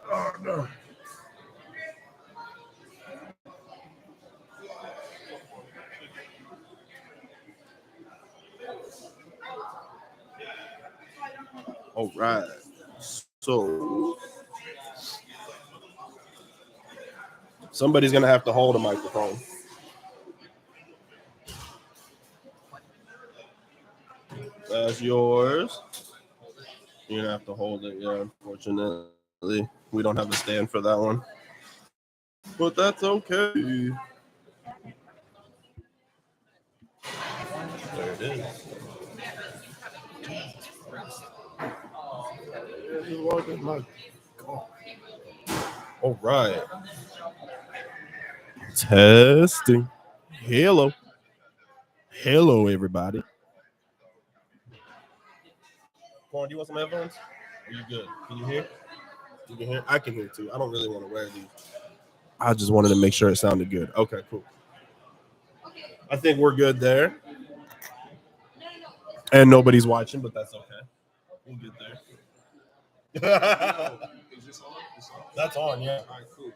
Oh, no. All right. So somebody's going to have to hold a microphone. That's yours. You're going to have to hold it, yeah, unfortunately. We don't have a stand for that one. But that's okay. There it is. All right. Testing. Hello. Hello, everybody. Corn, do you want some headphones? Are you good? Can you hear? You can hear? I can hear too. I don't really want to wear these. I just wanted to make sure it sounded good. Okay, cool. I think we're good there. And nobody's watching, but that's okay. We'll get there. Is this on? That's on, yeah. All right, cool.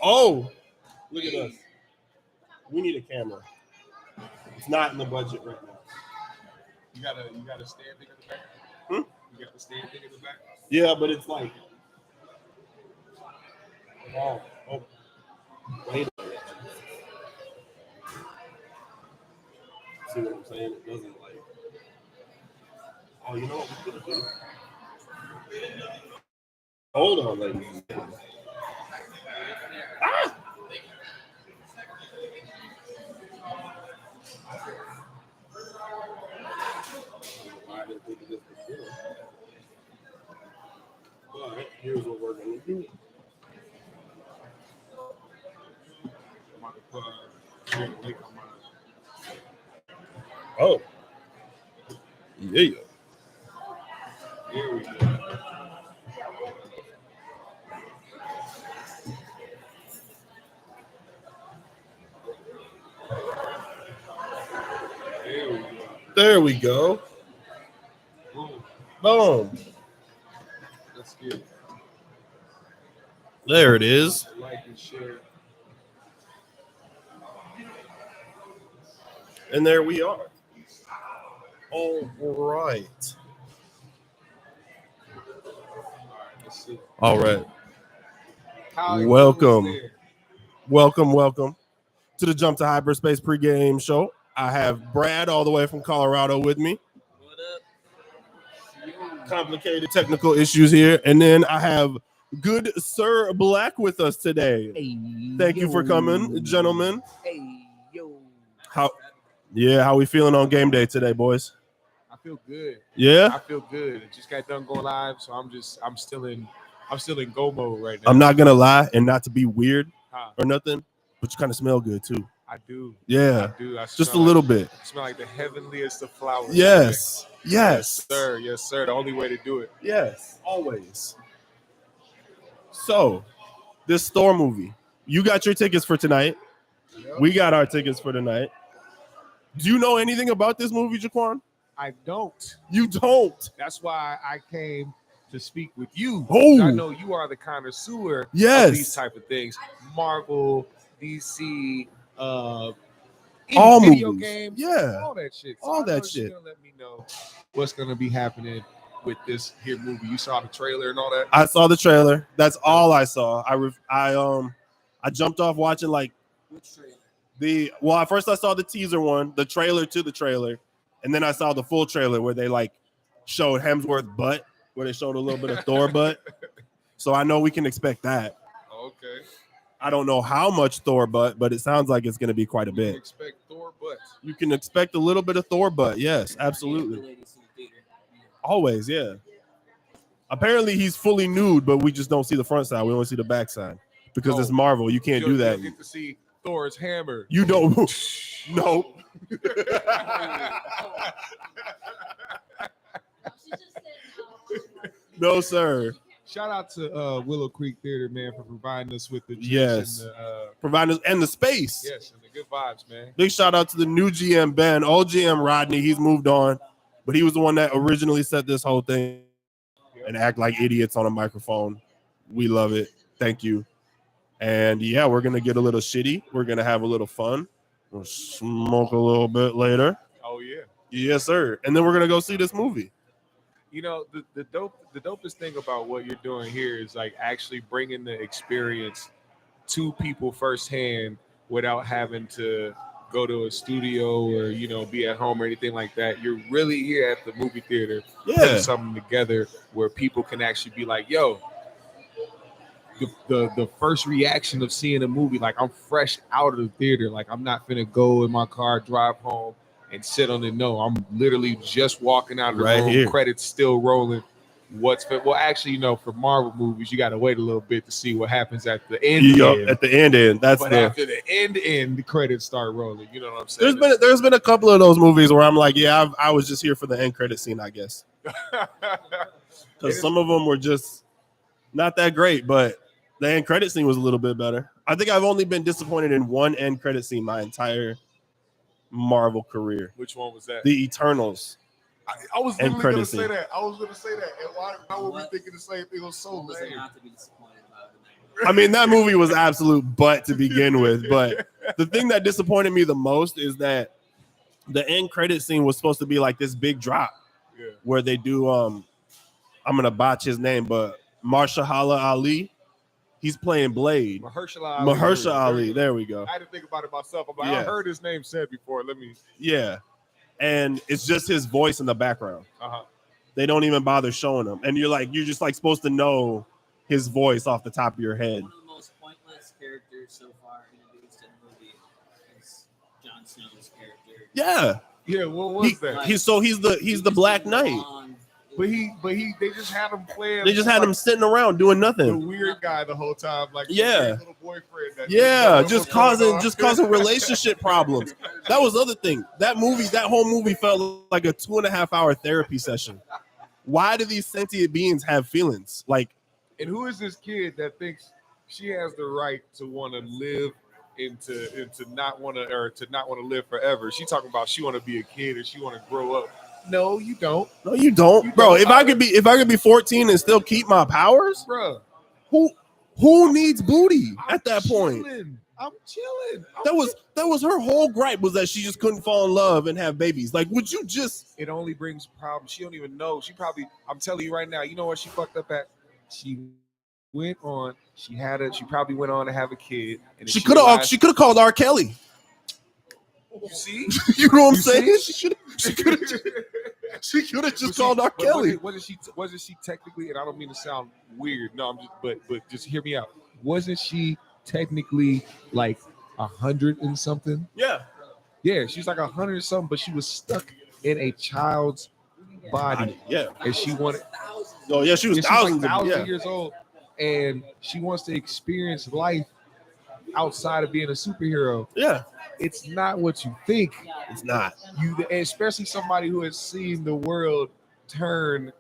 Oh, look at us. We need a camera. It's not in the budget right now. You got a stand thing in the back? You got the stand thing in the back? Yeah, but it's like. Oh, wait a minute. See what I'm saying? It doesn't like. Oh, you know what we could do? Hold on, ladies. Ah! I didn't think of this before. But here's what we're going to do. Oh. Yeah. Here we go. There we go. Boom. Let's get it. There it is. Like and share. And there we are. All right. All right. Welcome to the Jump to Hyperspace pregame show. I have Brad all the way from Colorado with me. What up? Complicated technical issues here. And then I have good Sir Black with us today. Hey, Thank you for coming, gentlemen. Hey, yo. How we feeling on game day today, boys? I feel good. Yeah? I feel good. I just got done going live, so I'm still in go mode right now. I'm not gonna lie, and not to be weird or nothing, but you kind of smell good too. I do. Yeah. I do. Just a little bit. I smell like the heavenliest of flowers. Yes. Yes, sir. Yes, sir. The only way to do it. Yes. Always. So, this Thor movie. You got your tickets for tonight. Yep. We got our tickets for tonight. Do you know anything about this movie, Jaquan? I don't. You don't. That's why I came to speak with you. Oh. I know you are the connoisseur of Yes. these type of things. Marvel, DC, All video movies. games, Yeah. all that shit. All I that know shit. You're gonna let me know what's gonna be happening with this here movie. You saw the trailer and all that. I saw the trailer. That's all I saw. I jumped off watching like Which trailer? at first I saw the teaser one, the trailer to the trailer, and then I saw the full trailer where they like showed Hemsworth butt, where they showed a little bit of Thor butt. So I know we can expect that. Okay. I don't know how much Thor butt, but it sounds like it's going to be quite a You bit. can expect Thor butt. You can expect a little bit of Thor butt. Yes, absolutely. Always, yeah. Apparently he's fully nude, but we just don't see the front side. We only see the back side because it's Marvel. You can't do that. You get to see Thor's hammer. You don't. No. No, sir. Shout out to Willow Creek Theater, man, for providing us with the Yes. and the, providing us and the space. yes, and the good vibes, man. Big shout out to the new GM Ben, old GM Rodney. He's moved on. But he was the one that originally set this whole thing and act like idiots on a microphone. We love it. Thank you. And yeah, we're gonna get a little shitty. We're gonna have a little fun. We'll smoke a little bit later. Oh yeah. Yes, sir. And then we're gonna go see this movie. You know, the dopest thing about what you're doing here is like actually bringing the experience to people firsthand without having to go to a studio or be at home or anything like that. You're really here at the movie theater putting something together where people can actually be like, yo, the first reaction of seeing a movie, like I'm fresh out of the theater, like I'm not finna go in my car, drive home and sit on it. No, I'm literally just walking out of the room, here. Credits still rolling. Well, actually, for Marvel movies, you got to wait a little bit to see what happens at the end. At the end, after the end, the credits start rolling. You know what I'm saying? There's been a couple of those movies where I'm like, yeah, I was just here for the end credit scene, I guess, because some of them were just not that great, but the end credit scene was a little bit better. I think I've only been disappointed in one end credit scene my entire Marvel career. Which one was that? The Eternals. I was literally going to say that. And why were we thinking the same thing? It was so lame. I mean, that movie was absolute butt to begin with. But the thing that disappointed me the most is that the end credit scene was supposed to be like this big drop where they do, I'm going to botch his name, but Mahershala Ali. He's playing Blade. Mahershala Ali. There we go. I had to think about it myself. I'm like, I heard his name said before. Yeah. And it's just his voice in the background. They don't even bother showing him. And you're just like supposed to know his voice off the top of your head. One of the most pointless characters so far introduced in the movie is Jon Snow's character. Yeah. Yeah, what was that? He's the Black Knight. But they just had him playing. They just had him sitting around doing nothing. The weird guy the whole time, like the little boyfriend. Just causing relationship problems. That was the other thing. That whole movie felt like a 2.5 hour therapy session. Why do these sentient beings have feelings? Like, and who is this kid that thinks she has the right to want to live and to not want to live forever? She talking about she want to be a kid and she want to grow up. No, you don't. No, you don't, bro. If I could be 14 and still keep my powers, bro, who needs booty at that point? I'm chilling. That was her whole gripe, was that she just couldn't fall in love and have babies. Like, would you just? It only brings problems. She don't even know. I'm telling you right now. You know what she fucked up at? She probably went on to have a kid. And she could have called R. Kelly. You see? You know what I'm saying? She could have just called R. Kelly. Wasn't she technically, and I don't mean to sound weird, no, I'm just but just hear me out. Wasn't she technically like 100 and something? Yeah. Yeah, she's like 100 and something, but she was stuck in a child's body. Yeah. And she wanted. Oh yeah, she was thousands of years old, and she wants to experience life outside of being a superhero. Yeah. It's not what you think. It's not. Especially somebody who has seen the world turn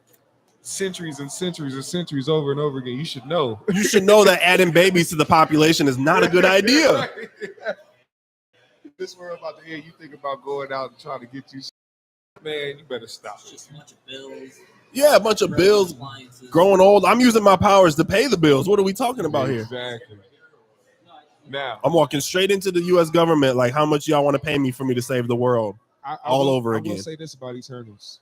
centuries and centuries and centuries over and over again. You should know. You should know that adding babies to the population is not a good idea. This world about to end. You think about going out and trying to get you. Man, you better stop. It's just a bunch of bills. Yeah, a bunch of bills. Growing old. I'm using my powers to pay the bills. What are we talking about here? Exactly. Now I'm walking straight into the U.S. government. Like, how much y'all want to pay me for me to save the world? All over again. I will say this about Eternals.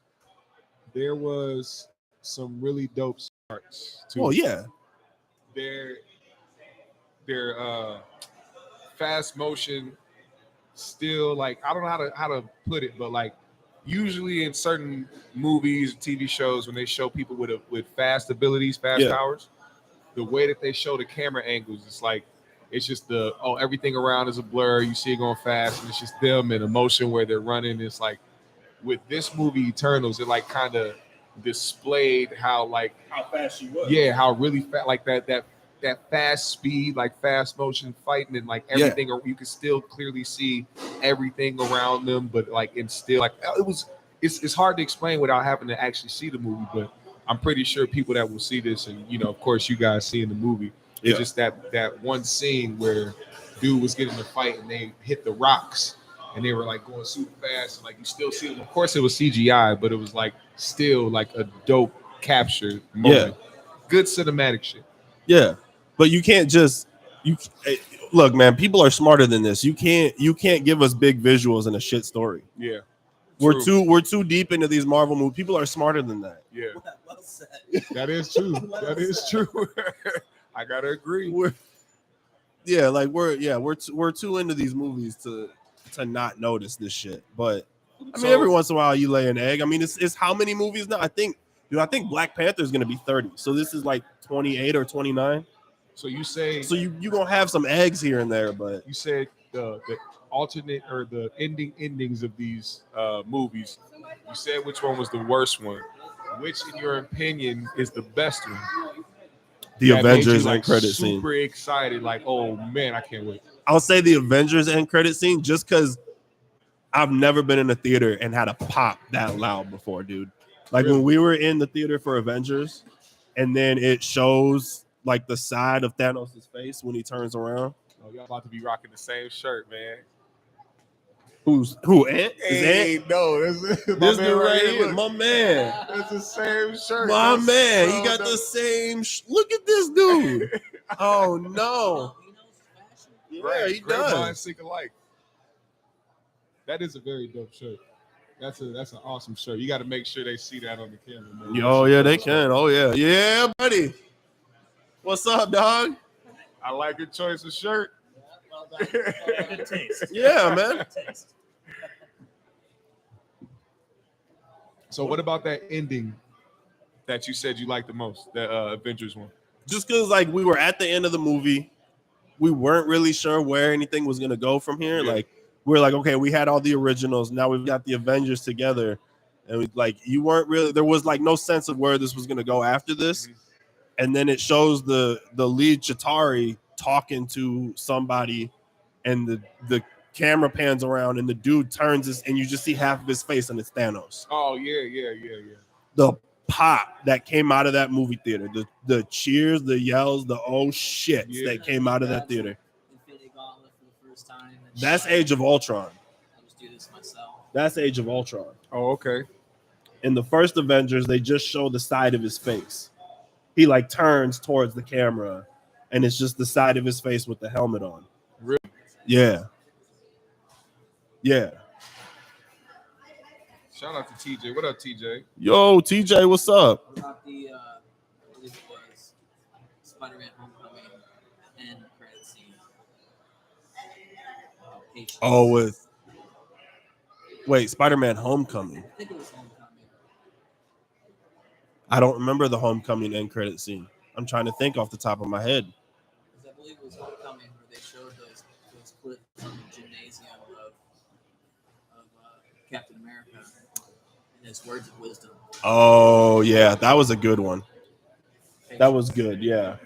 There was some really dope parts too. Oh yeah. Their fast motion still, like, I don't know how to put it, but like usually in certain movies, TV shows, when they show people with fast abilities, powers, the way that they show the camera angles, it's like it's just everything around is a blur. You see it going fast, and it's just them in a motion where they're running. It's like with this movie Eternals, it like kind of displayed how fast she was. Yeah, how really fast, like that fast speed, like fast motion fighting, and like everything. You can still clearly see everything around them, but like it's still like it's hard to explain without having to actually see the movie. But I'm pretty sure people that will see this, and of course you guys see in the movie. Yeah. It's just that one scene where dude was getting the fight and they hit the rocks and they were like going super fast, and like you still see them. Of course, it was CGI, but it was like still like a dope capture moment. Good cinematic shit. Yeah, but you can't just look, man. People are smarter than this. You can't give us big visuals and a shit story. Yeah, we're too deep into these Marvel movies. People are smarter than that. Yeah, Well said. that is true. That is true. I gotta agree. We're too into these movies to not notice this shit. But I mean, every once in a while you lay an egg. I mean, it's how many movies now? I think Black Panther is gonna be 30. So this is like 28 or 29. So you say you gonna have some eggs here and there, but you said the alternate or the endings of these movies. You said which one was the worst one. Which, in your opinion, is the best one? The Avengers end credit scene. Super excited, like, oh man, I can't wait. I'll say the Avengers end credit scene just because I've never been in a theater and had a pop that loud before, dude. Like when we were in the theater for Avengers, and then it shows like the side of Thanos' face when he turns around. Oh, y'all about to be rocking the same shirt, man. Who? Ant? Hey, Ant? no, this dude right here, my man. It's the same shirt. My That's man, so he got dope. the same. Look at this dude. Oh no. Yeah, Right, he great does. minds think alike. That is a very dope shirt. That's an awesome shirt. You got to make sure they see that on the camera, man. Oh yeah, they can. Oh yeah, yeah, buddy. What's up, dog? I like your choice of shirt. Well done. Good taste. Yeah, man. Good taste. So what about that ending that you said you liked the most, the Avengers one? Just because like we were at the end of the movie, we weren't really sure where anything was gonna go from here. Yeah. Like we're like, okay, we had all the originals, now we've got the Avengers together, and we, like you weren't really. There was like no sense of where this was gonna go after this, and then it shows the lead Chitauri talking to somebody, and the camera pans around, and the dude turns his, and you just see half of his face, and it's Thanos. Oh yeah. The pop that came out of that movie theater, the cheers, the yells, the oh shits that came out of that theater. Infinity Gauntlet for the first time. That's Age of Ultron. I'll just do this myself. That's Age of Ultron. Oh, okay. In the first Avengers, they just show the side of his face. He like turns towards the camera, and it's just the side of his face with the helmet on. Really? Yeah. Yeah. Shout out to TJ. What up, TJ? Yo, TJ, what's up? What about the, I believe it was Spider-Man Homecoming and credit scene? Patience. Oh, wait, Spider-Man Homecoming. I think it was Homecoming. I don't remember the Homecoming end credit scene. I'm trying to think off the top of my head. Because I believe it was Homecoming where they showed those clips in the gymnasium of Captain America and his words of wisdom. Oh, yeah, that was a good one. That was good, yeah.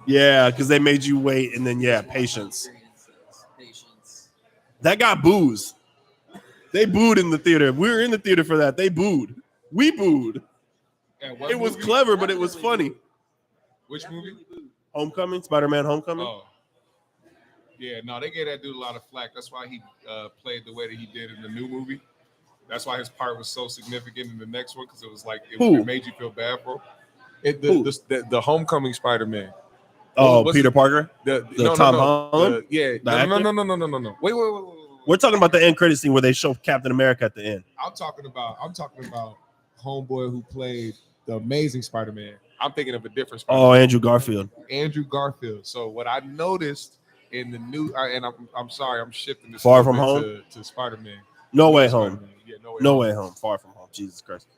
Yeah, because they made you wait, and then, yeah, patience. Patience. That got boos. They booed in the theater. We were in the theater for that. They booed. We booed. It was clever, but it was funny. Which movie? Homecoming, Spider-Man Homecoming. Oh. Yeah, no, they gave that dude a lot of flack. That's why he played the way that he did in the new movie. That's why his part was so significant in the next one, because it was like it made you feel bad for him. The Homecoming Spider-Man. Oh, Peter Parker? The Tom Holland? No. Wait. We're talking about the end credit scene where they show Captain America at the end. I'm talking about homeboy who played the Amazing Spider-Man. I'm thinking of a different Spider-Man. Oh, Andrew Garfield. Andrew Garfield. So what I noticed in the new, and I'm sorry, I'm shifting this Far From Home to Spider-Man. No Way Home. Yeah, No Way Home. Far From Home. Jesus Christ.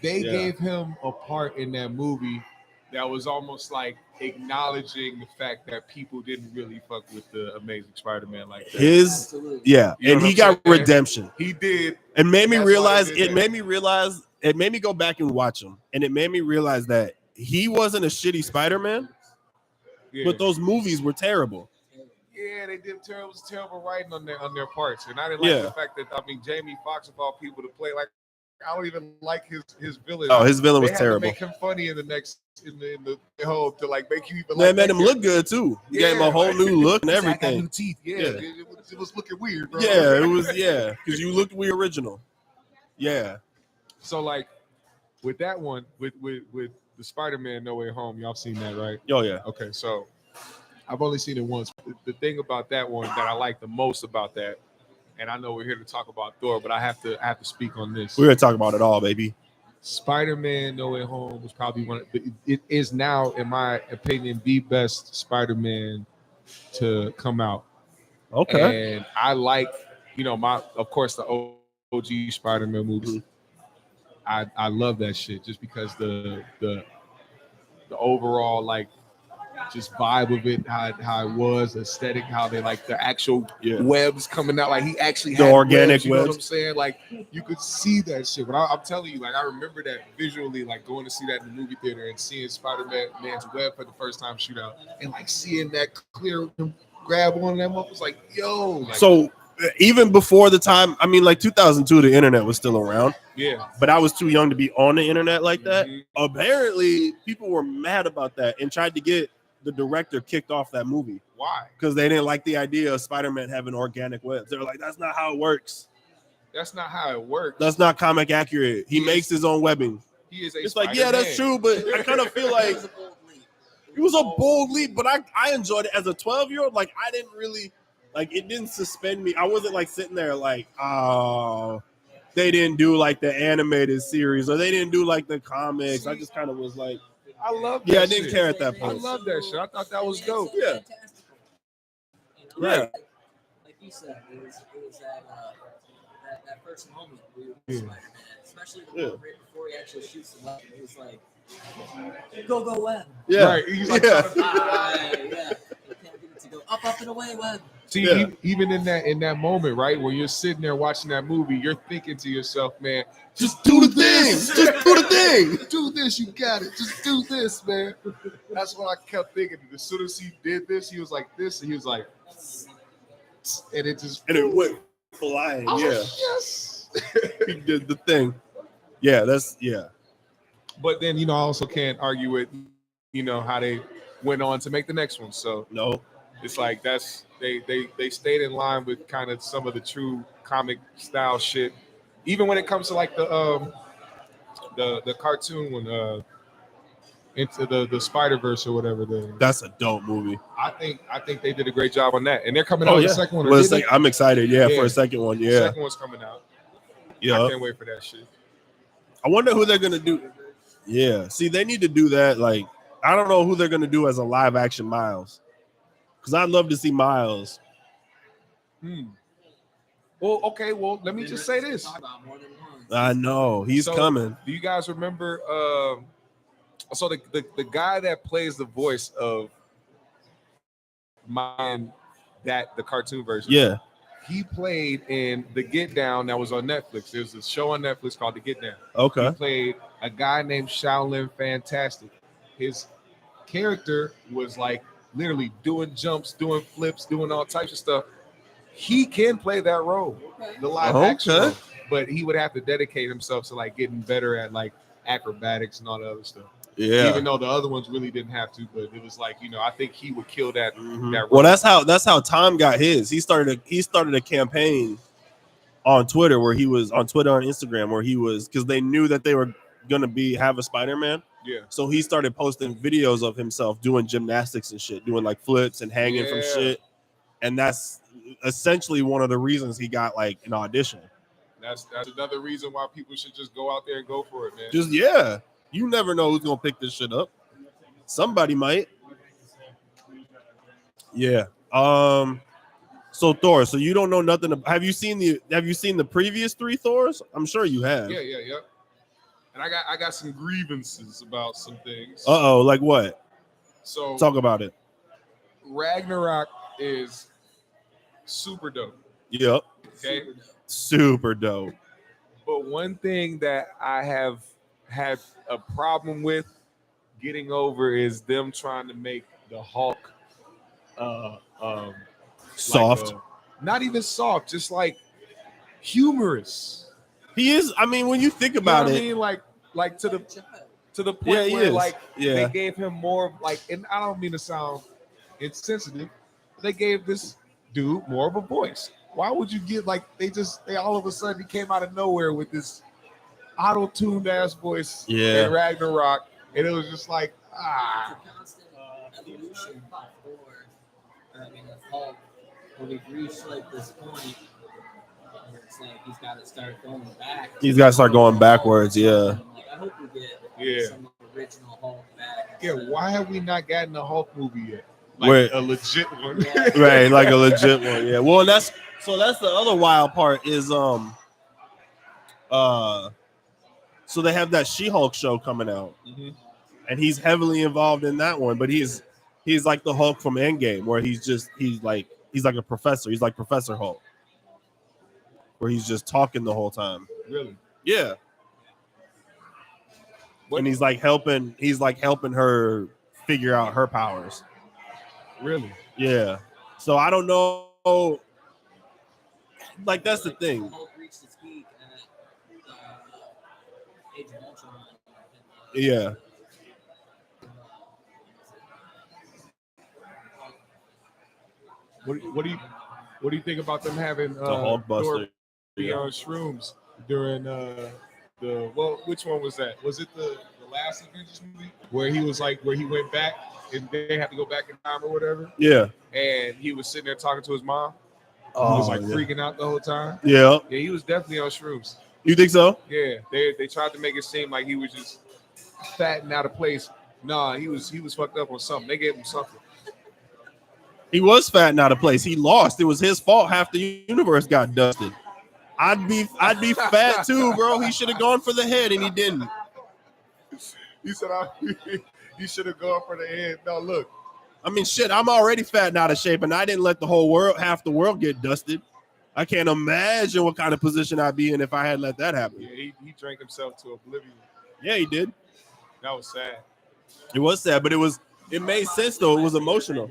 They gave him a part in that movie that was almost like acknowledging the fact that people didn't really fuck with the Amazing Spider-Man like that. And he got redemption. He did. It made me realize. It made me go back and watch him, and it made me realize that he wasn't a shitty Spider-Man, but those movies were terrible. Yeah, they did terrible writing on their parts, and I didn't like the fact that Jamie Foxx of all people to play like I don't even like his villain. Oh, his villain They was had terrible. To make him funny in the whole to like make you even They like made that him character. look good too. He gave him a whole new look and He said, I got everything. new teeth. Yeah. It was looking weird, bro. Yeah, it was because you looked weird original. Yeah. So like with that one, with the Spider-Man No Way Home, y'all seen that, right? Oh yeah. Okay, so I've only seen it once. The thing about that one that I like the most about that, and I know we're here to talk about Thor, but I have to speak on this. We're gonna talk about it all, baby. Spider-Man No Way Home was probably it is now, in my opinion, the best Spider-Man to come out. Okay. And I like, of course, the OG Spider-Man movies. Mm-hmm. I love that shit just because the overall like just vibe of it, how it was, aesthetic, how they like the actual webs coming out, like he actually had the organic webs, you know webs. what I'm saying? Like you could see that shit. But I'm telling you, like I remember that visually, like going to see that in the movie theater and seeing Spider-Man's web for the first time shoot out, and like seeing that clear grab on them up was like, yo. Like, so even before the time, I mean, like 2002, the internet was still around. Yeah. But I was too young to be on the internet like that. Mm-hmm. Apparently, people were mad about that and tried to get the director kicked off that movie. Why? Because they didn't like the idea of Spider-Man having organic webs. They were like, that's not how it works. That's not how it works. That's not comic accurate. He makes his own webbing. He is a It's Spider-Man. like, yeah, that's true, but I kind of feel like it was a bold leap, but I enjoyed it as a 12-year-old. Like, I didn't really, like, it didn't suspend me. I wasn't, like, sitting there like, oh, they didn't do, like, the animated series or they didn't do, like, the comics. I just kind of was like, I love that I shit. didn't care at that point. I love that shit. I thought that was dope. Yeah. Right. Like you said, it was that first moment we were with Spider-Man, especially the moment right before he actually shoots the weapon. He was like, go web. Yeah. Right. He's like, yeah. You can't get it to go up and away web. See, even in that moment, right, where you're sitting there watching that movie, you're thinking to yourself, man, just do the thing. Just do the thing. Do this, you got it. Just do this, man. That's what I kept thinking. As soon as he did this, he was like this, and he was like, and it went flying. Yeah. Yes. He did the thing. Yeah, But then, I also can't argue with, how they went on to make the next one. So no, it's like they stayed in line with kind of some of the true comic style shit. Even when it comes to like the cartoon one, into the Spider-Verse or whatever. That's a dope movie. I think they did a great job on that, and they're coming out with the second one. Well, I'm excited. Yeah, for a second one. Yeah, the second one's coming out. Yeah, I can't wait for that shit. I wonder who they're gonna do. Yeah, see, they need to do that. Like, I don't know who they're gonna do as a live action Miles, because I'd love to see Miles. Well, okay. Well, let me just say this. I know he's coming. Do you guys remember? So the guy that plays the voice of the cartoon version. Yeah. He played in The Get Down that was on Netflix. There's a show on Netflix called The Get Down. Okay. He played a guy named Shaolin Fantastic. His character was like literally doing jumps, doing flips, doing all types of stuff. He can play that role, the live action role, but he would have to dedicate himself to like getting better at like acrobatics and all the other stuff. Yeah. Even though the other ones really didn't have to, but it was like, I think he would kill that. Mm-hmm. That well, that's how Tom got his. He started a campaign on Twitter on Instagram where he was, because they knew that they were gonna have a Spider-Man. Yeah. So he started posting videos of himself doing gymnastics and shit, doing like flips and hanging from shit. And that's essentially one of the reasons he got like an audition. That's another reason why people should just go out there and go for it, man. You never know who's gonna pick this shit up. Somebody might. Yeah. So Thor. So you don't know nothing. Have you seen the previous 3 Thors? I'm sure you have. Yeah. And I got some grievances about some things. Like what? So talk about it. Ragnarok is super dope. Yep. Okay. Super dope. But one thing that I have had a problem with getting over is them trying to make the Hulk soft. Not even soft, just like humorous. He is. I mean, when you think You know about what I it, mean? Like to the point Yeah, he where is. like Yeah. they gave him more like, and I don't mean to sound insensitive, but they gave this dude more of a voice. Why would you give like they all of a sudden he came out of nowhere with this auto-tuned ass voice Yeah. in Ragnarok, and it was just like It's a constant evolution of Thor. I mean, of Hulk, where we've reached like this point where it's like he's got to start going back. He's got to start going backwards. Yeah. Like, I hope we get some original Hulk back. Yeah, why have we not gotten a Hulk movie yet? Like Where- a legit one. Yeah. Right, like a legit one. Yeah. Well, that's the other wild part is so they have that She-Hulk show coming out, Mhm. and he's heavily involved in that one. But he's like the Hulk from Endgame, where he's like a professor. He's like Professor Hulk, where he's just talking the whole time. Really? Yeah. What? And he's like helping her figure out her powers. Really? Yeah. So I don't know. Like that's the thing. Hulk reached its peak at Age of Ultron. Yeah. What do you think about them having The Hulk Thor Buster. be on shrooms during which one was that? Was it the last Avengers movie where he went back and they had to go back in time or whatever? Yeah. And he was sitting there talking to his mom. He Oh, was like yeah. freaking out the whole time. Yeah. Yeah, he was definitely on shrooms. You think so? Yeah, they tried to make it seem like he was just fat and out of place. Nah, he was fucked up on something. They gave him something. He was fat and out of place. He lost. It was his fault. Half the universe got dusted. I'd be fat too, bro. He should have gone for the head and he didn't. He said, "You should have gone for the head." No, look. I mean, shit. I'm already fat and out of shape, and I didn't let half the world get dusted. I can't imagine what kind of position I'd be in if I had let that happen. Yeah, he drank himself to oblivion. Yeah, he did. That was sad. It was sad, but it made sense though. It was emotional.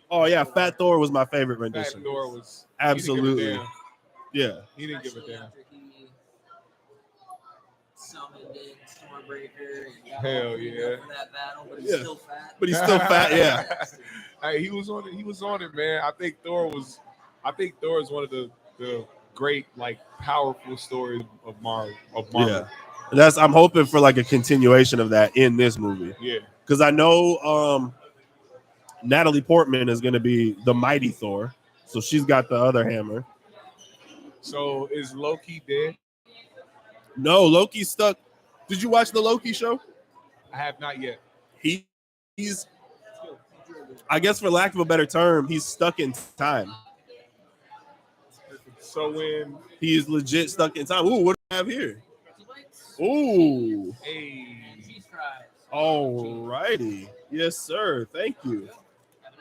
Oh yeah, Fat Thor was my favorite rendition. Fat Thor was Absolutely. Yeah. He didn't give a damn. After he summoned in Stormbreaker and got Hell all beat yeah. up for that battle, but he's Yeah. still fat. But he's still fat. Yeah. Hey, he was on it. He was on it, man. I think Thor is one of the great, like, powerful stories of Marvel. Yeah. I'm hoping for like a continuation of that in this movie. Yeah. Because I know Natalie Portman is going to be the mighty Thor, so she's got the other hammer. So is Loki dead? No, Loki's stuck. Did you watch the Loki show? I have not yet. He's, I guess for lack of a better term, he's stuck in time. So when He is legit stuck in time. Ooh, what do we have here? Ooh. Cheese fries. All righty. Yes, sir. Thank you.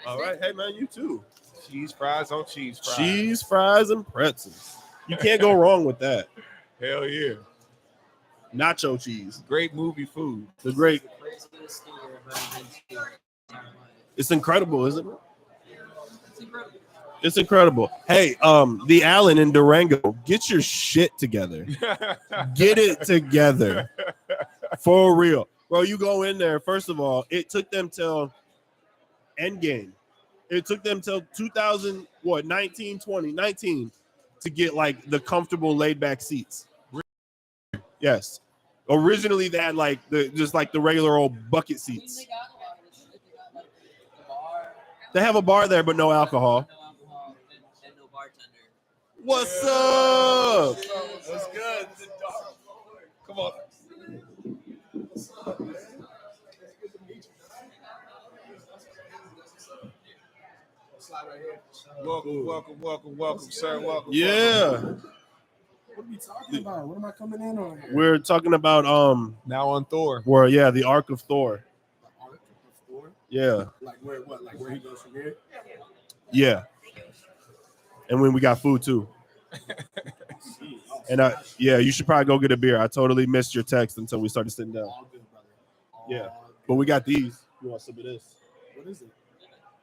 All right. Hey, man, you too. cheese fries on cheese fries. Cheese, fries, and pretzels. You can't go wrong with that. Hell yeah. Nacho cheese. Great movie food. The great. Craziest thing I've ever been to in my entire life. It's incredible, isn't it? It's incredible. It's incredible. Hey, the Allen in Durango, get your shit together. Get it together. For real. Bro, you go in there, first of all, it took them till Endgame. It took them till 19 to get like the comfortable laid back seats. Yes. Originally they had like the regular old bucket I mean, seats. they got a lot of this shit. They got like a bar. They have a bar there, but no alcohol. No alcohol and no bartender. What's up? That's good. Come on. Welcome, sir. Welcome. Yeah. What are we talking about? What am I coming in on here? We're talking about Now on Thor. the Ark of Thor. The Ark of Thor? Yeah. Like where? What? Like where he goes from here? Yeah. And when we got food too. And yeah, you should probably go get a beer. I totally missed your text until we started sitting down. All good, brother. All Yeah. good. But we got these. You want some of this? What is it?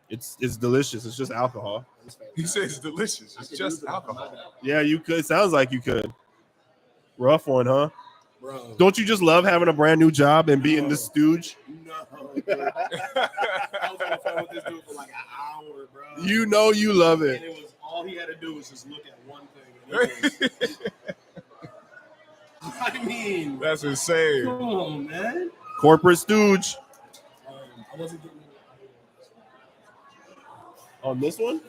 It's delicious. It's just alcohol. It's He fantastic. says delicious. I It's could just use it. alcohol. Yeah, you could. Sounds like you could. Rough one, huh? Bro. Don't you just love having a brand new job and being the stooge? No. Bro. I was on the phone with this dude for like an hour, bro. You know you love And it. it was all he had to do was just look at one thing. And it was, I mean, That's insane. come on, man. Corporate stooge. I wasn't getting On this one?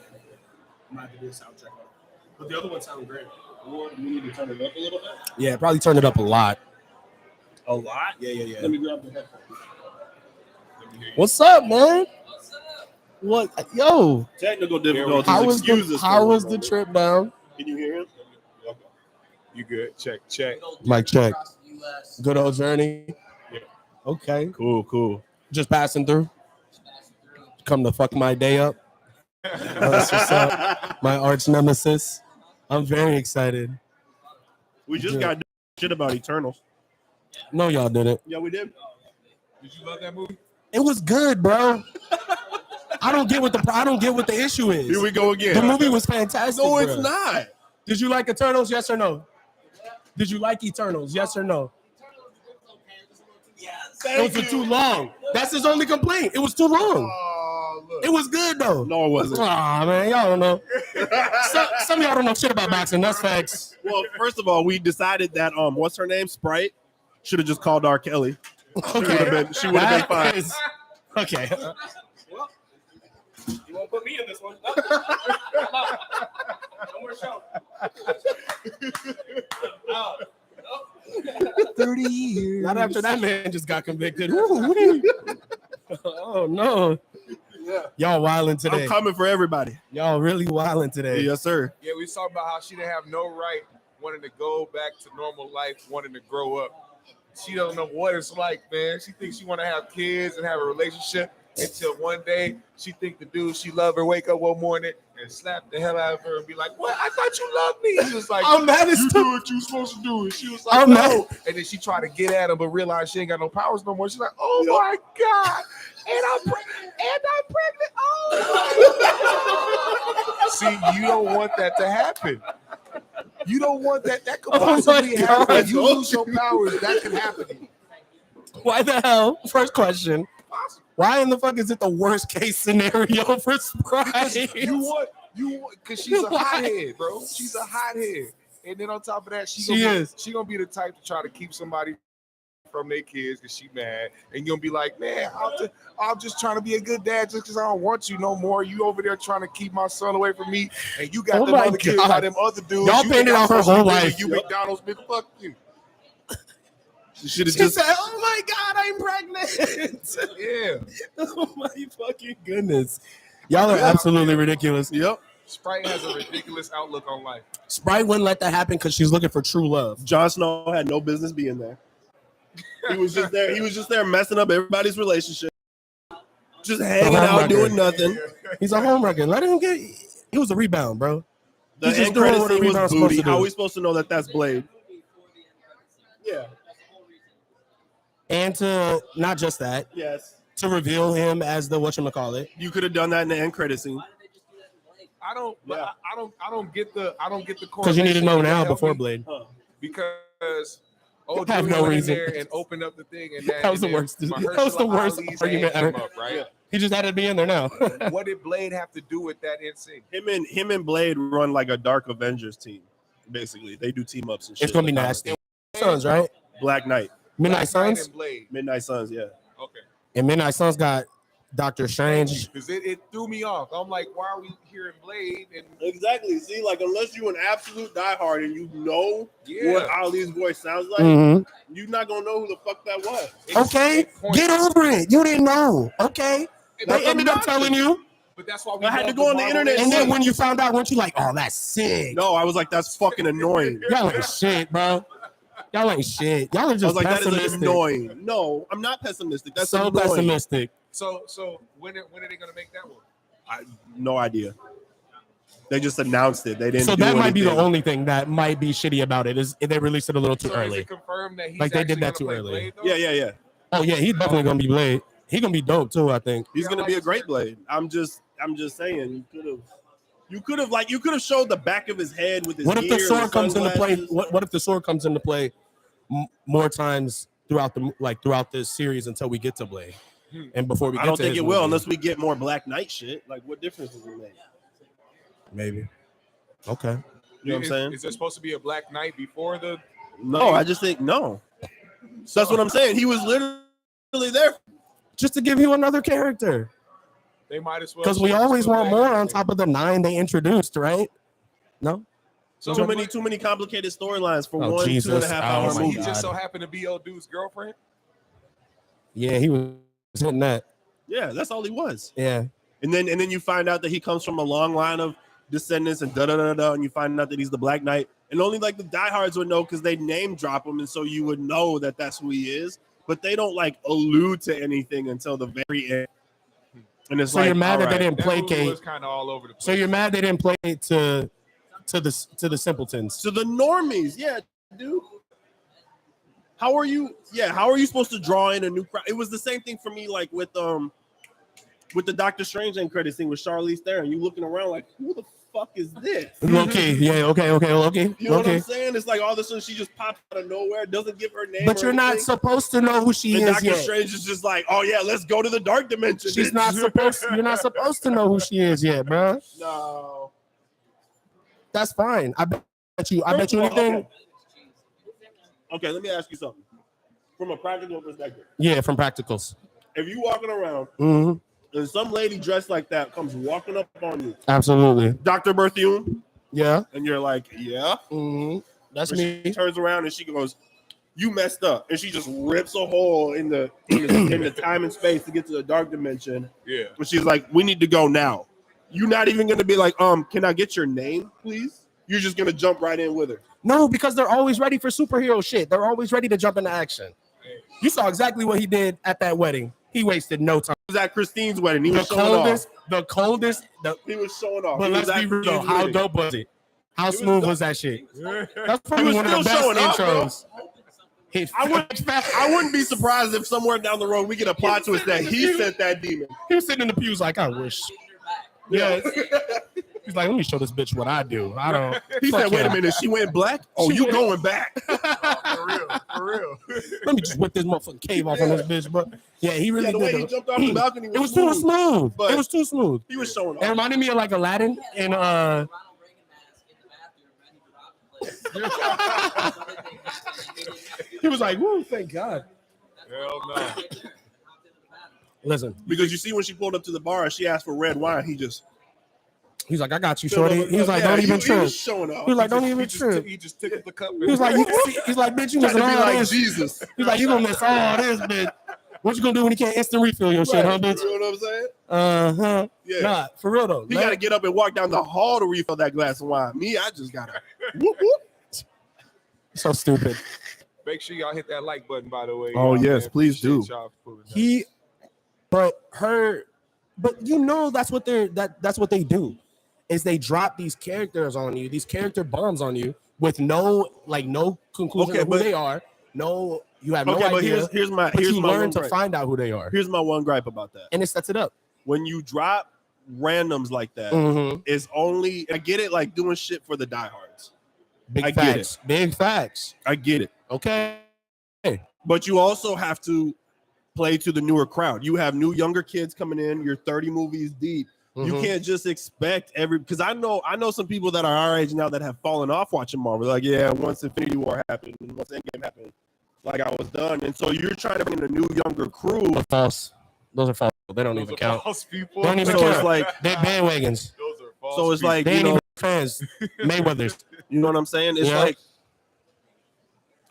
I might have to do a sound check on it. But the other one sounded great. You need to turn it up a little bit. Yeah, probably turn it up a lot. A lot? Yeah. Let me grab the headphones. What's up, man? What? Yo, Technical difficulties. how was Excuse the us, how was brother. the trip down? Can you hear him? You good? Check. Mic check. Across the US. Good old journey. Yeah. Okay. Cool. Just passing through. Come to fuck my day up. That's what's up. My arch nemesis. I'm very excited. We just got shit about Eternals. No, y'all didn't. Yeah, we did. Did you love that movie? It was good, bro. I don't get what the issue is. Here we go again. The movie was fantastic. No, bro. it's not. Did you like Eternals? Yes or no? Did you like Eternals? Yes or no? Yes. It was too long. That's his only complaint. It was too long. Oh, look. It was good though. No, it wasn't. Aw, man, y'all don't know. Some of y'all don't know shit about boxing. That's facts. Well, first of all, we decided that what's her name? Sprite should have just called R. Kelly. She would have been fine. is- Okay. You won't put me in this one. No more show. 30 years. Not after that man just got convicted. Ooh, oh no. Yeah. Y'all wilding today. I'm coming for everybody. Y'all really wilding today. Yes, sir. Yeah, we was talking about how she didn't have no right wanting to go back to normal life, wanting to grow up. She don't know what it's like, man. She thinks she want to have kids and have a relationship until one day she think the dude she love her wake up one morning and slap the hell out of her and be like, "What? I thought you loved me." He was like, I'm mad as "You stupid. do what you supposed to do." And she was like, I'm "No." mad. And then she tried to get at him, but realized she ain't got no powers no more. She's like, "Oh my God. And I'm pregnant. Oh my God." See, you don't want that to happen. You don't want that. That could Oh my possibly happen. God. You lose your powers. That can happen to you. Why the hell? First question. Why in the fuck is it the worst case scenario for Sprite? You because she's a hothead, bro. She's a hothead. And then on top of that, she gonna be the type to try to keep somebody from their kids because she mad. And you're gonna be like, "Man, I'm just trying to be a good dad just because I don't want you no more. You over there trying to keep my son away from me, and you got Oh them my other kids God. by them other dudes. Y'all You painted think I'm out her supposed to whole be with life. You McDonald's bitch, fuck you." She should have She just. said, "Oh my God, I'm pregnant." Yeah. Oh my fucking goodness. Y'all are absolutely ridiculous. Yep. Sprite has a ridiculous outlook on life. Sprite wouldn't let that happen because she's looking for true love. Jon Snow had no business being there. He was just there. He was just there messing up everybody's relationship. Just hanging out, doing nothing. He's a homewrecker. Let him get. He was a rebound, bro. The He's just end doing credit what a scene was rebound's supposed booty. to do. How are we supposed to know that that's Blade? Yeah. And to not just that, Yes. to reveal him as the whatchamacallit. You could have done that in the end credit scene. I don't get the Because you need to know correlation. now Help before me. Blade. Because I have no went in reason. there and opened up the thing, and That was the worst. That was the worst argument ever. Up, right? He just had to be in there now. What did Blade have to do with that NC? Him and Blade run like a Dark Avengers team. Basically, they do team ups and shit. It's gonna be nasty. Sons, right? Black Knight, Midnight Black Knight Suns. and Blade. Midnight Suns. Yeah. Okay. And Midnight Suns got Doctor Strange. Because it threw me off. I'm like, why are we hearing Blade? And Exactly. See, like unless you an absolute diehard and you know what Ali's voice sounds like, Mhm. you're not gonna know who the fuck that was. Okay, get over it. You didn't know. Okay, they ended up telling you, But that's why we I had to love go on the Marvel internet and then NC. when you found out, weren't you like, "Oh, that's sick"? No, I was like, that's fucking annoying. Y'all ain't shit, bro. Y'all ain't shit. Y'all are I was just like, that is pessimistic. annoying. No, I'm not pessimistic. That's So annoying. pessimistic. So when are they gonna make that one? No idea. They just announced it. They didn't. So do that might be the anything. only thing that might be shitty about it is they released it a little too So is early. it confirmed that he's Like, they did actually that too gonna play early. Blade, though? Yeah. Oh yeah, he's definitely gonna be Blade. He gonna be dope too, I think. He's Yeah, gonna I be like a great Blade. I'm just saying you could have. You could have showed the back of his head with his. What if the ear sword and comes into play? sunglasses? What if the sword comes into play more times throughout this series until we get to Blade, and before we get I don't to think his it will movie? unless we get more Black Knight shit. Like, what difference does it make? Maybe. Okay. You know what I'm saying? Is there supposed to be a Black Knight before the? No, I just think no. So that's what I'm saying. He was literally there. Just to give you another character. They might as well. Because we always want more on top of the 9 they introduced, right? No? So too many complicated storylines for Oh, one Jesus. 2.5 hour He movie. just so happened to be old dude's girlfriend. Yeah, he was hitting that. Yeah, that's all he was. Yeah. And then you find out that he comes from a long line of descendants and and you find out that he's the Black Knight. And only like the diehards would know because they name drop him, and so you would know that that's who he is. But they don't like allude to anything until the very end. And it's So like, you're mad that they didn't That movie placate. was kind of all over the place. So you're mad they didn't play to the simpletons. So the normies, yeah, dude. How are you supposed to draw in a new crowd? It was the same thing for me, like with the Doctor Strange end credit scene with Charlize Theron. You looking around like, who the fuck is this? Okay, yeah, okay. You know what I'm saying? It's like all of a sudden she just pops out of nowhere, doesn't give her name. But or you're not anything. supposed to know who she And is Doctor yet. Strange is just like, oh yeah, let's go to the dark dimension. She's not supposed. You're not supposed to know who she is yet, bro. No. That's fine. I bet you anything. Okay, let me ask you something. From a practical perspective, Yeah, from practicals. if you walking around Mm-hmm. and some lady dressed like that comes walking up on you, Absolutely. Dr. Berthiaume, Yeah. and you're like, yeah. Mm-hmm. That's But me. she turns around and she goes, you messed up. And she just rips a hole in the time and space to get to the dark dimension. Yeah. And she's like, we need to go now. You're not even going to be like, can I get your name, please? You're just going to jump right in with her. No, because they're always ready for superhero shit. They're always ready to jump into action. You saw exactly what he did at that wedding. He wasted no time. He was at Christine's wedding. He The was showing off. coldest. He was showing off. But He let's was be at real. Christine's How wedding. dope was it? How was smooth dope. was that shit? That's He probably was one of the still best showing off, intros. He I wouldn't be surprised if somewhere down the road we get a plot twist that he sent that demon. He was sitting in the pews like, I wish. Yeah. He's like, let me show this bitch what I do. I don't. He fuck said, wait a him. minute, she went black? Oh, you going back. For real. Let me just whip this motherfucking cave off on this bitch. But yeah, he really Yeah, the way did. he jumped off the balcony It was too smooth. But It was too smooth. he was showing It off. reminded me of like Aladdin and Ronald Reagan mask in the bathroom ready to rock the place. he was like, woo, thank God. Hell no. Listen, Because you see when she pulled up to the bar, she asked for red wine. He just he's like, I got you, shorty. He was like, don't even He trip. was showing off. He was like, don't even trip. He just tickled the cup. He was like, he's like, bitch, you Trying missing to be all like this. Jesus. He's like, you gonna miss all this, bitch. What you gonna do when you can't instant refill your shit, huh, bitch? You know what I'm saying? Uh-huh. Yeah. Nah, for real though. He got to get up and walk down the hall to refill that glass of wine. Me, I just got to whoop, whoop. So stupid. Make sure y'all hit that like button, by the way. Oh, y'all, yes, man. please do. Appreciate y'all for pulling that. But you know that's what they do is they drop these characters on you, these character bombs on you with no conclusion Okay, of who but- they are. No, you have no Okay, but idea. here's my but you learn one to gripe. find out who they are, Here's my one gripe about that. and it sets it up. When you drop randoms like that, Mhm. it's only I get it, like doing shit for the diehards. Big I get facts. Big facts. I get it, Okay. but you also have to play to the newer crowd. You have new younger kids coming in. You're 30 movies deep. You Mhm. can't just expect because I know some people that are our age now that have fallen off watching Marvel. Like, yeah, once Infinity War happened and once Endgame happened, like I was done. And so you're trying to bring in a new younger crew. Those are false. Those are false. They don't Those even are count. false people. They don't even So count. it's like They're bandwagons. Those are false so it's people. like They you ain't know even fans. Mayweather's. you know what I'm saying? It's Yeah. like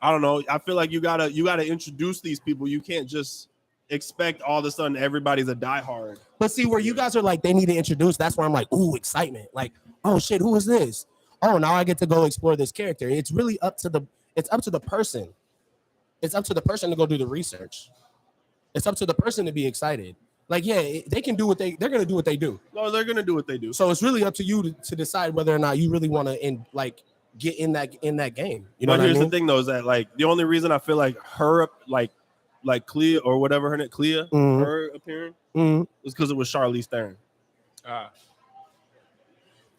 I don't know. I feel like you gotta introduce these people. You can't just expect all of a sudden everybody's a diehard. But see, where you guys are like, they need to introduce. That's where I'm like, ooh, excitement. Like, oh shit, who is this? Oh, now I get to go explore this character. It's really up to the person. It's up to the person to go do the research. It's up to the person to be excited. Like, yeah, they can do what they're gonna do what they do. No, they're gonna do what they do. So it's really up to you to decide whether or not you really want to get in that game. You know But what I here's mean? the thing though, is that like the only reason I feel like her like Clea or whatever her name, Clea, Mhm. her appearing Mhm. was because it was Charlize Theron.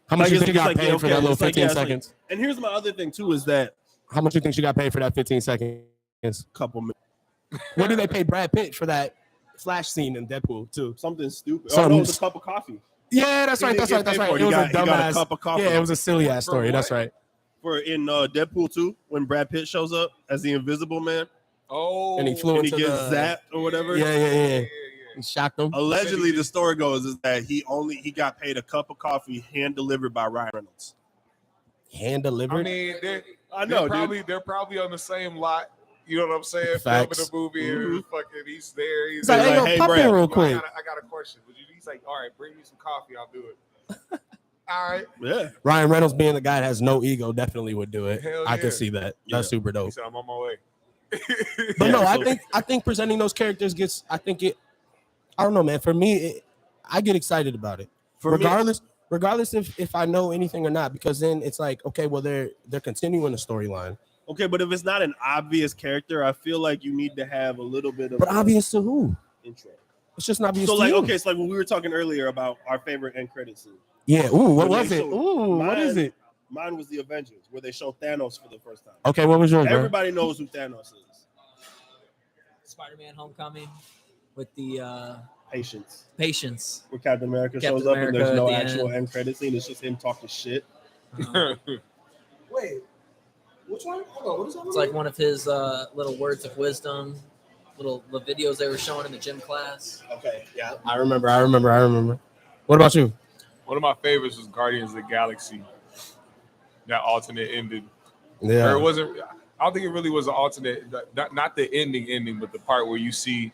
How much Like, you it's think you just got like, paid yeah, for okay, that little it's like, 15 yeah, it's like- seconds? And here's my other thing too is that How much you think she got paid for that 15 seconds? couple minutes, What did they pay Brad Pitt for that Flash scene in Deadpool too? something stupid. Something- Oh no, it's a cup of coffee. Yeah, that's He right. didn't That's get right. That's paid right. for it. It was a He got a dumbass. cup of coffee. Yeah, it was a silly ass story. what? That's right. For in Deadpool 2 when Brad Pitt shows up as the Invisible Man Oh, And he flew and he into gets the zapped or whatever. Yeah. He shocked him. Allegedly, the story goes is that he got paid a cup of coffee hand delivered by Ryan Reynolds. Hand I delivered. mean, I know, dude. they're probably on the same lot. You know what I'm saying? Facts. Filming a movie and fucking he's there. He's It's like, there. hey, like, yo, hey, pop Brad, in real Yo, quick. I got a question. He's like, all right, bring me some coffee. I'll do it. All right. Yeah. Ryan Reynolds being the guy that has no ego definitely would do it. Hell I yeah. can see that. Yeah. That's super He dope. said, I'm on my way. But Yeah, no, so- I think presenting those characters gets. I don't know, man. For me, I get excited about it. For me, regardless if I know anything or not, because then it's like, okay, well they're continuing the storyline. okay, but if it's not an obvious character, I feel like you need to have a little bit of But obvious to who? intro. It's just not obvious. So to like, you. okay, so like when we were talking earlier about our favorite end credit scene. Yeah. Ooh, what When was they it? showed- Ooh, what is it? Mine was the Avengers, where they showed Thanos for the first time. Okay, what was yours, bro? Everybody knows who Thanos is. Spider-Man: Homecoming with the Patience. patience. Where Captain America Captain shows up and America there's no at the actual end. end credit scene. It's just him talking shit. Wait, which one? Hold on, what is that? It's like one of his little words of wisdom, the videos they were showing in the gym class. Okay, yeah. I remember. What about you? One of my favorites was Guardians of the Galaxy. That alternate ending. Or Yeah. it wasn't. I don't think it really was an alternate. Not the ending, but the part where you see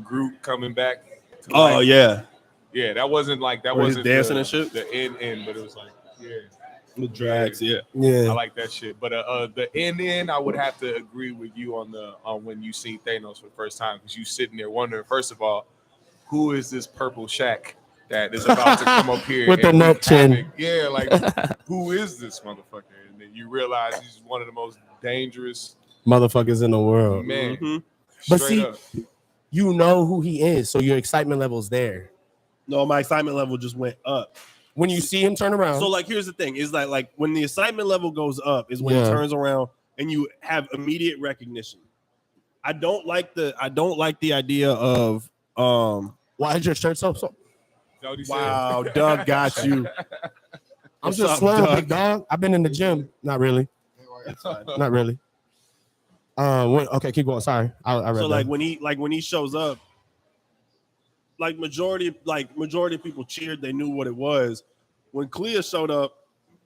Groot coming back. to Oh life. yeah, Yeah, that wasn't like that Where he's wasn't dancing the, and shit? The end, but it was like with drags. Yeah. I Yeah. like that shit. But the end, I would have to agree with you on when you see Thanos for the first time because you sitting there wondering, first of all, who is this purple shack that is about to come up here With the and nut wreak chin. havoc? Yeah, like who is this motherfucker? And then you realize he's one of the most dangerous Motherfuckers in the world. men. Mhm. But Straight see- up. You know who he is, so your excitement level's there. No, my excitement level just went up. When you see him turn around. So like, here's the thing: is that like when the excitement level goes up is when Yeah. it turns around and you have immediate recognition. I don't like the idea of why is your shirt so? Is that what he said? wow, Doug got you. I'm What's just up, slow, Doug? big dog. I've been in the gym. Not really. It's fine. Not really. Okay, keep going. Sorry, I read So that. like when he shows up, like majority of people cheered. They knew what it was. When Clea showed up,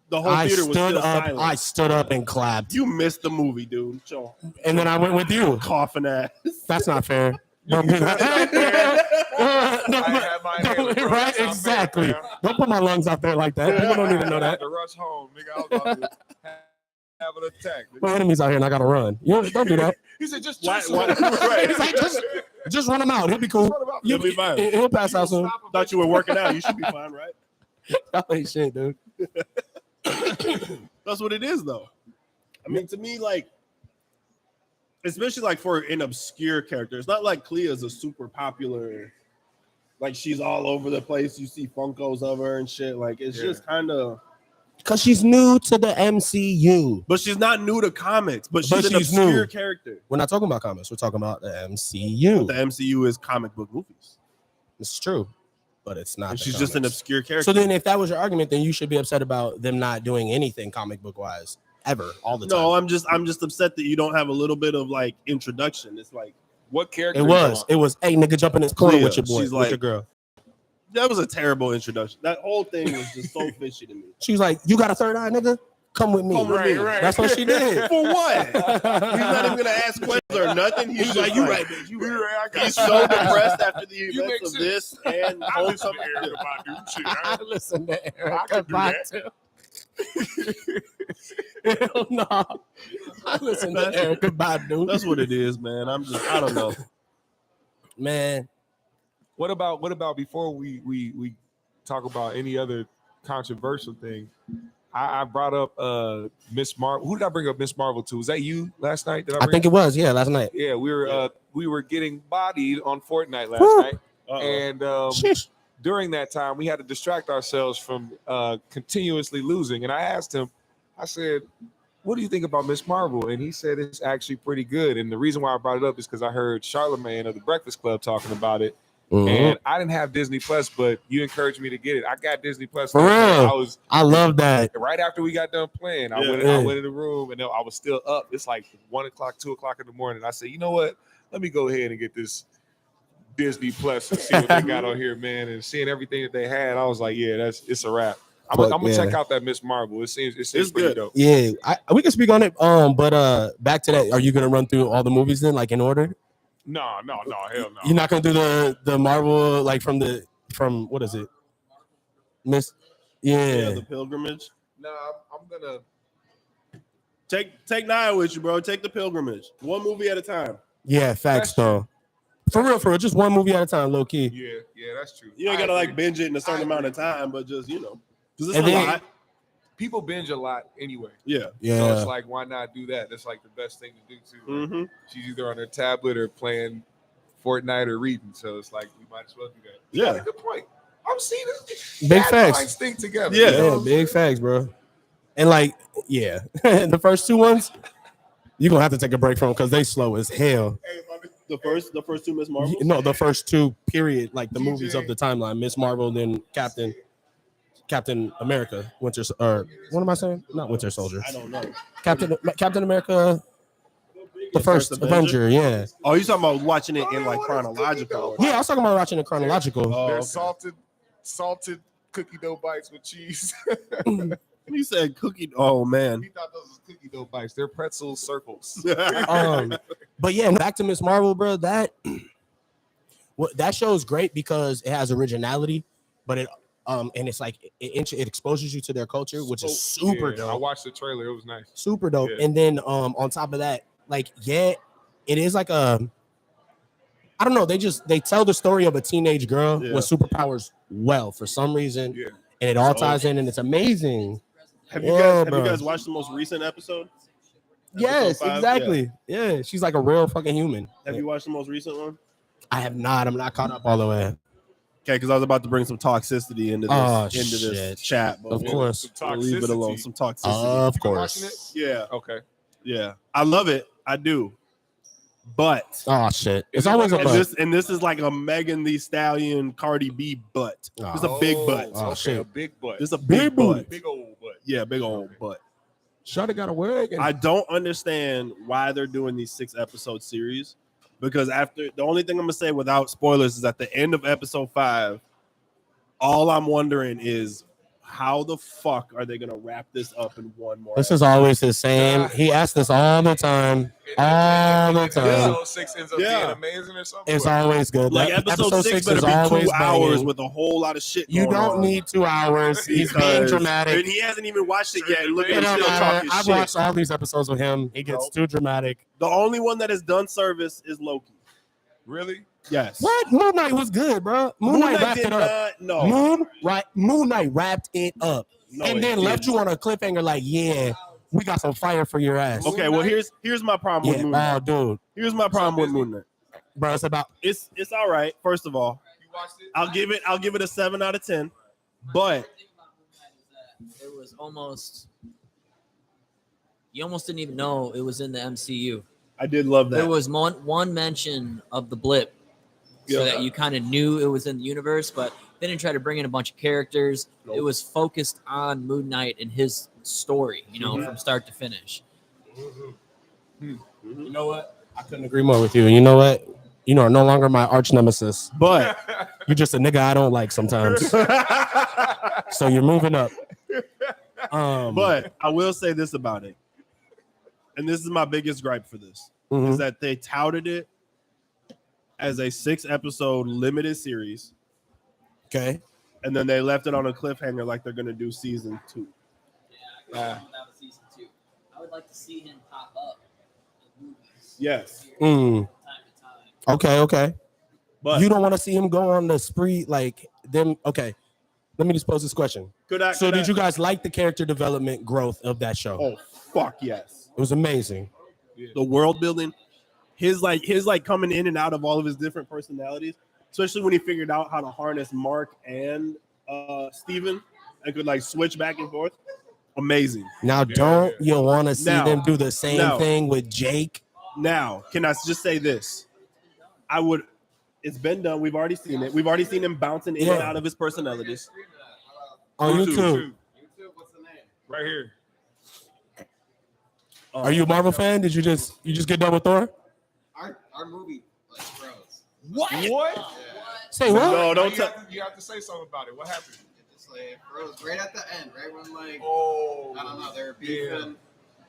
the whole I theater was stood still up. silent. I stood up and clapped, You missed the movie, dude. Yo, and then I went with you. coughing ass. That's not fair. Don't do that. I had my hand, bro. Right? That's not Exactly. fair, man. Don't put my lungs out there like that. People don't need to know I had that. to rush home, nigga. I was about to have an attack. My enemies out here, and I gotta run. Don't do that. He said, just Why- chase why- him. right. He's like, just run him out. He'll be cool. He'll be fine. He'll pass out soon. Thought you were working out. You should be fine, right? That ain't shit, dude. That's what it is, though. I mean, to me, like, especially like for an obscure character, it's not like Clea is a super popular. Like she's all over the place. You see Funkos of her and shit. Like it's just kind of. Because she's new to the MCU. But she's not new to comics. But But she's an she's obscure new. character. We're not talking about comics. We're talking about the MCU. The MCU is comic book movies, It's true, but it's not. and the she's just an comics. obscure character. So then, if that was your argument, then you should be upset about them not doing anything comic book wise ever, all the time. No, I'm just upset that you don't have a little bit of like introduction. It's like What character? It was. Hey, nigga, jump in this corner with your boy, She's with like- your girl. that was a terrible introduction. That whole thing was just so fishy to me. She was like, "You got a third eye, nigga? Come with me." Come with me. That's what she did. For what? He's not even gonna ask questions or nothing. He's He's like, like, "You "You right, right, bitch. You You right." right, I got He's you. so depressed after the You events make of this and I listen to Homecoming. Eric Badu shit. I listen to I Erica could do that. Badu. Hell no. I listen to Erica Badu. That's what it is, man. I don't know. Man. What about before we talk about any other controversial thing? I brought up Miss Marvel. Who did I bring up Miss Marvel to? Was that you last night? Did I think it was, yeah, last night. Yeah, we were getting bodied on Fortnite last Woo. night, Uh-oh. and Sheesh. during that time, we had to distract ourselves from continuously losing. And I asked him, I said, what do you think about Miss Marvel? And he said it's actually pretty good. And the reason why I brought it up is because I heard Charlamagne of the Breakfast Club talking about it. And I didn't have Disney Plus, but you encouraged me to get it. I got Disney Plus. For real. I love that. Right after we got done playing, I went in the room and I was still up. It's like 1 o'clock, 2 o'clock in the morning. I said, you know what? Let me go ahead and get this Disney Plus and see what they got on here, man. And seeing everything that they had, I was like, yeah, it's a wrap. I'm gonna check out that Miss Marvel. It seems pretty good. Dope. Yeah, we can speak on it. But back to that. Are you gonna run through all the movies then, like in order? No, hell no. You're not gonna do the Marvel like from what is it? Miss? Yeah, the Pilgrimage. No, I'm gonna take 9 with you, bro. Take the Pilgrimage. One movie at a time. Yeah, facts though. For real, just one movie at a time, low key. Yeah, that's true. You ain't gotta like binge it in a certain amount of time, but just because it's And a then- lot. People binge a lot anyway. Yeah. So it's like, why not do that? That's like the best thing to do too. Like, she's either on her tablet or playing Fortnite or reading. So it's like we might as well do that. Yeah. That's a good point. I'm seeing this Big facts. minds think together. Yeah, big facts, bro. And like, yeah, the first 2 ones, you're gonna have to take a break from because they slow as hell. The first 2 Miss Marvel. No, the first 2, period. Like the movies of the timeline: Miss Marvel, then Captain America, what am I saying? Not Winter Soldier. I don't know. Captain America, the first Avenger. Yeah. Oh, you talking about watching it in like chronological order? Yeah, I was talking about watching it chronological. They're okay. salted cookie dough bites with cheese. You said cookie. Oh man. We thought those was cookie dough bites. They're pretzel circles. But yeah, back to Miss Marvel, bro. That show is great because it has originality, but it and it's like it exposes you to their culture, which is super dope. I watched the trailer; it was nice, super dope. Yeah. And then on top of that, like it is like I don't know. They tell the story of a teenage girl with superpowers well for some reason, and it all ties in, and it's amazing. Have you guys watched the most recent episode? Yes, Episode 5? exactly. Yeah, she's like a real fucking human. Have you watched the most recent one? I have not. I'm not caught up all the way. Okay, because I was about to bring some toxicity into this chat. But of course. We'll leave it alone. Some toxicity. Of course. Yeah. Okay. Yeah. I love it. I do. But oh shit. It's always a butt. This is like a Megan Thee Stallion Cardi B butt. It's a big butt. Oh shit. A big butt. It's a big butt. Big old butt. Yeah, big old butt. Shawty got a wig. I don't understand why they're doing these 6-episode series. Because after the only thing I'm gonna say without spoilers is at the end of episode 5, all I'm wondering is how the fuck are they gonna wrap this up in one more? This is always the same. He asks this all the time. All the time. Episode 6 ends up being amazing or something. It's always good. Like episode 6 better be 2 hours with a whole lot of shit. You don't need 2 hours. He's being dramatic. And he hasn't even watched it yet. Look at him still talking I've shit. watched all these episodes with him. He gets too dramatic. The only one that has done service is Loki. Really? Yes. What? Moon Knight was good, bro. Moon Knight wrapped it up. Moon Knight wrapped it up, and then left you on a cliffhanger. Like, yeah, we got some fire for your ass. Okay, well here's my problem with Moon Knight. Dude. Here's my problem with Moon Knight. Bro, it's all right. First of all, I'll give it a 7 out of 10. But it was almost you almost didn't even know it was in the MCU. I did love that. There was one mention of the blip, so that you kind of knew it was in the universe, but they didn't try to bring in a bunch of characters. Nope. It was focused on Moon Knight and his story, from start to finish. You know what? I couldn't agree more with you. You know what? You are no longer my arch nemesis, but you're just a nigga I don't like sometimes. So you're moving up. But I will say this about it. And this is my biggest gripe for this, is that they touted it as a 6-episode limited series. Okay. And then they left it on a cliffhanger like they're going to do season 2. Yeah, that was season 2. I would like to see him pop up in movies. Yes. Time to time. Okay. But you don't want to see him go on the spree like them. Okay. Let me just pose this question. Did you guys like the character development growth of that show? Oh, fuck yes. It was amazing. The world building, his coming in and out of all of his different personalities, especially when he figured out how to harness Mark and Steven and could like switch back and forth. Amazing. Now, don't you want to see Now- them do the same now- thing with Jake? Now, can I just say this? It's been done. We've already seen it. We've already seen him bouncing in and out of his personalities. On YouTube. YouTube, what's the name? Right here. Are you a Marvel fan? Did you just get done with Thor? Our movie like froze. What? Say what? No, don't you, tell. you have to say something about it. What happened? It just like froze right at the end, right when like Oh, I don't know, they were beefing.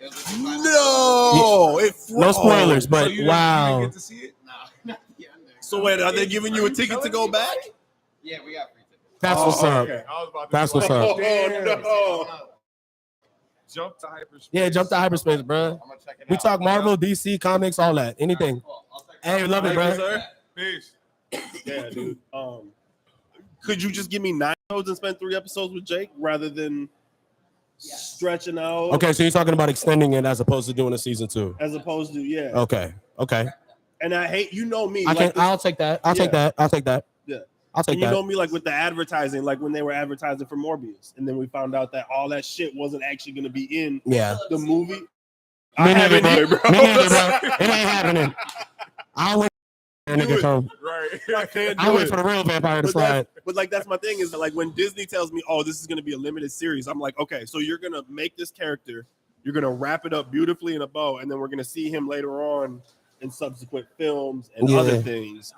It was like No, No spoilers, so but you wow. didn't get to see it? No, not the ending. So wait, are they giving you a ticket to go back? Yeah, we got free tickets. That's what's up. Okay. I was about to That's be what's like, up. damn. no. Jump to hyperspace. Yeah, jump to hyperspace, bro. I'm gonna check it We out. talk Marvel, DC, comics, all that. Anything. Cool. I'll check it Hey, out. love it, Thank you, bro. sir. Peace. Yeah, dude. Could you just give me 9 episodes and spend 3 episodes with Jake rather than stretching out? Okay, so you're talking about extending it as opposed to doing a season 2. As opposed to Okay. And I hate me. I'll take that. I'll take that. Yeah. I'll take And you that. know me, like with the advertising, like when they were advertising for Morbius, and then we found out that all that shit wasn't actually going to be in Yeah. the movie. Me I neither, haven't either, bro. Me neither, bro. It ain't happening. I'll wait for that nigga come. Right. I can't I'll do wait it. for the real vampire to But slide. that's my thing is that, like when Disney tells me, oh, this is going to be a limited series, I'm like, okay, so you're going to make this character, you're going to wrap it up beautifully in a bow, and then we're going to see him later on in subsequent films and Yeah. other things.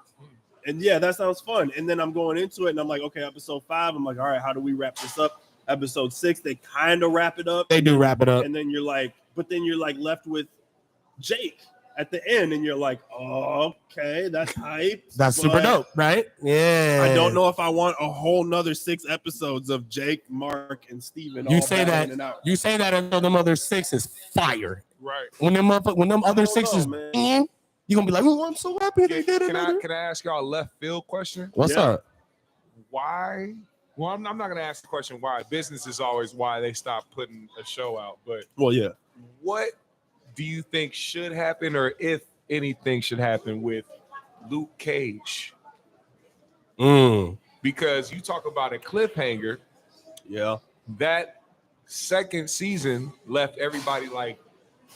And yeah, that sounds fun. And then I'm going into it and I'm like, okay, episode 5, I'm like, all right, how do we wrap this up? Episode 6, they kind of wrap it up. They do wrap it up. And then you're like, left with Jake at the end, and you're like, oh, okay, that's hype. That's super but dope, right? Yeah. I don't know if I want a whole nother 6 episodes of Jake, Mark, and Steven. You all say battling that. it out. You say that until them other 6 is fire. Right. When them other don't 6 is know, man. in, you're gonna be like, oh, I'm so happy they did it. Can I ask y'all a left field question? What's Yeah. up? Why? Well, I'm not gonna ask the question why. Business is always why they stop putting a show out. But Well, yeah. what do you think should happen, or if anything should happen with Luke Cage? Because you talk about a cliffhanger. Yeah. That second season left everybody like.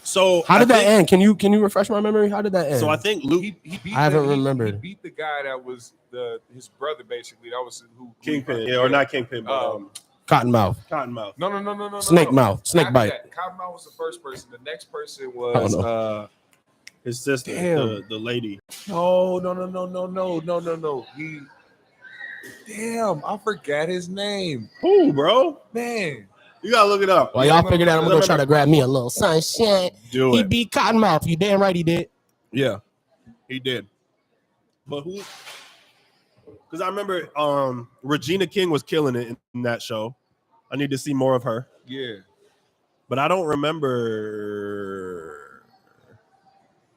So How did that think- end? Can you refresh my memory? How did that end? So I think Luke He beat I haven't he remembered. beat the guy that was his brother, basically. That was who Kingpin, yeah, or not Kingpin, but Cottonmouth, Cottonmouth. No. snake mouth, snake After bite. that, Cottonmouth was the first person. The next person I was don't His sister, Damn. the lady. no. He damn, I forgot his name. Who, bro? Man, You gotta look it up. While y'all figure that, I'm gonna go try to grab me a little sunshine. Do He it. beat Cottonmouth. You damn right he did. Yeah, he did. But who? Because I remember Regina King was killing it in that show. I need to see more of her, yeah. but I don't remember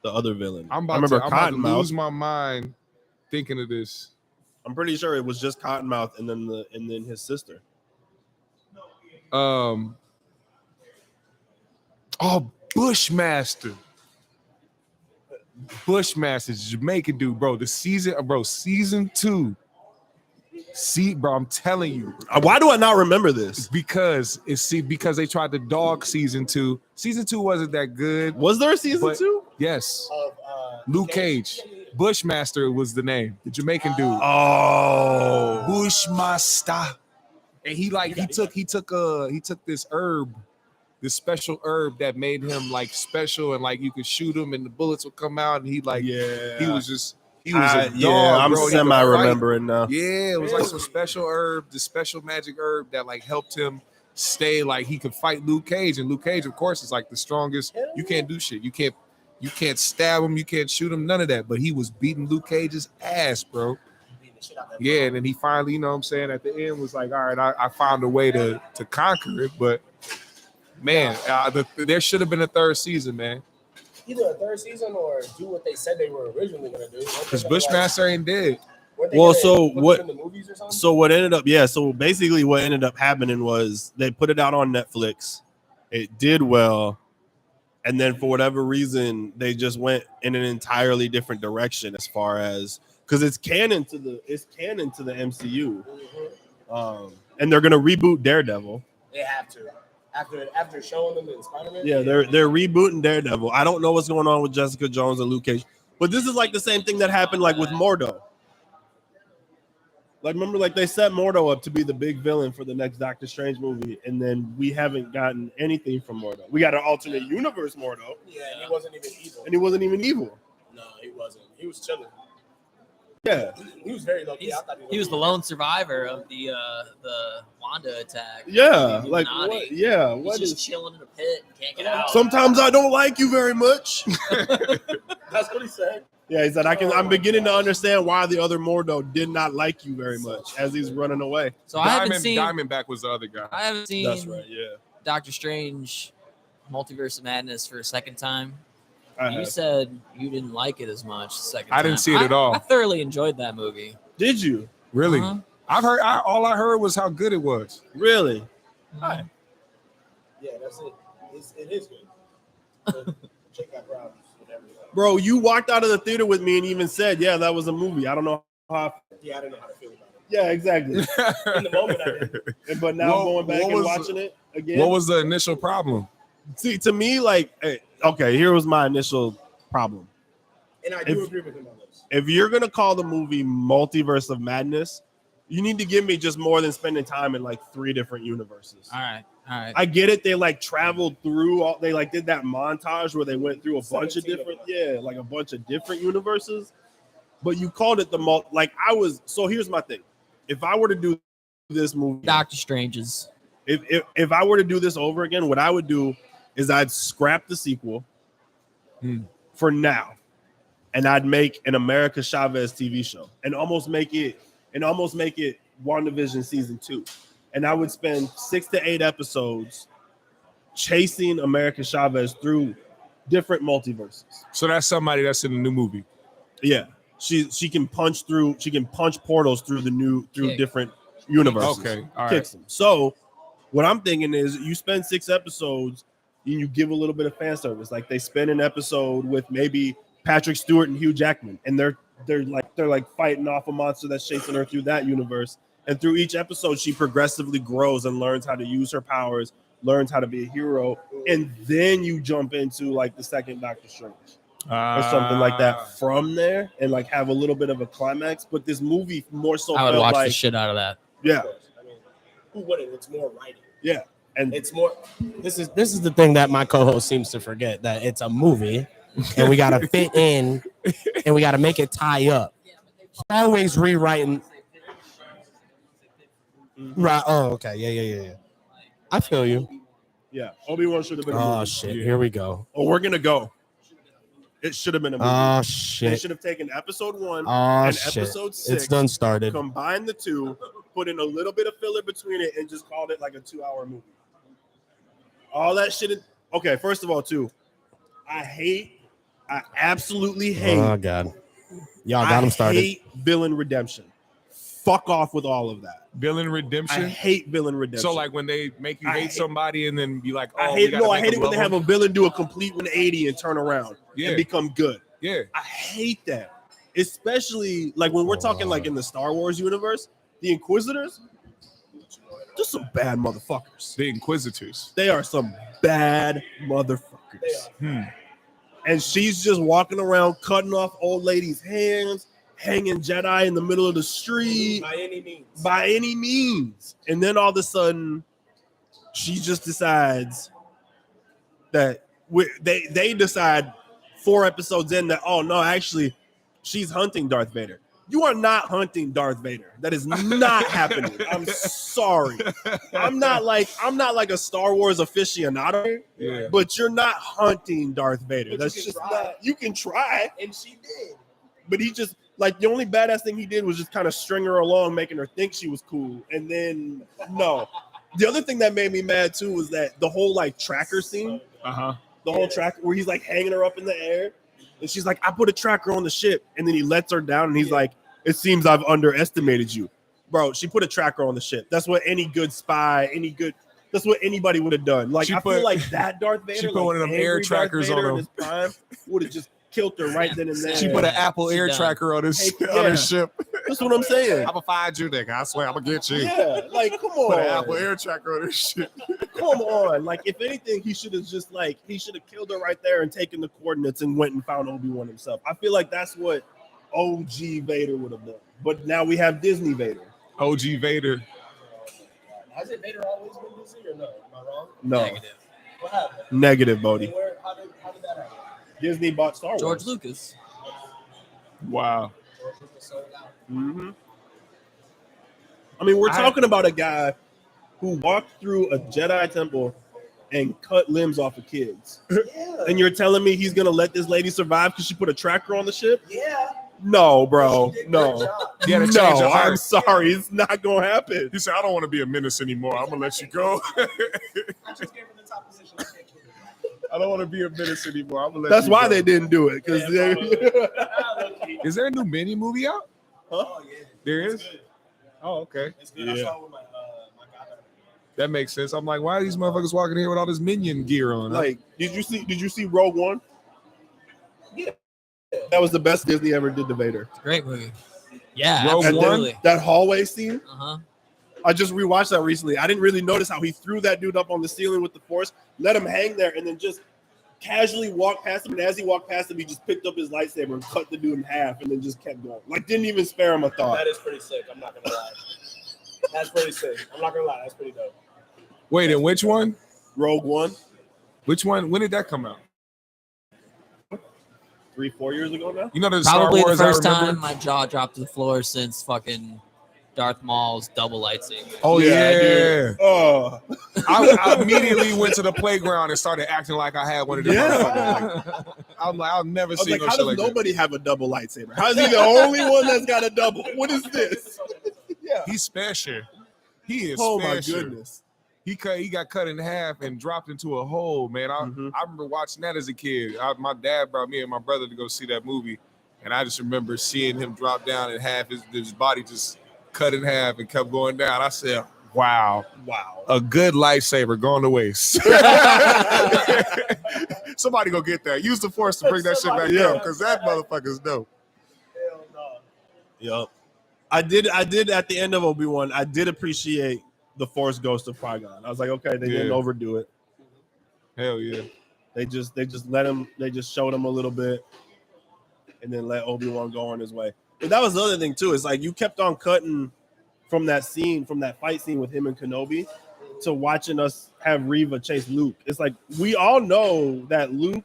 the other villain. I'm I about remember to Cottonmouth. lose my mind thinking of this. I'm pretty sure it was just Cottonmouth and then his sister. Bushmaster. Bushmaster's Jamaican dude, bro. Season 2. See, bro, I'm telling you. Why do I not remember this? Because they tried to dog season 2. Season 2 wasn't that good. Was there a season But- 2? Yes. Luke Cage. Bushmaster was the name. The Jamaican dude. Oh, Bushmaster. And he took this herb, this special herb that made him like special, and like you could shoot him and the bullets would come out, and he was a dog, I'm bro. He could semi fight. remembering now. Yeah, it was like some special herb, the special magic herb that like helped him stay like he could fight Luke Cage. And Luke Cage, of course, is like the strongest. You can't do shit. You can't stab him, you can't shoot him, none of that. But he was beating Luke Cage's ass, bro. Yeah, and then he finally, you know what I'm saying, at the end was like, all right, I found a way to conquer it. But man, there should have been a 3rd season, man. Either a 3rd season or do what they said they were originally gonna do. Because Bushmaster ain't dead. Well, so what? In the movies or something? So what ended up? Yeah. So basically, what ended up happening was they put it out on Netflix. It did well, and then for whatever reason, they just went in an entirely different direction as far as because it's canon to the MCU. And they're gonna reboot Daredevil. They have to. After showing them in Spider-Man. Yeah, they're rebooting Daredevil. I don't know what's going on with Jessica Jones and Luke Cage, but this is like the same thing that happened like with Mordo. Like, remember, like they set Mordo up to be the big villain for the next Doctor Strange movie, and then we haven't gotten anything from Mordo. We got an alternate universe Mordo. Yeah, and he wasn't even evil. No, he wasn't. He was chilling. Yeah, He was very low key. He was the lone survivor of the Wanda attack. yeah, The like Illuminati. what? Yeah, He's what just is? chilling in a pit and can't get out. Sometimes I don't like you very much. That's what he said. Yeah, he said I'm beginning to understand why the other Mordo did not like you very much as he's running away. So I haven't seen. Diamondback was the other guy. I haven't seen. That's right. Yeah, Doctor Strange, Multiverse of Madness for a second time. I You have. said you didn't like it as much the second I time. didn't see it at all. I thoroughly enjoyed that movie. Did you Really? Uh-huh. I've heard. All I heard was how good it was. really? Uh-huh. Yeah, that's it. It is good. Check out Brown. Bro, you walked out of the theater with me and even said, "Yeah, that was a movie." I don't know how. Yeah, I didn't know how to feel about it. Yeah, exactly. In the moment, I didn't. But now What- going back what and was- watching it again. What was the initial problem? See, to me, like, okay, here was my initial problem. And I do agree with him on this. If you're gonna call the movie Multiverse of Madness, you need to give me just more than spending time in like 3 different universes. All right. I get it. They like traveled through all. They like did that montage where they went through a bunch of 17 different, like a bunch of different universes. But you called it the like I was. So here's my thing. If I were to do this movie, Doctor Strange's. if I were to do this over again, what I would do is I'd scrap the sequel for now, and I'd make an America Chavez TV show and almost make it WandaVision season 2. And I would spend 6 to 8 episodes chasing America Chavez through different multiverses. So that's somebody that's in the new movie. Yeah, she can punch portals through Kick. different universes. Okay, all right. Kicks them. So what I'm thinking is you spend 6 episodes and you give a little bit of fan service. Like they spend an episode with maybe Patrick Stewart and Hugh Jackman, and they're like fighting off a monster that's chasing her through that universe. And through each episode, she progressively grows and learns how to use her powers, learns how to be a hero, and then you jump into like the second Doctor Strange or something like that from there, and like have a little bit of a climax. But this movie more so I would felt watch like, the shit out of that. yeah, I mean, who wouldn't? It's more writing. yeah, and It's more. This is the thing that my co-host seems to forget, that it's a movie, and we gotta fit in, and we gotta make it tie up. Always rewriting. Right. Oh, okay. Yeah. I feel you. yeah, Obi-Wan should have been. A Oh movie. shit. Here we go. Oh, we're gonna go. It should have been a movie. Oh They shit. should have taken episode 1 Oh and shit. episode 6. It's done started. Combine the 2, put in a little bit of filler between it, and just called it like a 2-hour movie. All that shit. Okay, first of all, too, I absolutely hate. Oh god. Y'all got him started. I hate villain redemption. Fuck off with all of that. Villain I redemption. hate villain redemption. So like when they make you I hate hate- somebody and then be like, oh, I we hate gotta make it them when they love have a villain do a complete 180 and turn around Yeah. and become good. yeah. I hate that. Especially like when we're talking like in the Star Wars universe, the Inquisitors, just some bad motherfuckers. The Inquisitors. They are some bad motherfuckers. And she's just walking around cutting off old ladies' hands, hanging Jedi in the middle of the street By any means. by any means. And then all of a sudden, she just decides that they decide 4 episodes in that, oh no, actually, she's hunting Darth Vader. You are not hunting Darth Vader. That is not happening. I'm sorry. I'm not like a Star Wars aficionado, Yeah. but you're not hunting Darth Vader. But That's you can just try. not. You can try, And she did. but he just like the only badass thing he did was just kind of string her along, making her think she was cool. And then no. The other thing that made me mad too was that the whole like tracker scene, Uh-huh. the whole tracker where he's like hanging her up in the air, and she's like, "I put a tracker on the ship," and then he lets her down, and he's like, "It seems I've underestimated you, bro." She put a tracker on the ship. That's what any good spy, that's what anybody would have done. Like She I put- feel like that Darth Vader, she put like one of them angry air Darth trackers Vader on in him. his prime, would have just killed her right then and there. She put an Apple She air done. tracker on his Yeah. on his ship. That's what I'm saying. I'm gonna find you, nigga. I swear, I'm gonna get you. Yeah, like come Put an Apple on, air tracker on his ship. come on. Like if anything, he should have just like he should have killed her right there and taken the coordinates and went and found Obi-Wan himself. I feel like that's what OG Vader would have done. But now we have Disney Vader. OG Vader. Has it Vader always been Disney or no? Am I wrong? No, Negative. What happened? negative, Bodie. How did that happen? Disney bought Star Wars. George Lucas. Wow. Mm-hmm. I mean, we're talking about a guy who walked through a Jedi temple and cut limbs off of kids. Yeah. And you're telling me he's gonna let this lady survive because she put a tracker on the ship? Yeah. No, bro. She did a No. great job. He had to change No, her heart. I'm sorry. It's not gonna happen. He said, I don't want to be a menace anymore. I'm gonna let you go. I just gave her the top position. I can't kill her. I don't want to be a menace anymore. I'm gonna let That's you why go. they didn't do it. Because Is there a new mini movie out? Oh yeah. There It's is? good. Oh, okay. It's good. I Yeah. saw it with my goddaughter. That makes sense. I'm like, why are these motherfuckers walking here with all this minion gear on? like, did you see Rogue One? Yeah. That was the best Disney ever did to Vader. Great movie. Yeah, Rogue And then absolutely. that hallway scene, Uh-huh. I just rewatched that recently. I didn't really notice how he threw that dude up on the ceiling with the Force, let him hang there, and then just casually walked past him. And as he walked past him, he just picked up his lightsaber and cut the dude in half, and then just kept going. Like, didn't even spare him a thought. That is pretty sick. I'm not gonna lie. That's pretty sick. I'm not gonna lie. That's pretty dope. Wait, and which one? Rogue One, Which one? When did that come out? 3-4 years ago now. You know the Probably Star the Wars I first remember? time my jaw dropped to the floor since fucking Darth Maul's double lightsaber. Oh yeah. dude. Oh, I immediately went to the playground and started acting like I had one of them. Yeah. motherfuckers. Like, I'm like, I'll never I was see like, no how shit does like that. nobody have a double lightsaber? How is he the only one that's got a double? What is this? Yeah. He's special. He is Oh my special. goodness. He got cut in half and dropped into a hole, man. I remember watching that as a kid. My dad brought me and my brother to go see that movie, and I just remember seeing him drop down in half. His body just cut in half and kept going down. I said, wow, a good lightsaber going to waste. Somebody go get that. Use the Force to bring that shit back up, because that motherfucker's dope. Hell no. Yep. I did at the end of Obi-Wan, I did appreciate the Force Ghost of Qui-Gon. I was like, okay, they didn't Yeah. overdo it. Hell yeah. They just let him, they just showed him a little bit and then let Obi-Wan go on his way. But that was the other thing too. It's like you kept on cutting from that fight scene with him and Kenobi to watching us have Reva chase Luke. It's like we all know that Luke,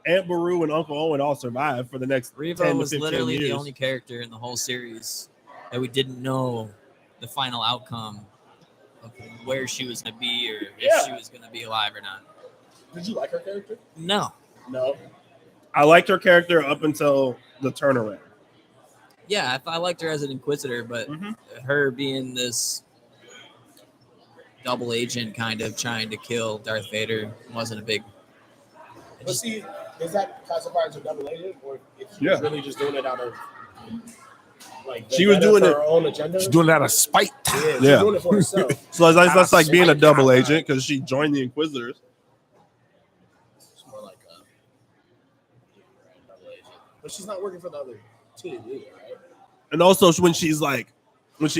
Aunt Beru, and Uncle Owen all survived for the next Reva 10 to was 15 literally years. the only character in the whole series that we didn't know the final outcome of where she was going to be or if she was going to be alive or not. Did you like her character? No. No. I liked her character up until the turnaround. Yeah, I liked her as an Inquisitor, but her being this double agent kind of trying to kill Darth Vader wasn't a big... But see, is that classified as a double agent, or if she Yeah. was really just doing it out of like She was doing for it- her own agenda? She's doing that out of spite. Yeah, she's Yeah. doing it for herself. So that's like being a Spite double guy. agent because she joined the Inquisitors. It's more like a double agent, but she's not working for the other team either, right? And also when she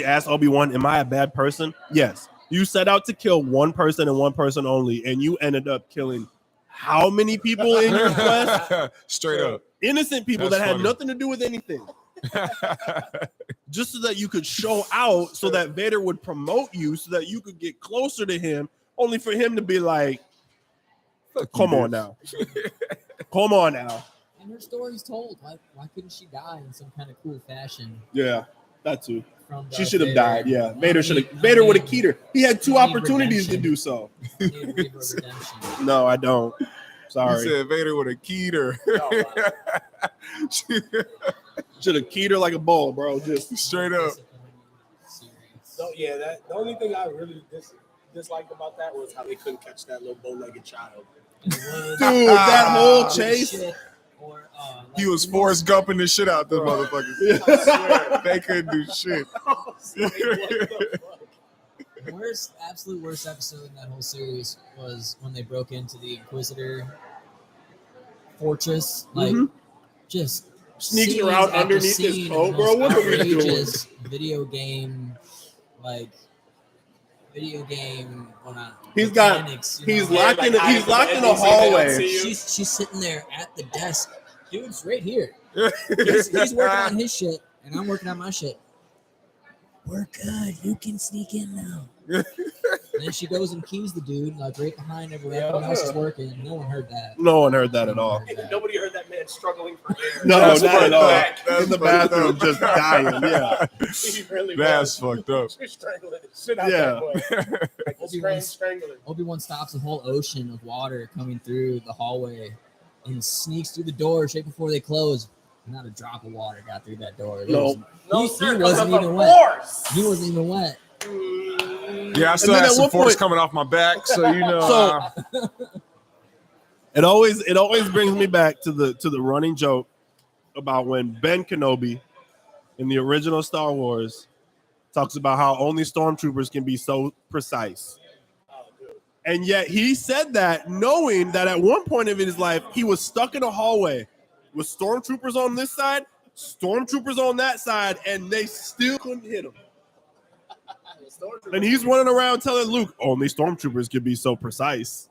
asked Obi-Wan, am I a bad person? Yes. You set out to kill one person and one person only, and you ended up killing how many people in your quest? Straight up. Innocent people That's that had funny. nothing to do with anything. Just so that you could show out, so that Vader would promote you, so that you could get closer to him, only for him to be like, come on now. Come on now. And her story's told. Why couldn't she die in some kind of cool fashion? Yeah, that too. From She Darth should have Vader? died. Yeah, I Vader mean- would have keyed her. He had two I need opportunities to redemption. do so. I need to give her redemption. No, I don't. You Sorry. said Vader would have keyed her. Should have keyed her like a bull, bro. Just Straight up. So yeah, the only thing I really disliked about that was how they couldn't catch that little bow-legged child. dude, that whole chase. He was Forrest Gumping the shit out the motherfuckers. They couldn't do shit. Absolute worst episode in that whole series was when they broke into the Inquisitor fortress, like Mhm. just Sneaks scene around after underneath his scene coat, of bro. most What are we doing? outrageous video game, like going on. He's got- mechanics, you He's know? locked in. like, He's locked in a NPC, they don't hallway. see you. She's sitting there at the desk. Dude's right here. He's working on his shit, and I'm working on my shit. We're good. You can sneak in now. And then she goes and keys the dude, like right behind everyone else is working. No one heard that. No one heard that at all. Nobody heard that man struggling for air. No, That's not fucked at all. up. That's In the fucked bathroom, up. just dying. Yeah. He really That's was. fucked up. He's strangling the shit out Yeah. that boy. Like a strange strangler. Obi-Wan stops a whole ocean of water coming through the hallway and sneaks through the doors right before they close. Not a drop of water got through that door. No. He sir, wasn't of even wet. course. He wasn't even wet. Yeah, I still then have at some one force point- coming off my back, so you know. So- It always brings me back to the running joke about when Ben Kenobi in the original Star Wars talks about how only stormtroopers can be so precise. And yet he said that knowing that at one point of his life he was stuck in a hallway with stormtroopers on this side, stormtroopers on that side, and they still couldn't hit him. And he's running around telling Luke, only stormtroopers can be so precise.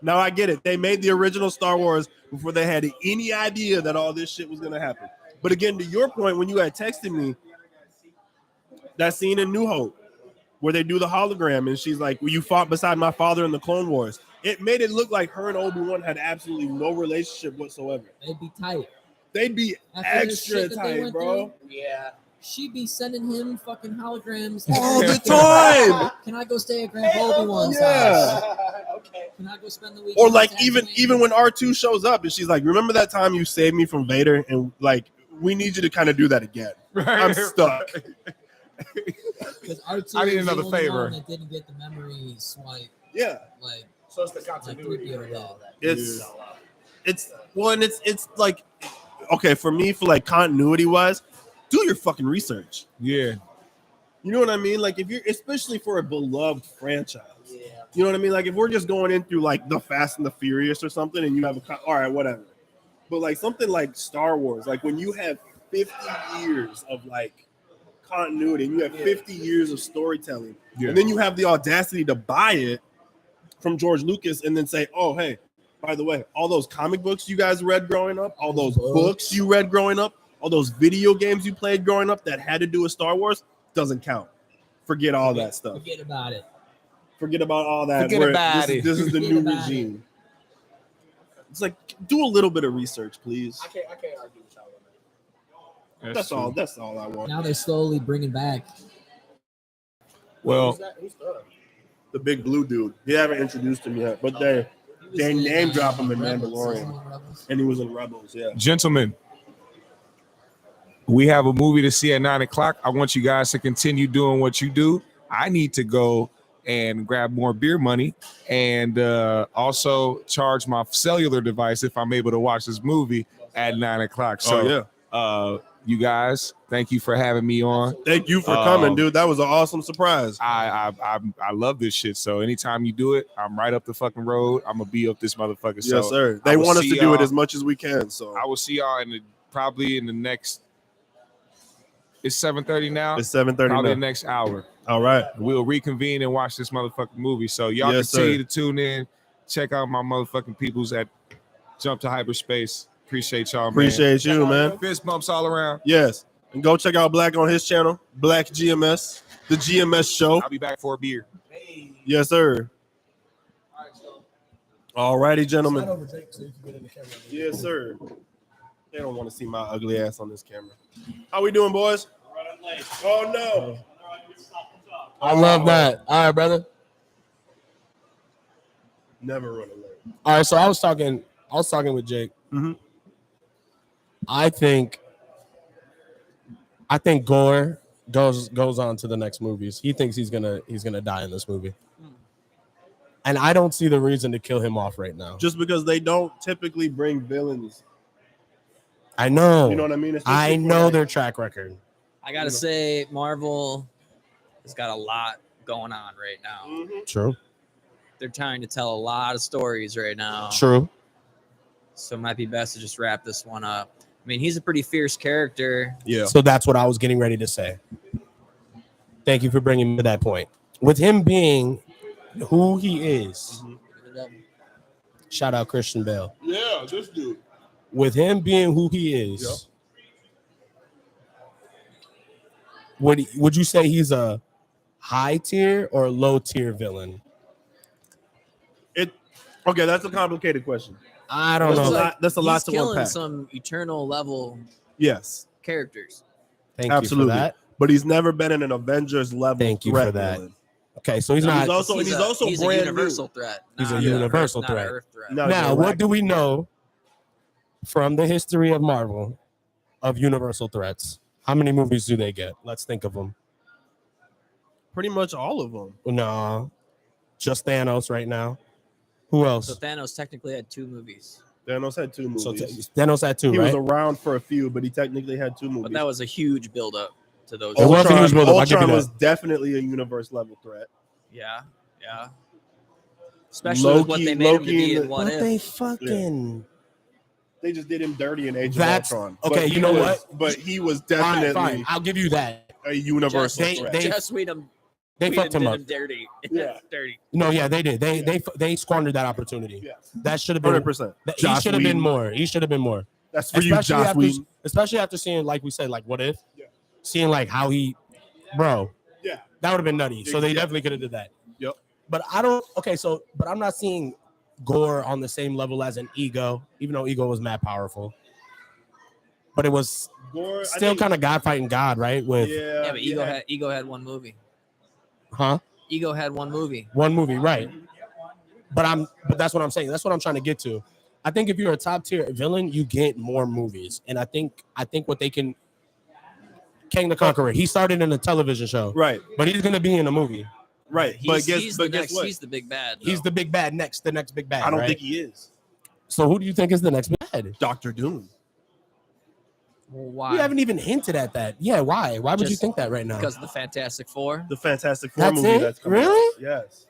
Now I get it. They made the original Star Wars before they had any idea that all this shit was going to happen. But again, to your point, when you had texted me, that scene in New Hope where they do the hologram and she's like, well, you fought beside my father in the Clone Wars. It made it look like her and Obi-Wan had absolutely no relationship whatsoever. They'd be tight. They'd be After this extra shit that they tight, went bro. Yeah. She'd be sending him fucking holograms All the time. Can I go stay at Grandpa Obi-Wan's Yeah. house? Okay. Can I go spend the weekend? Or like on even when R2 shows up and she's like, remember that time you saved me from Vader? And like, we need you to kind of do that again. I'm stuck. because R2 I need is the another only favor. one that didn't get the memory swipe. Yeah. Like So it's the continuity. 3PO did. It's like, okay, for me, for like continuity wise, do your fucking research. Yeah. You know what I mean? Like if you're, especially for a beloved franchise. Yeah. You know what I mean? Like if we're just going in through like the Fast and the Furious or something, and you have all right, whatever. But like something like Star Wars, like when you have 50 years of like continuity, and you have 50 years of storytelling, Yeah. and then you have the audacity to buy it from George Lucas, and then say, "Oh, hey, by the way, all those comic books you guys read growing up, all those books you read growing up, all those video games you played growing up that had to do with Star Wars doesn't count. Forget all that stuff. Forget about it. Forget about all that. Forget about this it. This is the Forget new about regime. It's like do a little bit of research, please. I can't argue with y'all on that. That's all. That's all I want. Now they're slowly bringing back. Well, Who's that? Who's that? The big blue dude. They haven't introduced him yet, but they name drop him in Rebels. Mandalorian, Rebels. and he was in Rebels. Yeah. gentlemen, we have a movie to see at 9:00. I want you guys to continue doing what you do. I need to go and grab more beer money and also charge my cellular device if I'm able to watch this movie at 9:00. So, you guys, thank you for having me on. Thank you for coming, dude. That was an awesome surprise. I love this shit. So anytime you do it, I'm right up the fucking road. I'm gonna be up this motherfucker. Yes, So sir. I They will want us see to do it y'all. as much as we can. So I will see y'all probably in the next. It's 7:30 now. it's 7:30 Probably the now. next hour. All right. We'll reconvene and watch this motherfucking movie. So y'all Yes, continue sir. to tune in. Check out my motherfucking peoples at Jump to Hyperspace. Appreciate y'all, man. Appreciate you, man. Fist bumps all around. Yes. And go check out Black on his channel, Black GMS, the GMS show. I'll be back for a beer. Yes, sir. All righty, gentlemen. Over Jake so you can get in the camera. Yes, sir. They don't want to see my ugly ass on this camera. How we doing, boys? Oh no. I love that. All right, brother. Never run away. All right, so I was talking with Jake. Mhm. I think Gore goes on to the next movies. He thinks he's gonna die in this movie, and I don't see the reason to kill him off right now. Just because they don't typically bring villains. I know. You know what I mean? I Especially for, know like, their track record. I gotta say, Marvel has got a lot going on right now. Mhm. True. They're trying to tell a lot of stories right now. True. So it might be best to just wrap this one up. I mean, he's a pretty fierce character. Yeah. So that's what I was getting ready to say. Thank you for bringing me to that point. With him being who he is, shout out Christian Bale. Yeah, this dude. With him being who he is, would you say he's a high tier or low tier villain? Okay, that's a complicated question. I don't know. That's a lot He's to killing unpack. some eternal level Yes, characters. Thank absolutely. you for that. But he's never been in an Avengers level. Thank you threat for that. villain. Okay, so he's And not. he's also he's brand a universal new. threat. He's a not universal not an threat. Earth threat. No, Now, you're what right. do we know from the history of Marvel of universal threats? How many movies do they get? Let's think of them. Pretty much all of them. No, just Thanos right now. Who else? So Thanos technically had 2 movies, Thanos had 2 movies. So Thanos had 2, he right? was around for a few, but he technically had 2 movies. but that was a huge buildup to those. It was a huge buildup, I'll give you Ultron that. was definitely a universe level threat. Yeah. Especially with what they made him to be in What But If. they fucking. They just did him dirty in Age That's- of Ultron. okay, But you he know was- what? But he was Fine, definitely fine. I'll give you that. a universal They- threat. they- Just Whedon They Whedon fucked him did up. him dirty. Yeah. Dirty. No, yeah, they did. They squandered that opportunity. Yeah. That should have been 100%. He Joss should have been Whedon. more. He should have been more. That's for you, Joss after, Whedon. especially after seeing, like we said, like What If, Yeah. seeing like how he, bro, Yeah. that would have been nutty. So they Yeah. definitely could have did that. Yep. But I don't. Okay, so but I'm not seeing Gore on the same level as an Ego, even though Ego was mad powerful. But it was Gore, I still think- kind of God fighting God, right? With Yeah, but Ego had 1 movie. huh? Ego had 1 movie. One movie, right? But that's what I'm saying. That's what I'm trying to get to. I think if you're a top tier villain, you get more movies, and I think what they can. Kang the Conqueror. He started in a television show, Right, but he's gonna be in a movie. right. He's, But he's the guess next. what? He's the big bad. He's though. the big bad next. The next big bad. I don't right? think he is. So who do you think is the next big bad? Doctor Doom. Well, why? You haven't even hinted at that. Yeah, why? Why would you Just think that right now? because of the Fantastic Four. The Fantastic Four That's movie it? that's coming Really? out. Yes.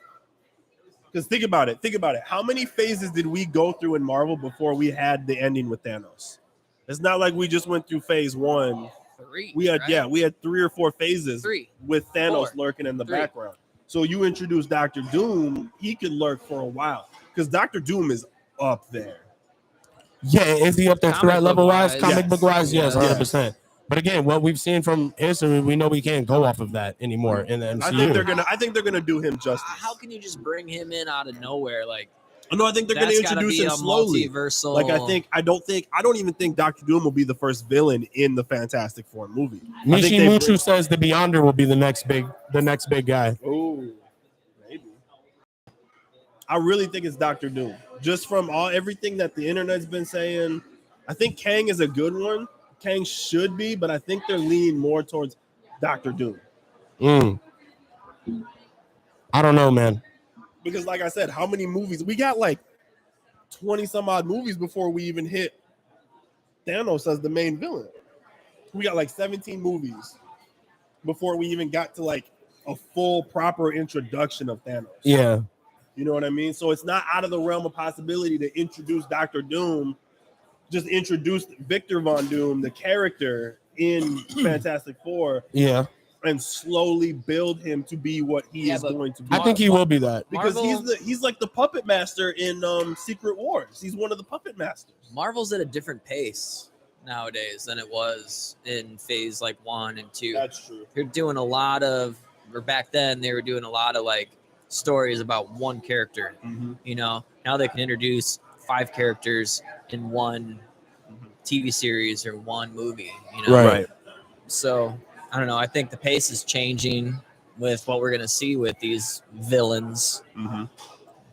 Because think about it. How many phases did we go through in Marvel before we had the ending with Thanos? It's not like we just went through phase 1. 3. We had right? we had 3 or 4 phases 3. with Thanos 4. lurking in the 3. background. So you introduce Doctor Doom, he could lurk for a while because Doctor Doom is up there. Yeah, is he up there Comic threat level wise? book-wise, Comic yes. book wise, yes, Yes. 100%. But again, what we've seen from history, we know we can't go off of that anymore in the MCU. I think they're gonna do him justice. How can you just bring him in out of nowhere? Like No, I think they're gonna that's gotta introduce be him a slowly. multiversal. Like I don't even think Doctor Doom will be the first villain in the Fantastic Four movie. I think Nishi they Muchu says the Beyonder will be the next big guy. Oh, maybe. I really think it's Doctor Doom. Just from everything that the internet's been saying, I think Kang is a good one. Kang should be, but I think they're leaning more towards Doctor Doom. I don't know, man. Because like I said, how many movies? We got like 20 some odd movies before we even hit Thanos as the main villain. We got like 17 movies before we even got to like a full proper introduction of Thanos. Yeah. You know what I mean? So it's not out of the realm of possibility to introduce Doctor Doom, just introduce Victor Von Doom, the character in Fantastic Four, Yeah. and slowly build him to be what he is but going to be. I think he will be that. Because Marvel- he's like the puppet master in Secret Wars. He's one of the puppet masters. Marvel's at a different pace nowadays than it was in phase like 1 and 2. That's true. They're doing a lot of, or back then they were doing a lot of like stories about one character. You know, now they can introduce 5 characters in one TV series or one movie. You know, Right. So I don't know. I think the pace is changing with what we're gonna see with these villains.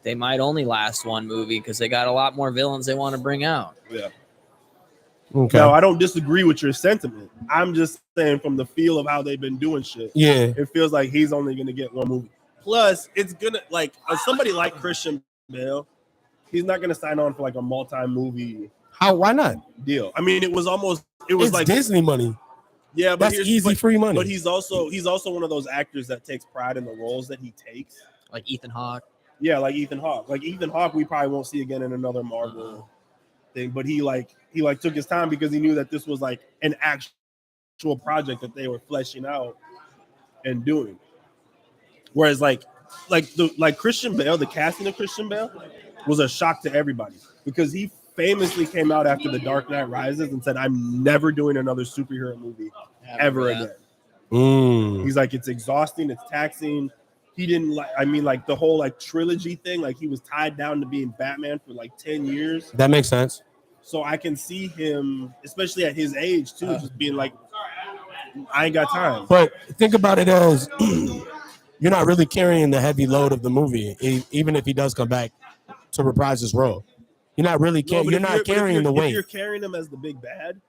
They might only last one movie because they got a lot more villains they want to bring out. Yeah. Okay. Now I don't disagree with your sentiment. I'm just saying from the feel of how they've been doing shit, Yeah. it feels like he's only gonna get one movie. Plus, it's gonna like somebody like Christian Bale, he's not gonna sign on for like a multi-movie How? Why not? deal. I mean, it was It's like Disney money. yeah, but That's here's easy free money. But he's also one of those actors that takes pride in the roles that he takes. Like Ethan Hawke. Yeah, like Ethan Hawke. Like Ethan Hawke, we probably won't see again in another Marvel thing, but he took his time because he knew that this was like an actual project that they were fleshing out and doing. Whereas like Christian Bale, the casting of Christian Bale was a shock to everybody because he famously came out after The Dark Knight Rises and said, "I'm never doing another superhero movie ever again." He's like, it's exhausting, it's taxing. He didn't like the whole like trilogy thing. Like he was tied down to being Batman for like 10 years. That makes sense. So I can see him, especially at his age too, just being like, I ain't got time. But think about it as you're not really carrying the heavy load of the movie, even if he does come back to reprise his role. You're not really you're not carrying the weight. If you're carrying him as the big bad,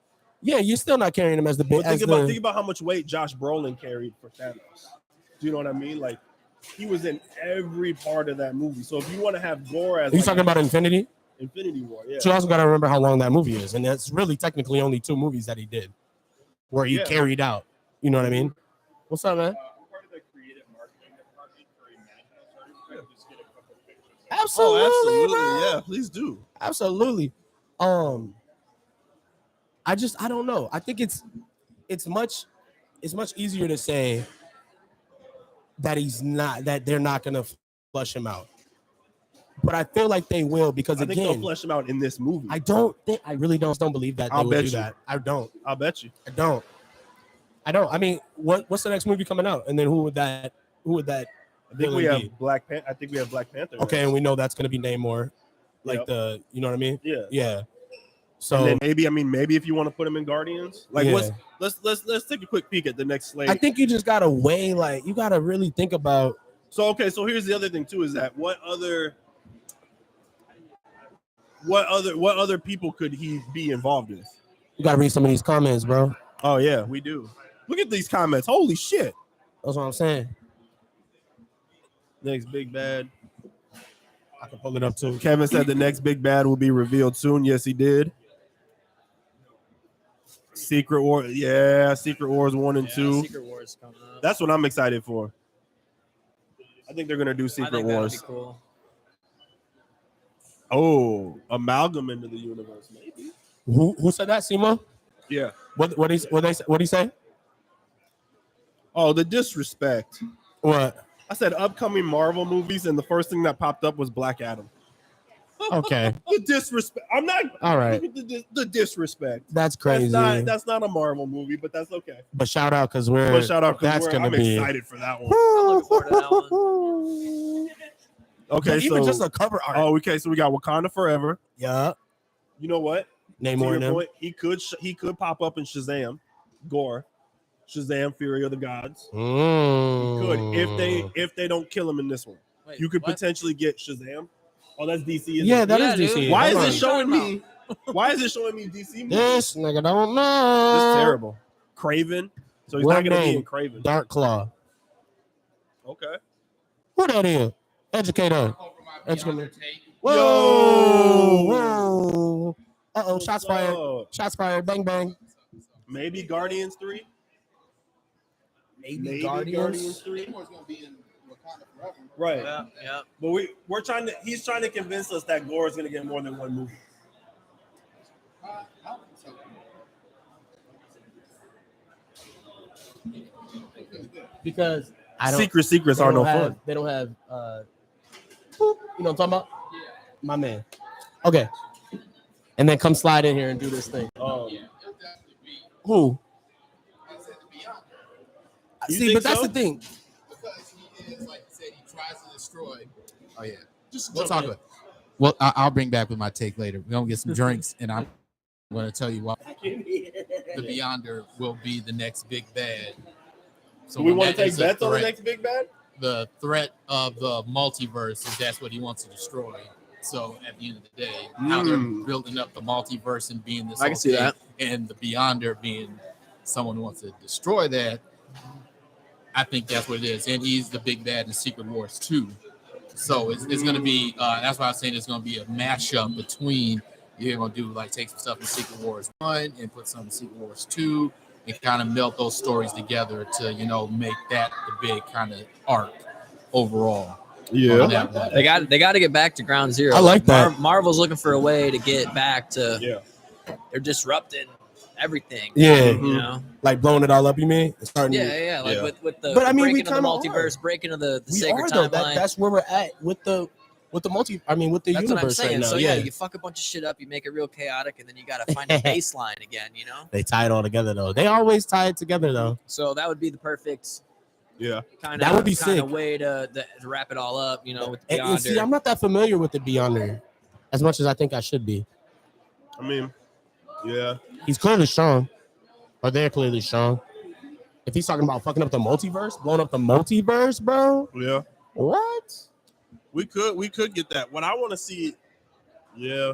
yeah, you're still not carrying him as the big. Think about how much weight Josh Brolin carried for Thanos. Do you know what I mean? Like he was in every part of that movie. So if you want to have gore as are you talking about Infinity War, yeah. So you also got to remember how long that movie is, and that's really technically only 2 movies that he did, where he carried out. You know what I mean? What's up, man? Part of the creative marketing department for Emagine, just get a couple pictures. Absolutely, bro. Yeah, please do. Absolutely. I don't know. I think it's much easier to say that they're not gonna flush him out. But I feel like they will because I think they'll flesh him out in this movie. I really don't believe that they will do that. I don't. I'll bet you. I don't. I mean, what's the next movie coming out? And then who would that I think we have Black Panther. Okay, and we know that's gonna be Namor. Like you know what I mean? Yeah. Yeah. So and then maybe if you want to put him in Guardians, like let's take a quick peek at the next slate. I think you just gotta weigh, like you gotta really think about. So here's the other thing too, is that what other people could he be involved with? You gotta read some of these comments, bro. Oh yeah, we do. Look at these comments. Holy shit. That's what I'm saying. Next big bad. I can pull it up too. Kevin said the next big bad will be revealed soon. Yes, he did. Secret War, Secret Wars 1 and 2. Secret Wars coming up. That's what I'm excited for. I think they're gonna do Secret Wars. That'd be cool. Oh, amalgam into the universe, maybe. Who said that, Simo? Yeah. What he say? Oh, the disrespect. What? I said upcoming Marvel movies, and the first thing that popped up was Black Adam. Okay. The disrespect. I'm not. All right. The disrespect. That's crazy. That's not a Marvel movie, but that's okay. But shout out because I'm excited for that one. I'm looking forward to that one. Okay, so even just a cover art. Oh, okay. So we got Wakanda Forever. Yeah. You know what? Namor and them. He could pop up in Shazam, Gore, Shazam, Fury of the Gods. He could if they don't kill him in this one. Wait, you could what? potentially get Shazam. Oh, that's DC. That is DC. Dude. Why Hold is it on. showing me? Why is it showing me DC movies? This nigga don't know. This is terrible. Craven. So he's not going to be in Craven. Dark Claw. Okay. Who that is? Educator. Whoa. Whoa. Uh-oh, shots fired. Whoa. Shots fired. Bang, bang. Maybe Guardians 3. Maybe Guardians 3. Namor's gonna be in Wakanda forever. Right. Yeah. But he's trying to convince us that Gore is going to get more than one movie. Because secrets are no fun. They don't have you know what I'm talking about? Yeah. My man. Okay. And then come slide in here and do this thing. Who? See, but that's the thing. Because he is, like you said, he tries to destroy. Oh yeah, Just we'll talk about it. Well, I'll bring back with my take later. We're gonna get some drinks, and I'm going to tell you why the Beyonder will be the next big bad. So Do we when want to that take is a bets on the threat, next big bad? the threat of the multiverse is that's what he wants to destroy. So at the end of the day, how they're building up the multiverse and being this I can see that. and the Beyonder being someone who wants to destroy that. I think that's what it is. And he's the big bad in Secret Wars 2. So it's going to be, that's why I was saying it's going to be a mashup between, you're going to do like take some stuff in Secret Wars 1 and put some in Secret Wars 2 and kind of melt those stories together to, make that the big kind of arc overall. Yeah. They got to get back to ground zero. I like that. Marvel's looking for a way to get back to. Yeah. They're disrupting everything. Yeah. You know. Like blowing it all up, you mean? Starting. Yeah. Like Yeah. with the But I mean, we breaking of the kinda multiverse, breaking of the We sacred are though. timeline. That's where we're at with the multi. I mean, with the That's what I'm universe saying. right now. So yeah. you fuck a bunch of shit up, you make it real chaotic, and then you got to find a baseline again. You know. They tie it all together though. They always tie it together though. So that would be the perfect Yeah. kind That of would be sick. way to wrap it all up. You know, with the And see, Beyonder. I'm not that familiar with the Beyonder as much as I think I should be. I mean, yeah. He's clearly strong, or they're clearly strong. If he's talking about fucking up the multiverse, blowing up the multiverse, bro, Yeah. what? We could get that. What I want to see, yeah.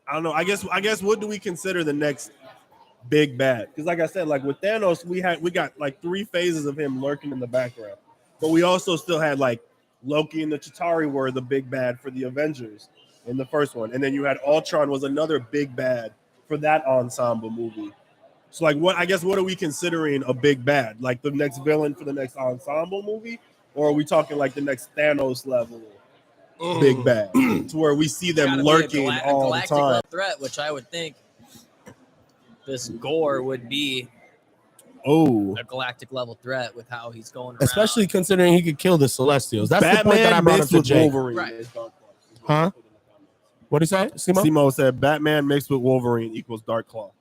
I don't know. I guess what do we consider the next big bad? Because like I said, like with Thanos, we got like 3 phases of him lurking in the background, but we also still had like Loki and the Chitauri were the big bad for the Avengers in the first one, and then you had Ultron was another big bad for that ensemble movie. So like what are we considering a big bad? Like the next villain for the next ensemble movie? Or are we talking like the next Thanos level big bad to where we see them Gotta be lurking a all the galactic time? level threat, which I would think this Gore would be Oh, a galactic level threat with how he's going around. Especially considering he could kill the Celestials. That's the point that I brought up mixed to with Jake. Wolverine. Right. is Dark Claw. Huh? What did he say? Simo? Simo said Batman mixed with Wolverine equals Dark Claw.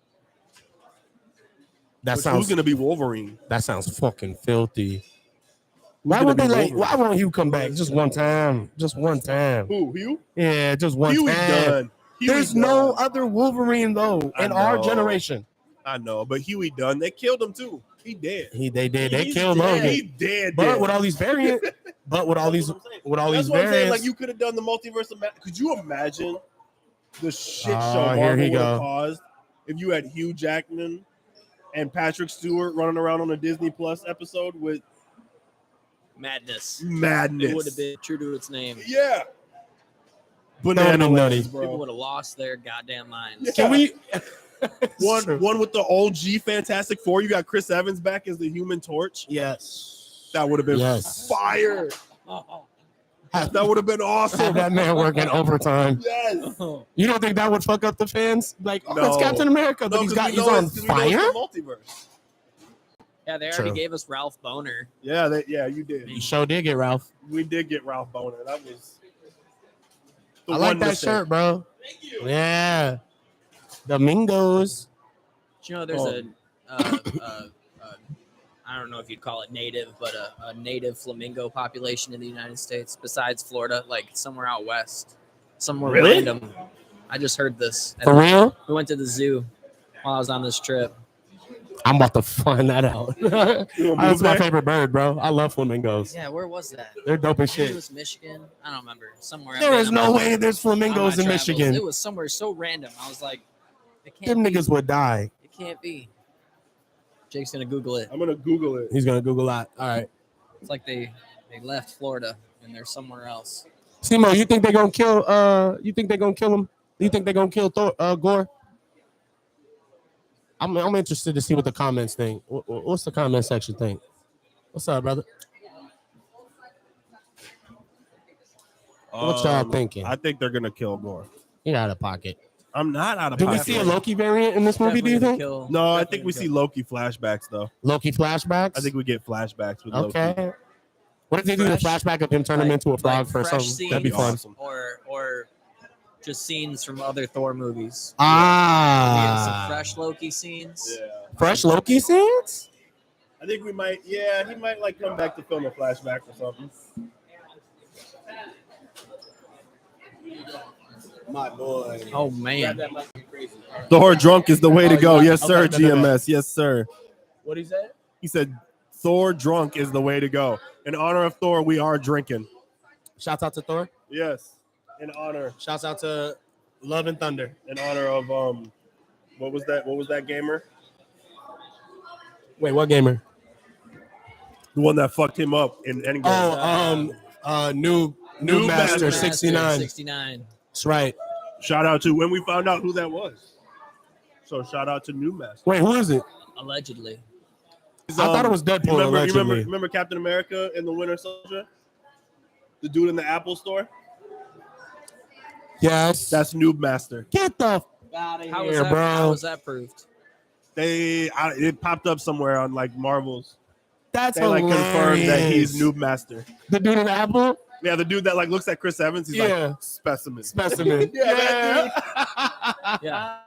That Who's sounds gonna be Wolverine? that sounds fucking filthy. Who's Why gonna would be they like? Wolverine? Why won't you come back just one time? Just one time. Who? Hugh? Yeah, just one Huey time. done. Huey There's no done. other Wolverine though I in our know. generation. I know, but Huey done. They killed him too. He dead. They did. They He's killed dead. Logan. He dead. But dead. with all these variants, That's what I'm saying. That's what I'm saying. variants, Like you could have done the multiverse. Could you imagine the shit Oh, show here Marvel he would have go. caused if you had Hugh Jackman and Patrick Stewart running around on a Disney Plus episode with Madness. madness? It would have been true to its name. Yeah. would've been Banana nutty. legs, People bro. would have lost their goddamn minds. Can we? One with the OG Fantastic Four. You got Chris Evans back as the Human Torch. Yes. That would have been Yes. fire. That would have been Have awesome. that man working overtime. Yes. You don't think that would fuck up the fans? Like, oh, No. it's Captain America, but No, he's 'cause we know on it's- 'cause we know it's fire. the multiverse. Yeah, they already True. gave us Ralph Boner. Yeah, you did. You sure did get Ralph. We did get Ralph Boner. That was. the I like one that mistake. shirt, bro. Thank you. Yeah. Domingos. You know, there's I don't know if you'd call it native, but a native flamingo population in the United States besides Florida, like somewhere out west, somewhere Really? random. I just heard this. For real? We went to the zoo while I was on this trip. I'm about to find that out. You wanna That's move my there? favorite bird, bro. I love flamingos. Yeah, where was that? They're dope as Maybe it shit. was Michigan. I don't remember. Somewhere. There is on no my- way there's on my flamingos in travels. Michigan. It was somewhere so random. I was like, it can't Them be. niggas would die. It can't be. Jake's gonna Google it. I'm gonna Google it. He's gonna Google that. All right. It's like they left Florida and they're somewhere else. Simo, you think they're gonna kill? You think they're gonna kill him? You think they're gonna kill Thor, Gore? I'm interested to see what the comments think. What's the comment section think? What's up, brother? What y'all thinking? I think they're gonna kill Gore. You're out of pocket. I'm not out of Do we pocket. see a Loki variant in this movie? Do you think? No, I think we see Loki flashbacks though. Loki flashbacks? I think we get flashbacks with Okay. Loki. What if they do the flashback of him turning him into a frog for fresh something? That'd be scenes fun. Awesome. Or just scenes from other Thor movies. We get some Ah, fresh Loki scenes. Yeah. fresh Loki scenes? I think we might. Yeah, he might like come back to film a flashback or something. My boy. Oh man. Thor drunk is the way to Oh, go. yeah. Yes, sir. Okay, no, no, no. GMS. Yes, sir. What he said? He said Thor drunk is the way to go. In honor of Thor, we are drinking. Shouts out to Thor. Yes. In honor. Shouts out to Love and Thunder. In honor of what was that? What was that gamer? Wait, what gamer? The one that fucked him up in Endgame. Oh, new Master 69. 69. That's right. Shout out to when we found out who that was. So shout out to New Master. Wait, who is it? Allegedly. I thought it was Deadpool. Remember Captain America and the Winter Soldier? The dude in the Apple store? Yes. That's Noob Master. Get the How was here, that? bro. How was that proved? It popped up somewhere on like Marvel's. That's They like confirmed that he's Noob. Noob Master. The dude in the Apple? Yeah, the dude that like looks at Chris Evans. He's like specimen. Yeah, Yeah,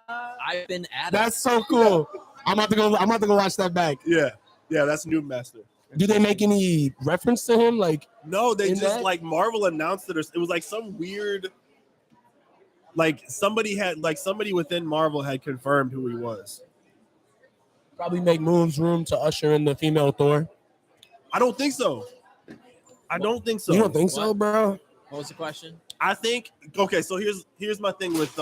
I've been at That's so cool. I'm about to go watch that back. Yeah, that's Noob Master. Do they make any reference to him? Like, no, they in just that? like Marvel announced it. It was like some weird, like somebody within Marvel had confirmed who he was. probably make Moon's room to usher in the female Thor. I don't think so. I don't think so. You don't think so, bro? What was the question? I think okay. So here's my thing with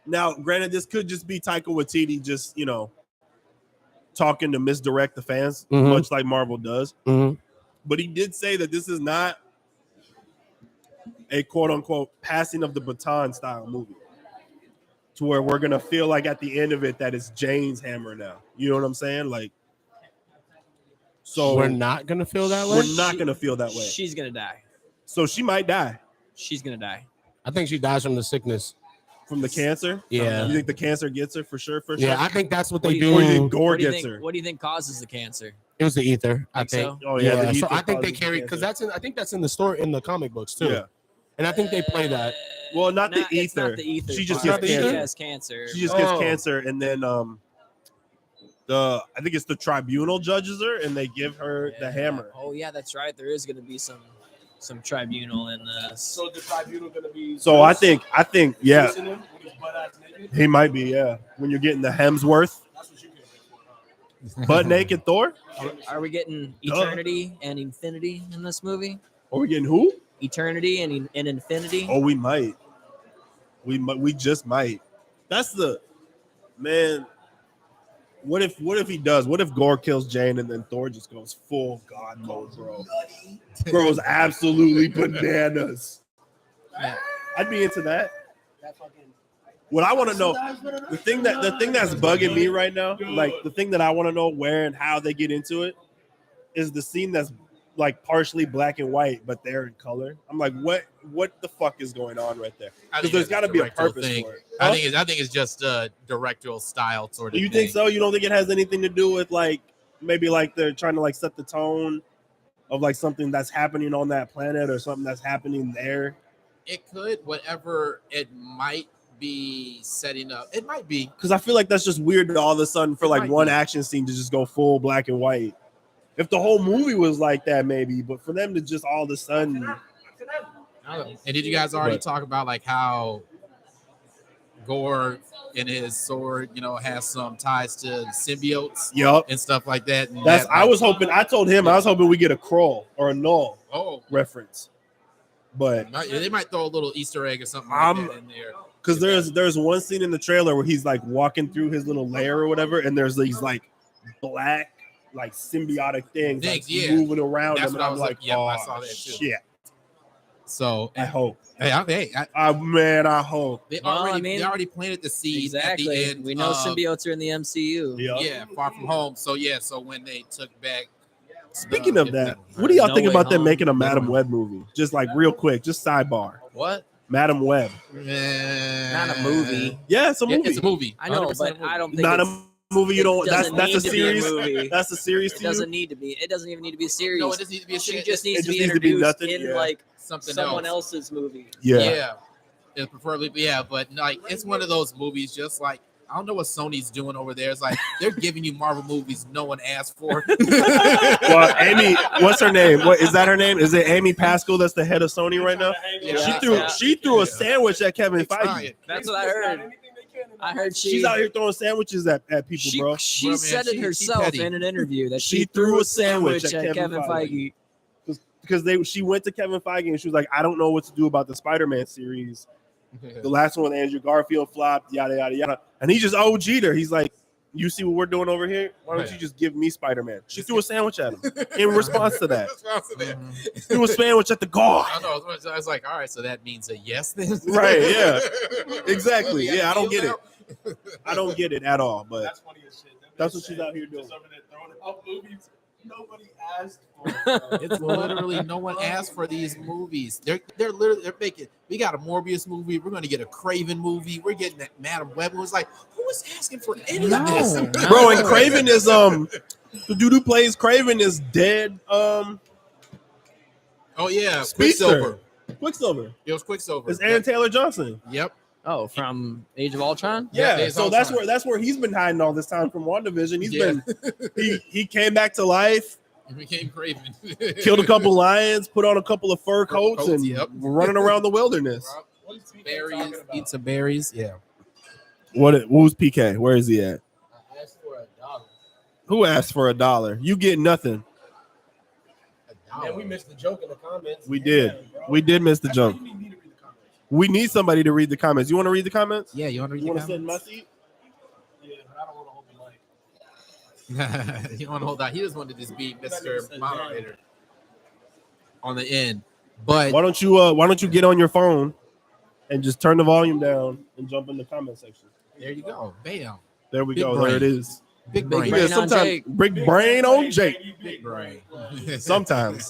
Now, granted, this could just be Taika Waititi just talking to misdirect the fans, much like Marvel does. Mm-hmm. But he did say that this is not a quote unquote passing of the baton style movie, to where we're gonna feel like at the end of it that it's Jane's hammer now. You know what I'm saying? Like, so we're not gonna feel that way. We're not gonna feel that way. She's gonna die. So she might die She's gonna die. I think she dies from the sickness. from the cancer. Yeah. You think the cancer gets her for sure? Yeah, I think that's what What they do you Or you do. think Gore What do you gets think? her? What do you think causes the cancer? It was the ether, I Think think. so? Oh yeah, the So ether I think they causes carry the because cancer. I think that's in the story in the comic books too. Yeah. And I think they play that. Well, not the It's ether. not the ether. She just part. gets She cancer. has cancer. She just gets Oh. cancer, and then I think it's the tribunal judges her, and they give her the hammer. Oh yeah, that's right. There is gonna be some tribunal in this. So the tribunal gonna be. So I think yeah, Him with his butt-ass naked? he might be when you're getting the Hemsworth That's what you get for. butt naked Thor. Are we getting eternity and infinity in this movie? Are we getting who? Eternity and infinity. Oh, we might. We just might. That's the man. What if he does? What if Gore kills Jane and then Thor just goes full God mode, bro? Bro's absolutely bananas. I'd be into that. What I want to know, the thing that's bugging me right now, like the thing that I want to know where and how they get into it, is the scene that's like partially black and white, but they're in color. I'm like, what the fuck is going on right there? Because there's got to be a purpose for it. I think it's just a directorial style sort of. You thing. think so? You don't think it has anything to do with like maybe like they're trying to like set the tone of like something that's happening on that planet or something that's happening there? It could, whatever it might be setting up. It might be. Because I feel like that's just weird to all of a sudden for It like might one be. action scene to just go full black and white. If the whole movie was like that, maybe, but for them to just all of a sudden, And did you guys already talk about like how Gore and his sword, has some ties to the symbiotes yup. and stuff like that? And That's that, I was hoping. I told him I was hoping we get a Krull or a Null Oh, reference, but they might throw a little Easter egg or something like I'm- that in there. because there's one scene in the trailer where he's like walking through his little lair or whatever, and there's these like black like symbiotic things like, moving around That's him, what and I I'm was like, like, yep, oh I saw that too. shit. So I hope. I Man, I hope. they Well, already they already planted the seed at the Exactly. end. We know of- symbiotes are in the MCU. Yeah. Far from home. So so when they took back. Speaking of that, what do y'all No think Way about them Home. making a Madam Web movie? Just like real quick, just sidebar. What? Madam Web. Not a movie. Yeah, it's a movie. It's a movie. I know, 100% but movie. I don't think Not it's, a movie. You don't. That's doesn't that's a need to be a series. movie. That's a series it to you. doesn't need to be. It doesn't even need to be a series. No, it doesn't need to be a She series. just needs It to be just needs to be introduced nothing, in yeah. like Something someone else. else's movie. Yeah. Yeah, preferably, but like it's one of those movies. Just like I don't know what Sony's doing over there. It's like they're giving you Marvel movies no one asked for. Well, Amy, what's her name? What is that? Her name is it Amy Pascal? That's the head of Sony right now. Yeah. She threw a sandwich at Kevin Feige. Trying. That's what I heard. I heard She's out here throwing sandwiches at people, She, bro. she Bro, man, said it she herself petty. in an interview that She she threw a sandwich at Kevin Feige. Because she went to Kevin Feige and she was like, I don't know what to do about the Spider-Man series. The last one with Andrew Garfield flopped, yada yada yada. And he just OG'd her. He's like, you see what we're doing over here? Why don't you just give me Spider-Man? She threw a sandwich at him in response to that. Threw a sandwich at the guard. I know. I was like, all right, so that means a yes then. Right, yeah. Exactly. Yeah, I don't get it. I don't get it at all. But That's funny as shit. Them That's what she's out here doing. Just over there throwing out movies nobody asked for. It's literally no one asked for these movies. They're making. We got a Morbius movie. We're going to get a Craven movie. We're getting that Madam Web. It was like, who is asking for any of this? Bro, and Craven is the dude who plays Craven is dead. Oh yeah, Speedster. Quicksilver. It was Quicksilver. It's Aaron Taylor Johnson. Yep. Oh, from Age of Ultron? Yeah, Days so of that's Ultron. where he's been hiding all this time from WandaVision. He's Yeah. been he came back to life, He became Craven. killed a couple lions, put on a couple of fur coats, and Yep. running around the wilderness. What is PK Berries, talking about? eat some berries. Yeah. Who's PK? Where is he at? I asked for $1. Who asked for $1? You get nothing. And we missed the joke in the comments. We did. Bro. We did miss the That's why jump. you need me to read the comments. We need somebody to read the comments. You want to read the comments? Yeah, you want to read You the want to sit in my comments? seat? Yeah, but I don't want to hold the mic. You want to hold on. He just wanted to just be That nigga Mr. said Moderator on the end. But Why don't you get on your phone and just turn the volume down and jump in the comment section? there you go. Bam. There we Big go. brain. There it is. Big Big brain. brain. Yeah, on sometimes Jake. big brain on Jake. Big brain. Sometimes.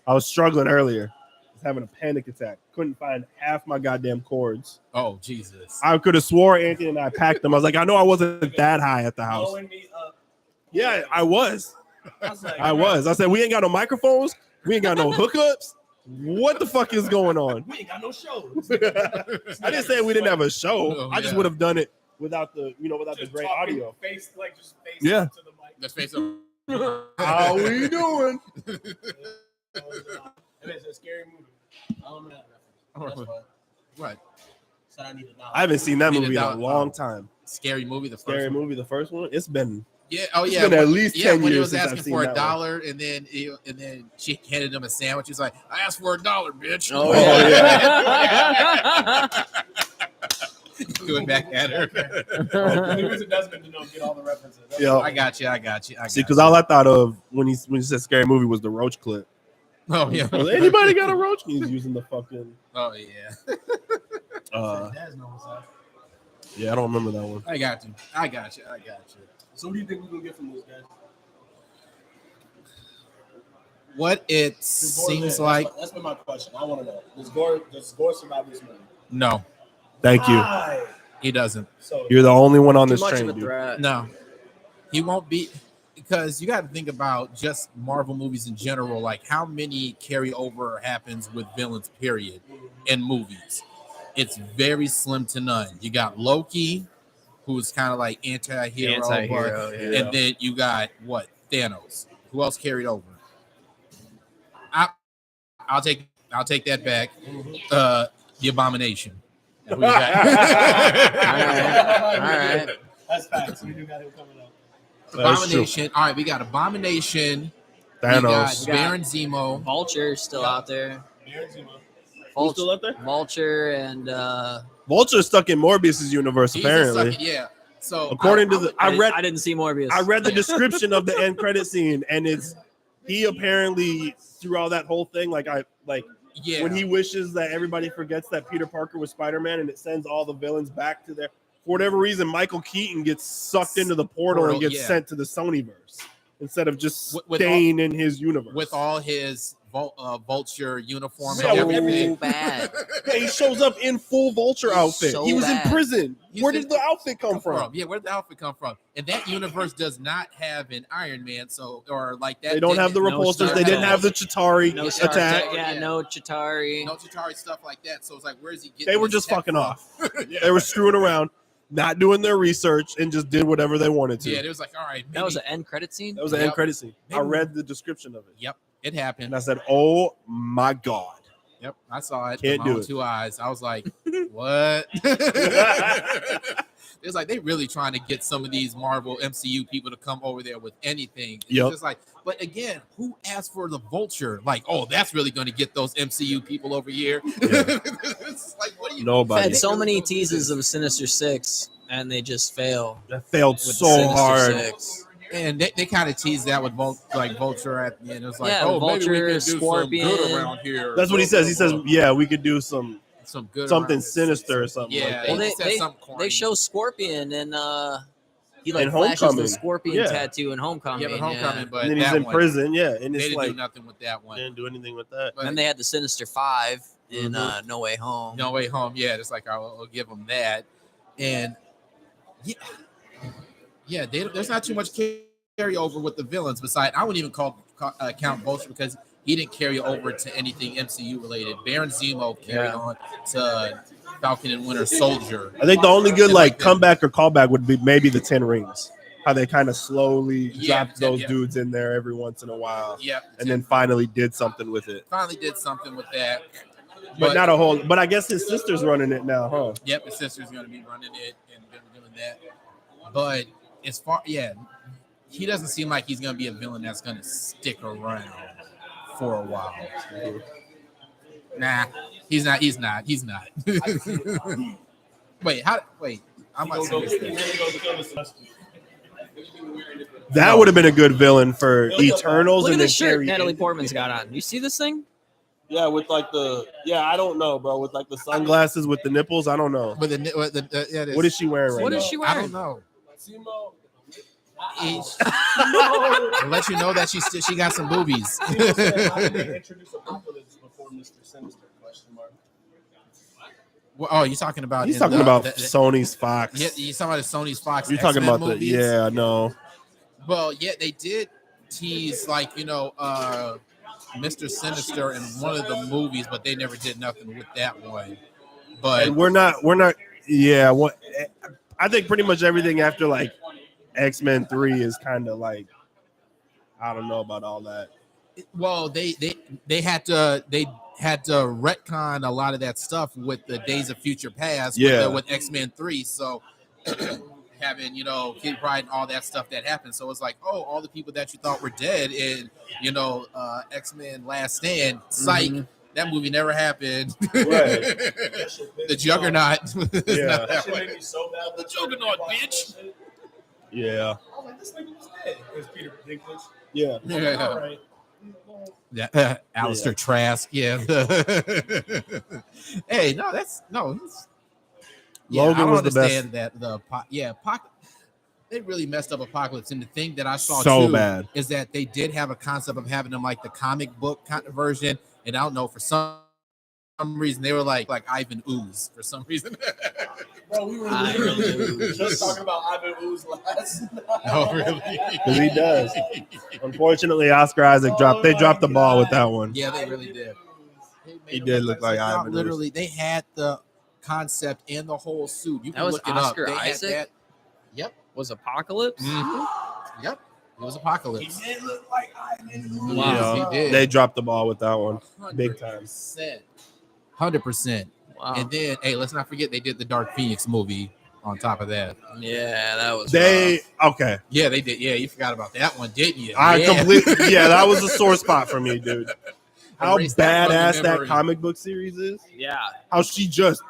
I was struggling earlier. I was having a panic attack. Couldn't find half my goddamn cords. Oh, Jesus. I could have swore Anthony and I packed them. I was like, I know I wasn't that high at the house. Blowing me up. Yeah, I was. I was like, I was. I said, we ain't got no microphones. We ain't got no hookups. What the fuck is going on? we ain't got no shows. I didn't say we didn't have a show. Oh, I just yeah. would have done it without the Just great talking audio. Face, like just face Yeah. up to the mic. Let's face it. How we doing? And it's a scary movie. I don't know that reference. That's fine. What? Said I need to know. I haven't seen that Need a movie in a doubt. long time. Scary movie. The first Scary one. movie, the first one. It's been Yeah. Oh, It's yeah. been at least 10 when he years was since I've asking seen for that $1, and then she handed him a sandwich. He's like, "I asked for $1, bitch." Oh, yeah. Going back at her. He was a Desmond to know get all the references. That's Yeah. I got you. See, because all I thought of when he said scary movie was the roach clip. Oh yeah. Was anybody got a roach? He's using the fucking. Oh yeah. Daz knows that. Yeah, I don't remember that one. I got you. So what do you think we're gonna get from this guy? What it Does Gore seems live? like. That's been my question. I want to know. Does Gore survive this movie? No, Thank you. Why? he doesn't. So You're the only one on Too this much train, of a dude. threat. No, he won't be, because you got to think about just Marvel movies in general. Like how many carryover happens with villains, period, in movies. It's very slim to none. You got Loki, who's kind of like anti-hero, Anti-hero, but- yeah. and then you got what? Thanos. Who else carried over? I'll take that back. The Abomination. Who you got? All right. That's facts. We do got him coming up. That's true. Abomination. All right, we got Abomination. We got Thanos. Baron Zemo. Vulture's still out there. Baron Zemo. Who's still out there? Vulture and Vulture's stuck in Morbius's universe, He's apparently. a sucker, yeah. So According to the, I I didn't see Morbius. I read the description of the end credit scene, and it's he apparently through all that whole thing, yeah. when he wishes that everybody forgets that Peter Parker was Spider-Man, and it sends all the villains back to their. For whatever reason, Michael Keaton gets sucked into the portal and gets yeah. sent to the Sonyverse instead of just With staying in his universe. with all his Vulture uniform So and everything. bad. Yeah, he shows up in full Vulture outfit. so he was bad. in prison. He's Where in- did the outfit come from? Yeah, where did the outfit come from? And that universe does not have an Iron Man, so or like that. They don't have the No repulsors. Stark They didn't Tech. have the Chitauri No Stark attack. Tech, yeah, no Chitari. no Chitauri stuff like that. So it's like, where's he getting? They were this just tech fucking from? off. They were screwing around, not doing their research, and just did whatever they wanted to. Yeah, it was like, all right, That was maybe- an end credit scene. That was an Yep. end credit scene. I Maybe- read the description of it, Yep, it and happened. I said, "Oh my god!" Yep, I saw it Can't with my do own it. 2 eyes. I was like, what? It's like they really trying to get some of these Marvel MCU people to come over there with anything. It's Yep. just like, but again, who asked for the Vulture? Like, oh, that's really going to get those MCU people over here. It's like, what are you? Nobody. Had so many teases of Sinister Six, and they just fail. That failed with the so Sinister hard. Six. And they kind of teased that with Vulture at the end. It was like, Yeah, oh, maybe we Vulture, can do some Scorpion. good around here. That's what he says. He says, "Yeah, we could do some some good something around- sinister or something." Yeah, like he that. Well, said something corny. They show Scorpion in He like In flashes Homecoming. the scorpion Yeah. tattoo in Homecoming. Yeah, but Homecoming, but And then he's that in one, prison. Yeah, and They it's didn't like do nothing with that one. didn't do anything with that. But And then they had the Sinister Five in Mhm. No Way Home. No Way Home, yeah, it's like I'll give them that. And there's not too much carryover with the villains. Besides, I wouldn't even count Vulture because he didn't carry over to anything MCU related. Baron Zemo carried on to Falcon and Winter Soldier. I think the only good And like that. comeback or callback would be maybe the 10 Rings. How they kind of slowly Yeah, dropped those yeah. dudes in there every once in a while, Yeah, and then finally did something with it. finally did something with that. But not a whole. But I guess his sister's running it now, huh? Yep, his sister's going to be running it and doing that. But as far, he doesn't seem like he's going to be a villain that's going to stick around for a while. Nah, he's not. Wait, I'm not saying this. That would have been a good villain for Eternals. Look at and this then shirt carry Natalie into- Portman's got on. You see this thing? Yeah, with like I don't know, bro. With like the sunglasses with the nipples, I don't know. But the What is she wearing right What now? is she I wearing? don't know. I'll let you know that she got some boobies. Introduce Apocalypse before Mr. Sinister? Question mark. Oh, you're talking about? He's talking about Sony's Fox. Yeah, you're talking about the Sony's Fox. You're talking X-Men about movies. no. Well, yeah, they did tease Mr. Sinister in one of the movies, but they never did nothing with that one. But And we're not. Yeah, what? I think pretty much everything after like X-Men 3 is kind of like I don't know about all that. well, they had to retcon a lot of that stuff with the Days of Future Past. Yeah. with X-Men 3. So having Kitty Pryde and all that stuff that happened. So it's like, oh, all the people that you thought were dead in X-Men Last Stand, psych. Mm-hmm. That movie never happened. Right. The Juggernaut. Yeah. That shit made me so bad. The Juggernaut, bitch. Yeah. I was like, this nigga was dead. It was Peter Dinklage. Yeah. Yeah. All right. Yeah, Alistair Trask. Yeah. Hey, no, that's no. Logan I don't was the best. understand that they really messed up Apocalypse. And the thing that I saw So too bad. is that they did have a concept of having them like the comic book kind of version, and I don't know for some reason they were like Ivan Ooze for some reason. Bro, we were Ivan literally Ooze. just talking about Ivan Ooze last night. Oh, really? Because he does. Unfortunately, Oscar Isaac dropped the ball with that one. Yeah, they really did. He did look like Ivan Ooze. Literally, they had the concept and the whole suit. You can That was look it Oscar up. They had Isaac? that. Yep. Was Apocalypse? Yep. It was Apocalypse. He did look like Ivan. Wow. Yes, he did. They dropped the ball with that one. Big time. 100%. Wow. And then, hey, let's not forget they did the Dark Phoenix movie on top of that. Yeah, that was Okay. Yeah, they did. Yeah, you forgot about that one, didn't you? I Yeah. completely. Yeah, that was a sore spot for me, dude. How Erase that from badass your that memory. comic book series is. Yeah. How she just.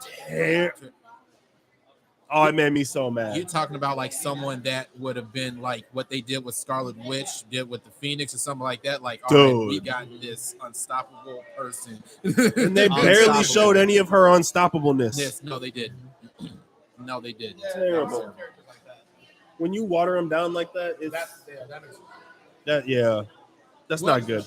Oh, it made me so You're mad. talking about like someone that would have been like what they did with Scarlet Witch, did with the Phoenix or something like that. Like, all right, we Dude. got this unstoppable person. And they barely showed any of her unstoppableness. Yes, no, they didn't. No, they didn't. Terrible. When you water them down like that, it's that's not good.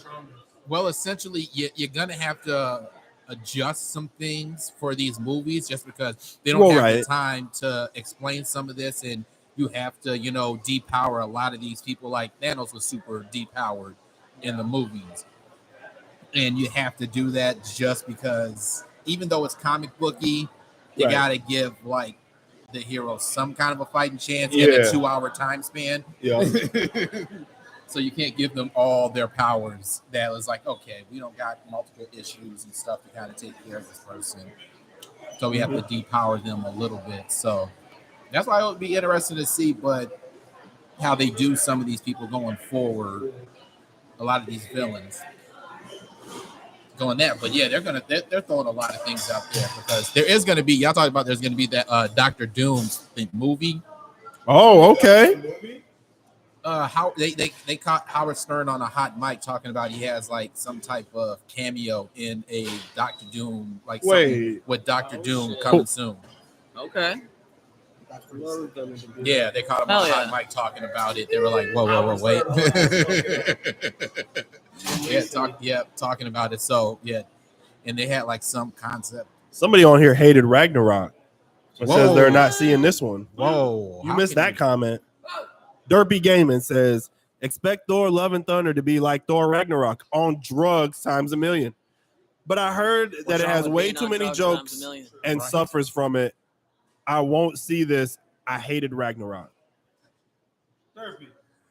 Well, essentially, you're gonna have to adjust some things for these movies just because they don't Well, have right. the time to explain some of this, and you have to, depower a lot of these people. Like Thanos was super depowered in the movies, and you have to do that just because, even though it's comic booky, you Right. gotta give like the hero some kind of a fighting chance in a Yeah. 2-hour time span. Yeah. So you can't give them all their powers. That was like, okay, we don't got multiple issues and stuff to kind of take care of this person. So we have to depower them a little bit. So that's why it would be interesting to see, but how they do some of these people going forward. A lot of these villains going there. But yeah, they're throwing a lot of things out there because there is going to be, y'all talking about there's going to be that Dr. Doom movie. Oh, okay. How they caught Howard Stern on a hot mic talking about he has like some type of cameo in a Doctor Doom, like something Wait. with Doctor Doom coming soon. Okay. Yeah, they caught him Hell on yeah. hot mic talking about it. They were like, whoa, wait. Talking about it. So yeah, and they had like some concept. Somebody on here hated Ragnarok. It says they're not seeing this one. Whoa, You missed that comment. Derpy Gaming says, expect Thor Love and Thunder to be like Thor Ragnarok on drugs times a million. But I heard that it has way too many jokes and suffers from it. I won't see this. I hated Ragnarok.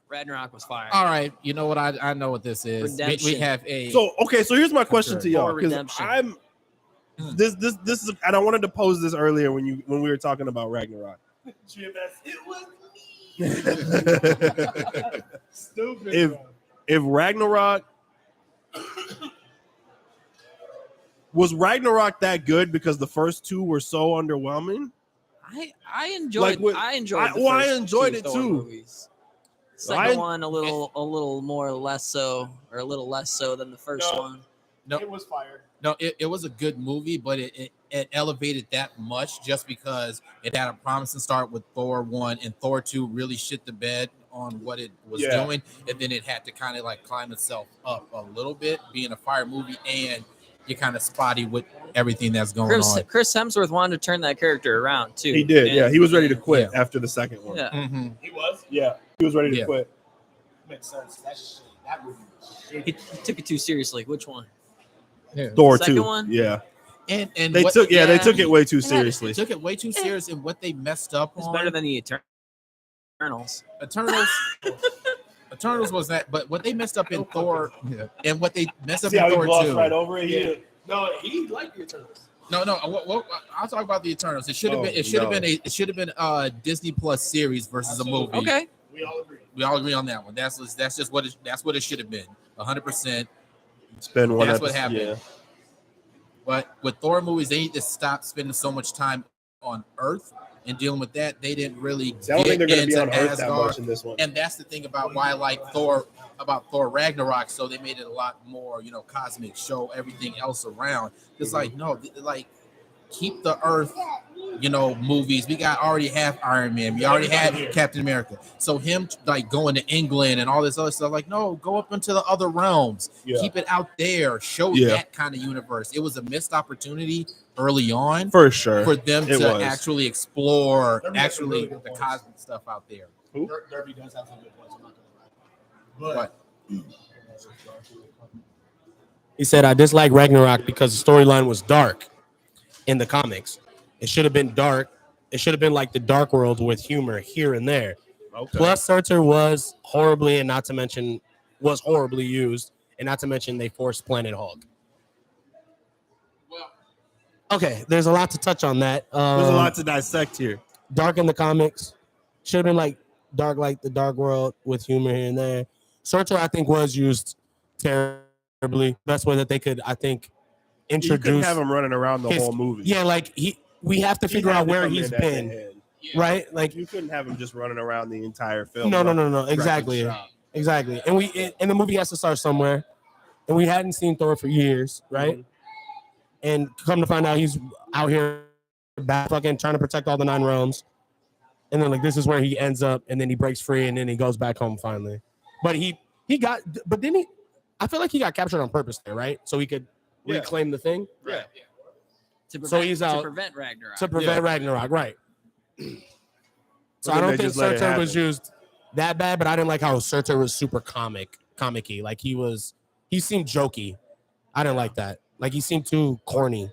Ragnarok was fire. All right, you know what? I know what this is. We have a So here's my question to y'all, Thor because Redemption. this is, and I wanted to pose this earlier when we were talking about Ragnarok. It was Stupid. If Ragnarok was Ragnarok that good because the first two were so underwhelming? I enjoyed. I enjoyed. I enjoyed it Thor too. Movies. Second one a little more less so, or a little less so than the first one. No, It was fire. No, it was a good movie, but it elevated that much just because it had a promising start with Thor 1 and Thor 2 really shit the bed on what it was doing. And then it had to kind of like climb itself up a little bit, being a fire movie, and you're kind of spotty with everything that's going on. Chris Hemsworth wanted to turn that character around too. He did, he was ready to quit after the second one. Yeah. Mm-hmm. He was. Yeah, he was ready to quit. Makes sense. That movie was shit. He took it too seriously. Which one? Thor Second 2. one? Yeah. And they took it way too seriously. They took it way too serious, and what they messed up It's on. better than the Eternals. Eternals was that, but what they messed up in Thor, and what they messed up See in how he Thor glossed 2. right over it? Yeah. No, he liked the Eternals. No. I'll talk about the Eternals. It should have been. It should have been a Disney Plus series versus a movie. Okay. We all agree. We all agree on that one. That's just what it should have been. 100%. It's been one. That's episode, what happened. Yeah. But with Thor movies, they need to stop spending so much time on Earth and dealing with that. They didn't really I don't think they're going to be into on Earth that Asgard. much in this one. And that's the thing about why I like Thor Ragnarok. So they made it a lot more, cosmic, show everything else around. It's like, no, like keep the Earth, movies. We already have Iron Man. We already had Captain America. So him like going to England and all this other stuff, like, no, go up into the other realms. Yeah. Keep it out there. Show that kind of universe. It was a missed opportunity early on. For sure. For them It to was. actually explore Derby has some really good the points. cosmic stuff out there. Who? Derby does have some good points. I'm not gonna lie. He said, I dislike Ragnarok because the storyline was dark in the comics. It should have been dark. It should have been like the Dark World with humor here and there. Okay. Plus, Surtur was horribly used, and not to mention they forced Planet Hulk. Okay, there's a lot to touch on that. There's a lot to dissect here. Dark in the comics should have been like the Dark World with humor here and there. Surtur, I think, was used terribly. Best way that they could, I think, You introduce. couldn't have him running around the whole movie. Yeah, like we have to figure out where he's been, right? Like you couldn't have him just running around the entire film. no, exactly. And the movie has to start somewhere, and we hadn't seen Thor for years, right? Mm-hmm. And come to find out, he's out here back fucking trying to protect all the 9 realms, and then like this is where he ends up, and then he breaks free, and then he goes back home finally. But I feel like he got captured on purpose there, right? So he could reclaim the thing. Yeah. He's out to prevent Ragnarok. to prevent Ragnarok, right? So I don't think Surtur was used that bad, but I didn't like how Surtur was super comic-y. Like he seemed jokey. I didn't like that. Like he seemed too corny.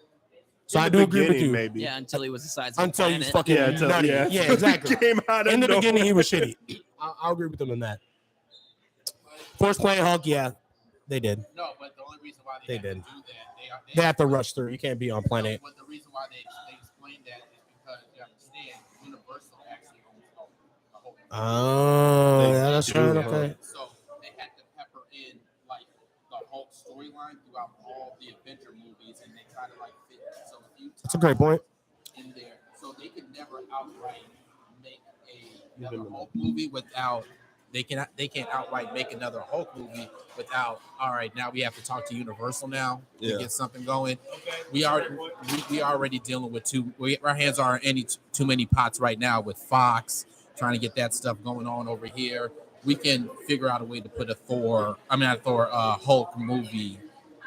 So I do agree with you. Maybe. Yeah, until he was the size of Until the he's planet. fucking nutty. Yeah, exactly. Came out of In the nowhere. beginning, he was shitty. I'll agree with him in that. Force Planet Hulk, yeah, they did. No, but the only reason why They have did. to do that, They have to rush through. You can't be on planet. But the reason why they explained that is because you understand Universal actually owns the whole. Oh, yeah, that's right. Okay. So they had to pepper in like the Hulk storyline throughout all the Avenger movies, and they try to like fit so few That's a great point. in there, so they could never outright make another Hulk movie without They can't outright make another Hulk movie without. All right, now we have to talk to Universal now to get something going. We already dealing with our hands are in too many pots right now with Fox trying to get that stuff going on over here. We can figure out a way to put Hulk movie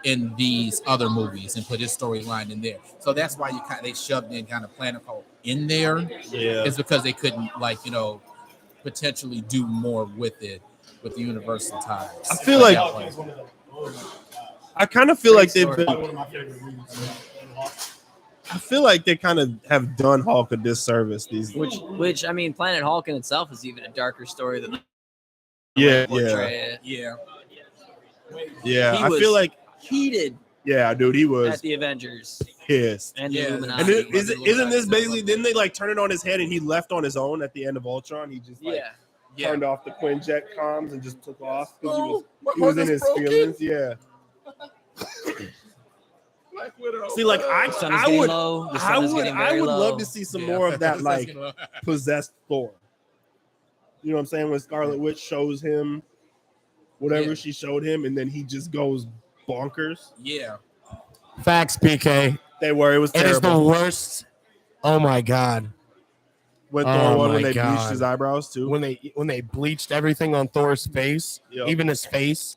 in these other movies and put his storyline in there. So that's why they shoved in kind of Planet Hulk in there. Yeah. It's because they couldn't potentially do more with it with the Universal ties. I feel like I kind of feel like they've been. One of my favorite movies. I feel like they kind of have done Hulk a disservice these days. Which I mean, Planet Hulk in itself is even a darker story than Yeah. portray it. Yeah. Yeah. He I was feel like heated yeah, dude, he at was the Avengers pissed. and Yeah. the Illuminati. And isn't this basically? Didn't they like turn it on his head and he left on his own at the end of Ultron? He just like turned off the Quinjet comms and just took off because he was in his feelings. Yeah. See, like The sun is I getting would low. The sun is getting I very would low. love to see some more of that like possessed Thor. You know what I'm saying? When Scarlet Witch shows him whatever she showed him, and then he just goes bonkers. Yeah. Facts, PK. They were. It was It is the terrible. worst. Oh my god. When Oh Thor won, my when they bleached God. his eyebrows too. When they bleached everything on Thor's face, Yep. even his face,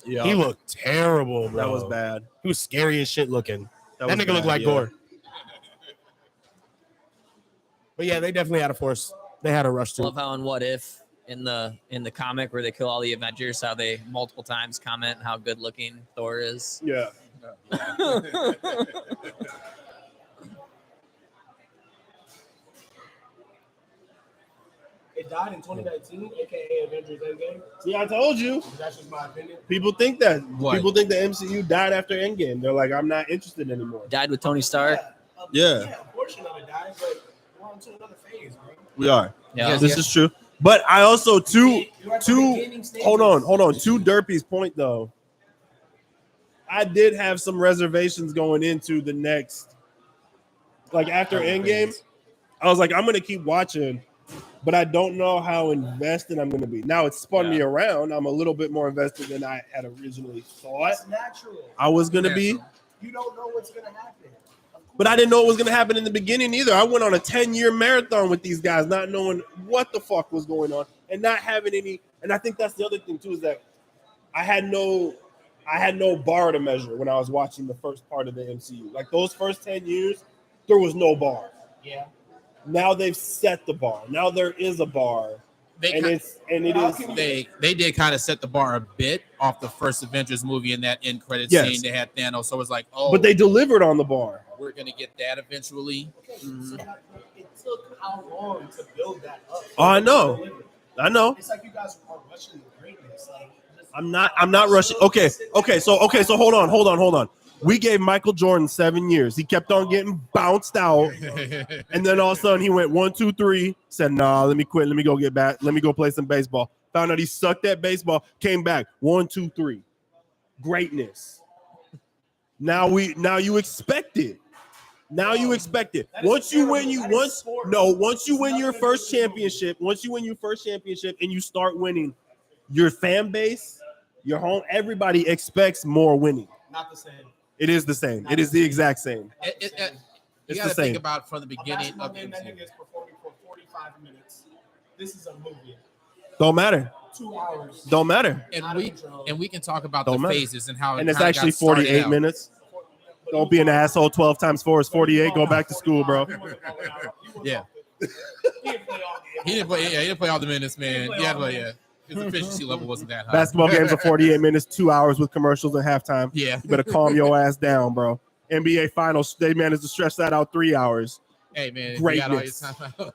Yeah, he looked terrible, bro. that was bad. He was scary as shit looking. That was nigga bad, looked like yeah. Gore. But yeah, they definitely had a force. They had a rush I to. love how in What If in the comic where they kill all the Avengers, how they multiple times comment how good looking Thor is. Yeah. It died in 2019, aka Avengers Endgame. See, I told you. That's just my opinion. People think that. What? People think the MCU died after Endgame. They're like, I'm not interested anymore. Died with Tony Stark. Yeah. A portion of it died, but we're on to another phase, bro. We are. Yeah. This is true. But I also You're at the beginning stages. hold on. To Derpy's point though, I did have some reservations going into the next, like after Endgame. I was like, I'm gonna keep watching, but I don't know how invested I'm gonna be. Now it's spun me around. I'm a little bit more invested than I had originally thought It's natural. I was gonna be. You don't know what's gonna happen. But I didn't know it was going to happen in the beginning either. I went on a 10-year marathon with these guys, not knowing what the fuck was going on and not having any. And I think that's the other thing too, is that I had no bar to measure when I was watching the first part of the MCU. Like those first 10 years, there was no bar. Yeah. Now they've set the bar. Now there is a bar. They did kind of set the bar a bit off the first Avengers movie in that end credit Yes. scene. They had Thanos, so it's like, oh, but they delivered on the bar. we're gonna get that eventually. Okay, so it took how long to build that up? Oh, I know. I know. It's like you guys are rushing the greatness. Like, just- I'm not rushing. Okay, so hold on. We gave Michael Jordan 7 years. He kept on getting bounced out. And then all of a sudden he went 1, 2, 3, said, nah, let me quit. Let me go get back. Let me go play some baseball. Found out he sucked at baseball, came back. 1, 2, 3. Greatness. Now you expect it. Once you win your first championship and you start winning, your fan base, your home, everybody expects more winning. not the same. It is the same. It is the exact same. You It's got to the same. think about from the A beginning basketball of the game that MCU. nigga is performing for 45 minutes. This is a movie. Don't matter. 2 hours. Don't matter. And we can talk about Don't the matter. phases and how it And it's kinda actually got started 48 out. minutes. Don't be an asshole. 12 times 4 is 48. Go back to school, bro. Yeah. He didn't play all game. He didn't play all the minutes, man. His efficiency level wasn't that high. Basketball games are 48 minutes, 2 hours with commercials and halftime. Yeah. You better calm your ass down, bro. NBA Finals, they managed to stretch that out 3 hours. Hey, man. if you got all your Greatness. time out.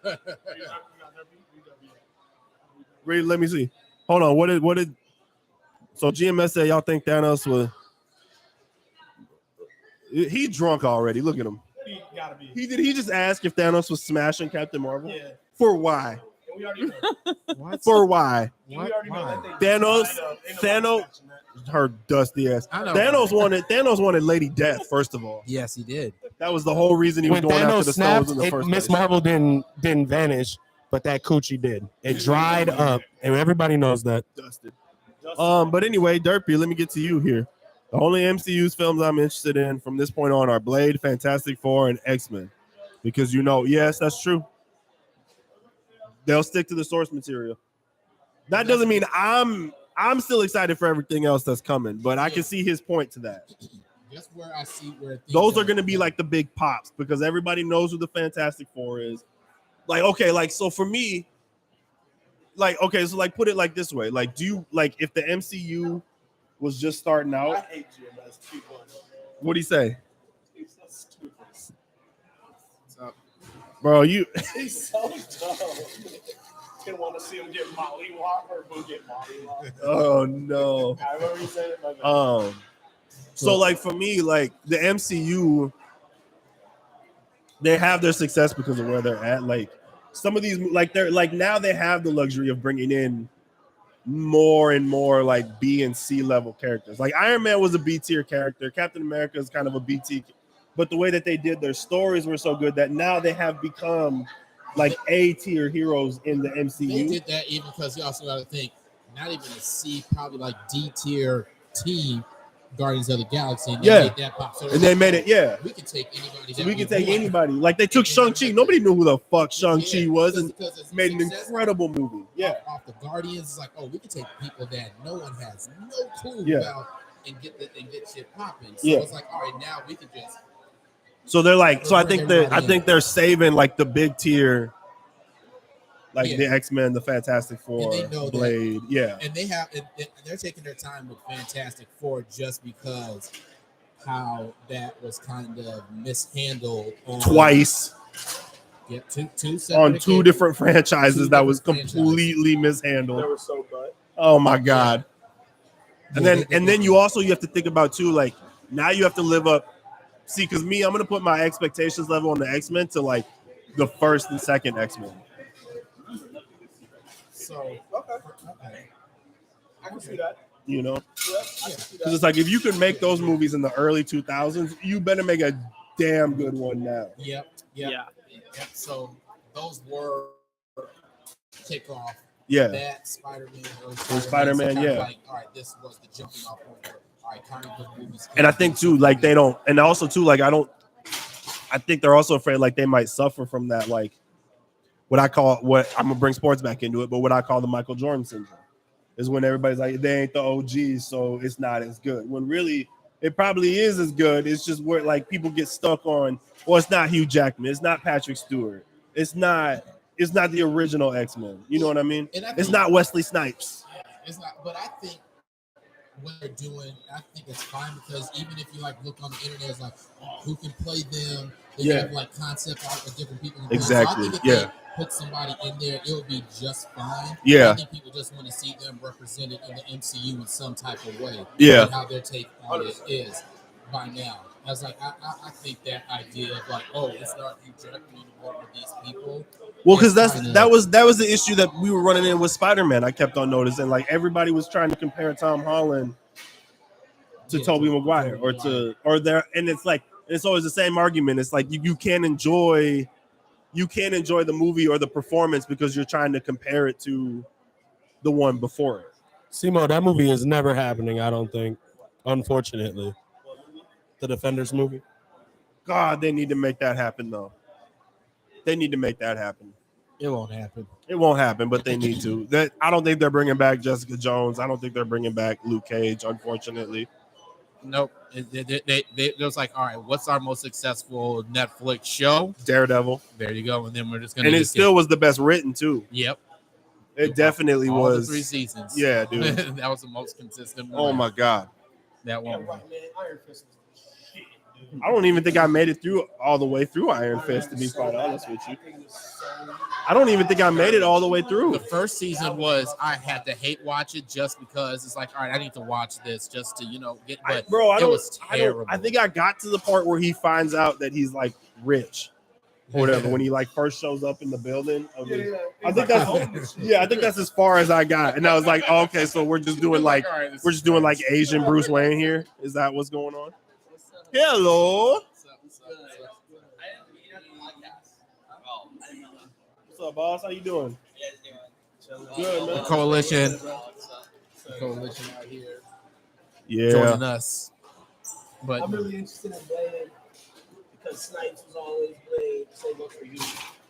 Really, let me see. Hold on. What did? So GMS said y'all think Thanos was? He drunk already. Look at him. He gotta be. He just asked if Thanos was smashing Captain Marvel. Yeah. For why? And we already know. For why? We already know that they Thanos- lined up. Ain't nobody Thanos- scratching that. Her dusty ass. I know. Thanos wanted Lady Death first of all. Yes, he did. That was the whole reason he was When going after Thanos the snapped, stones in the first Miss place. Marvel didn't vanish, but that coochie did. It dried up, and everybody knows that. Dusted. But anyway, Derpy, let me get to you here. The only MCU's films I'm interested in from this point on are Blade, Fantastic Four, and X-Men. Because yes, that's true. They'll stick to the source material. That doesn't mean I'm still excited for everything else that's coming, but I can see his point to that. That's where I see where those are going to be like the big pops because everybody knows who the Fantastic Four is. Like, okay, like so for me, like okay, so like put it like this way: like, do you like if the MCU was just starting out? I hate you, that's too much. What'd he say, He's so stupid. bro? You He's so dumb. Didn't want to see him get mollywopped or who get mollywopped. oh no. I remember he said it. My bad. So like for me, like the MCU, they have their success because of where they're at. Like some of these, like they're like now they have the luxury of bringing in more and more like B and C level characters. Like Iron Man was a B tier character. Captain America is kind of a B tier, but the way that they did their stories were so good that now they have become like A tier heroes in the MCU. They did that even because you also got to think not even a C, probably like D tier team. Guardians of the Galaxy, and they made that pop. So and they made it, we can take anybody. So we can take anybody. Like they took Shang-Chi. Nobody knew who the fuck Shang-Chi was, and because made an incredible movie. Yeah, off the Guardians, it's like, oh, we can take people that no one has no clue about and get shit popping. So it's like, all right, now we can just. So they're like, so I think they're saving like the big tier. Like the X-Men, the Fantastic Four, Blade, and they're taking their time with Fantastic Four just because how that was kind of mishandled twice. Yeah, on two different franchises that was completely mishandled. They were so bad. Oh my god! And then you have to think about too, like now you have to live up. See, because I'm gonna put my expectations level on the X-Men to like the first and second X-Men. So okay, I can see that. You know, Because it's like if you could make those movies in the early 2000s, you better make a damn good one now. Yep. So those were kickoff. Yeah. That Spider-Man. Spider-Man, yeah. Like, all right, this was the jumping off point. All right, comic book movies. And I think too, like they don't, and also too, like I think they're also afraid like they might suffer from that, like what I'm gonna bring sports back into it, but what I call the Michael Jordan syndrome is when everybody's like, they ain't the OGs, so it's not as good. When really it probably is as good. It's just where like people get stuck on, well, it's not Hugh Jackman, it's not Patrick Stewart, it's not the original X-Men. You know what I mean? It's not Wesley Snipes. It's not, but I think what they're doing, I think it's fine because even if you like look on the internet, it's like who can play them. They have like concept art of different people. Exactly. So I think if they put somebody in there, it would be just fine. Yeah. I think people just want to see them represented in the MCU in some type of way. Yeah. And how their take on it is by now. I was like, I think that idea of like, oh, it's not Hugh Jackman anymore with these people. Well, because that was the issue that we were running in with Spider-Man. I kept on noticing, like everybody was trying to compare Tom Holland to Tobey Maguire and it's like it's always the same argument. It's like you can't enjoy the movie or the performance because you're trying to compare it to the one before it. Simo, that movie is never happening, I don't think. Unfortunately. The Defenders movie. God, they need to make that happen though. They need to make that happen. It won't happen. It won't happen, but they need to. I don't think they're bringing back Jessica Jones. I don't think they're bringing back Luke Cage, unfortunately. Nope. It was like, all right, what's our most successful Netflix show? Daredevil. There you go. And then we're just going to. And it still was the best written, too. Yep. It definitely all was. The 3 seasons. Yeah, dude. That was the most consistent one. Oh, my God. That one. Iron Fist was shit, dude. I don't even think I made it through all the way through Iron Fist, to be quite honest with you. I don't even think I made it all the way through. The first season was I had to hate watch it just because it's like, all right, I need to watch this just to, get. But it was terrible. I think I got to the part where he finds out that he's like rich or whatever when he like first shows up in the building. I think that's as far as I got, and I was like, oh, okay, so we're just doing like Asian Bruce Wayne here. Is that what's going on? Hello. What's up, boss? How you doing? Good, man. Coalition out here joining us. But I'm really interested in Blade because Snipes was always Blade. Same up for you.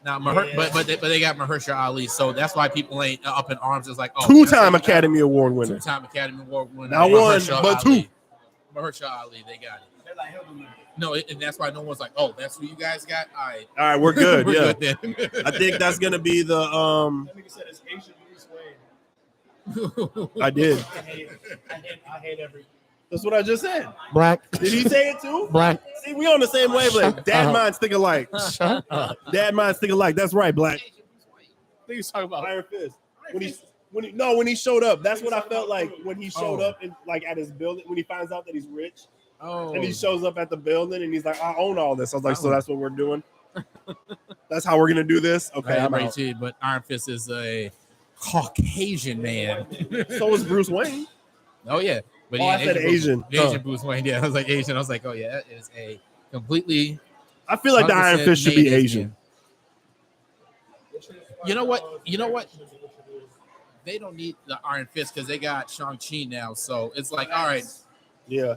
now, but they got Mahershala Ali, so that's why people ain't up in arms. It's like, oh, Two-time Academy Award winner. Two-time Academy Award winner. Not one, Mahershala but Ali. two. Mahershala Ali, they got it. They're like, he'll do it. No, and that's why no one's like, oh, that's who you guys got. All right, All right, we're good. we're Yeah, good then. I think that's gonna be the That nigga said it's Asian Bruce Wayne. I did. I hate every. That's what I just said. Black. Did he say it too? Black. See, we on the same wavelength. Dad minds think alike. Shut up. Dad minds think alike. That's right, Black. I think he's talking about Iron Fist. When he showed up, that's what I felt like when he showed up in, like at his building. When he finds out that he's rich, and he shows up at the building and he's like, "I own all this." I was like, "So that's what we're doing? That's how we're gonna do this?" Okay, I'm out. But Iron Fist is a Caucasian man. So is Bruce Wayne. Oh yeah, but I said Asian. Asian Bruce Wayne. Yeah, I was like Asian. I was like, oh yeah, that is a completely. I feel like the Iron Fist should be Asian. You know what? They don't need the Iron Fist because they got Shang-Chi now. So it's like, all right, Yeah,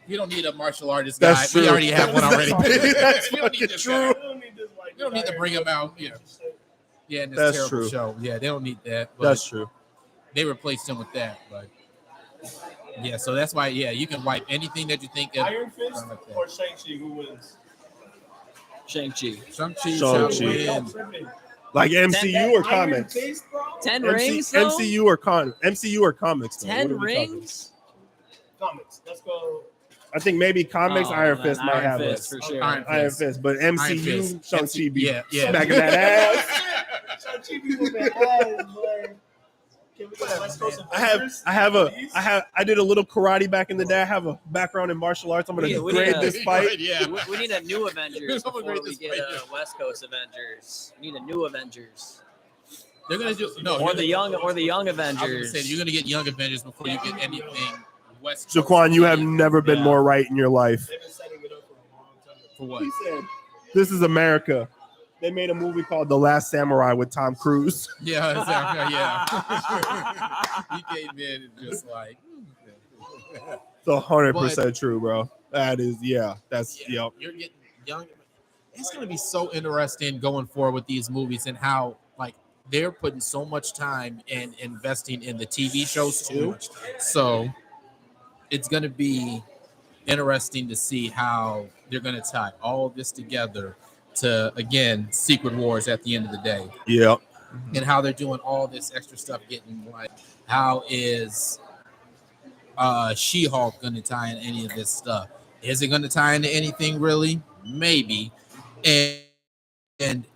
you don't need a martial artist guy. That's true. We already have one already. That's We don't need fucking this true. guy. We don't need to bring him out. Yeah, in this That's terrible true. show. Yeah, they don't need that. But That's true. they replaced him with that. But yeah, so that's why. Yeah, you can wipe anything that you think. Iron Fist or Shang-Chi, who wins? Shang-Chi. Shang-Chi. Shang-Chi. Like MCU or comics? 10 rings, though? MCU or comics? Though? 10 What are we talking? rings? Comics. Let's go. I think maybe comics. Oh, Iron then Fist might Iron have Fist it. for sure. Iron Fist, but MCU, Fist. Shang-Chi be Yeah. smacking that ass. Shang-Chi be with that ass, boy. Can we go to West Coast Avengers? I did a little karate back in the day. I have a background in martial arts. I'm gonna Yeah, we grade need this fight. Yeah. We need a new Avengers Someone before grade we this get fight, a West Coast Avengers. We need a new Avengers. They're gonna do Or the young I was gonna Avengers. say you're gonna get young Avengers before you get anything West. Coast. Jaquan, you have never been more right in your life. They've been setting it up for a long time. For what? He said, "This is America." They made a movie called The Last Samurai with Tom Cruise. Yeah, exactly. Yeah. He came in and just like. It's 100% true, bro. That is, that's You're getting young. It's gonna be so interesting going forward with these movies and how like they're putting so much time and investing in the TV shows too. So it's gonna be interesting to see how they're gonna tie all this together to again Secret Wars at the end of the day. Yeah. And how they're doing all this extra stuff, getting like how is She-Hulk going to tie in any of this stuff? Is it going to tie into anything really? Maybe. And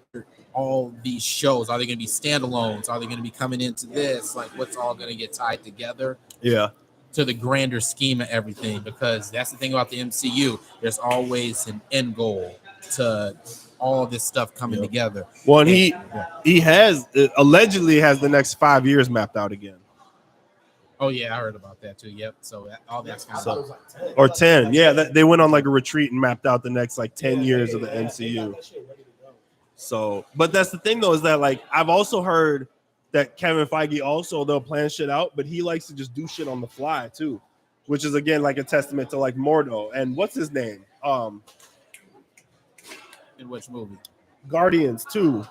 all these shows, are they going to be standalones? Are they going to be coming into this? Like what's all going to get tied together? Yeah. To the grander scheme of everything, because that's the thing about the MCU. There's always an end goal to all this stuff coming together. Well, and he has allegedly has the next 5 years mapped out again. Oh yeah, I heard about that too. Yep. So all that's kind of Or 10. Yeah, they went on like a retreat and mapped out the next like 10 years of the MCU. So, but that's the thing though, is that like I've also heard that Kevin Feige also they'll plan shit out, but he likes to just do shit on the fly too, which is again like a testament to like Mordo and what's his name? In which movie? Guardians 2.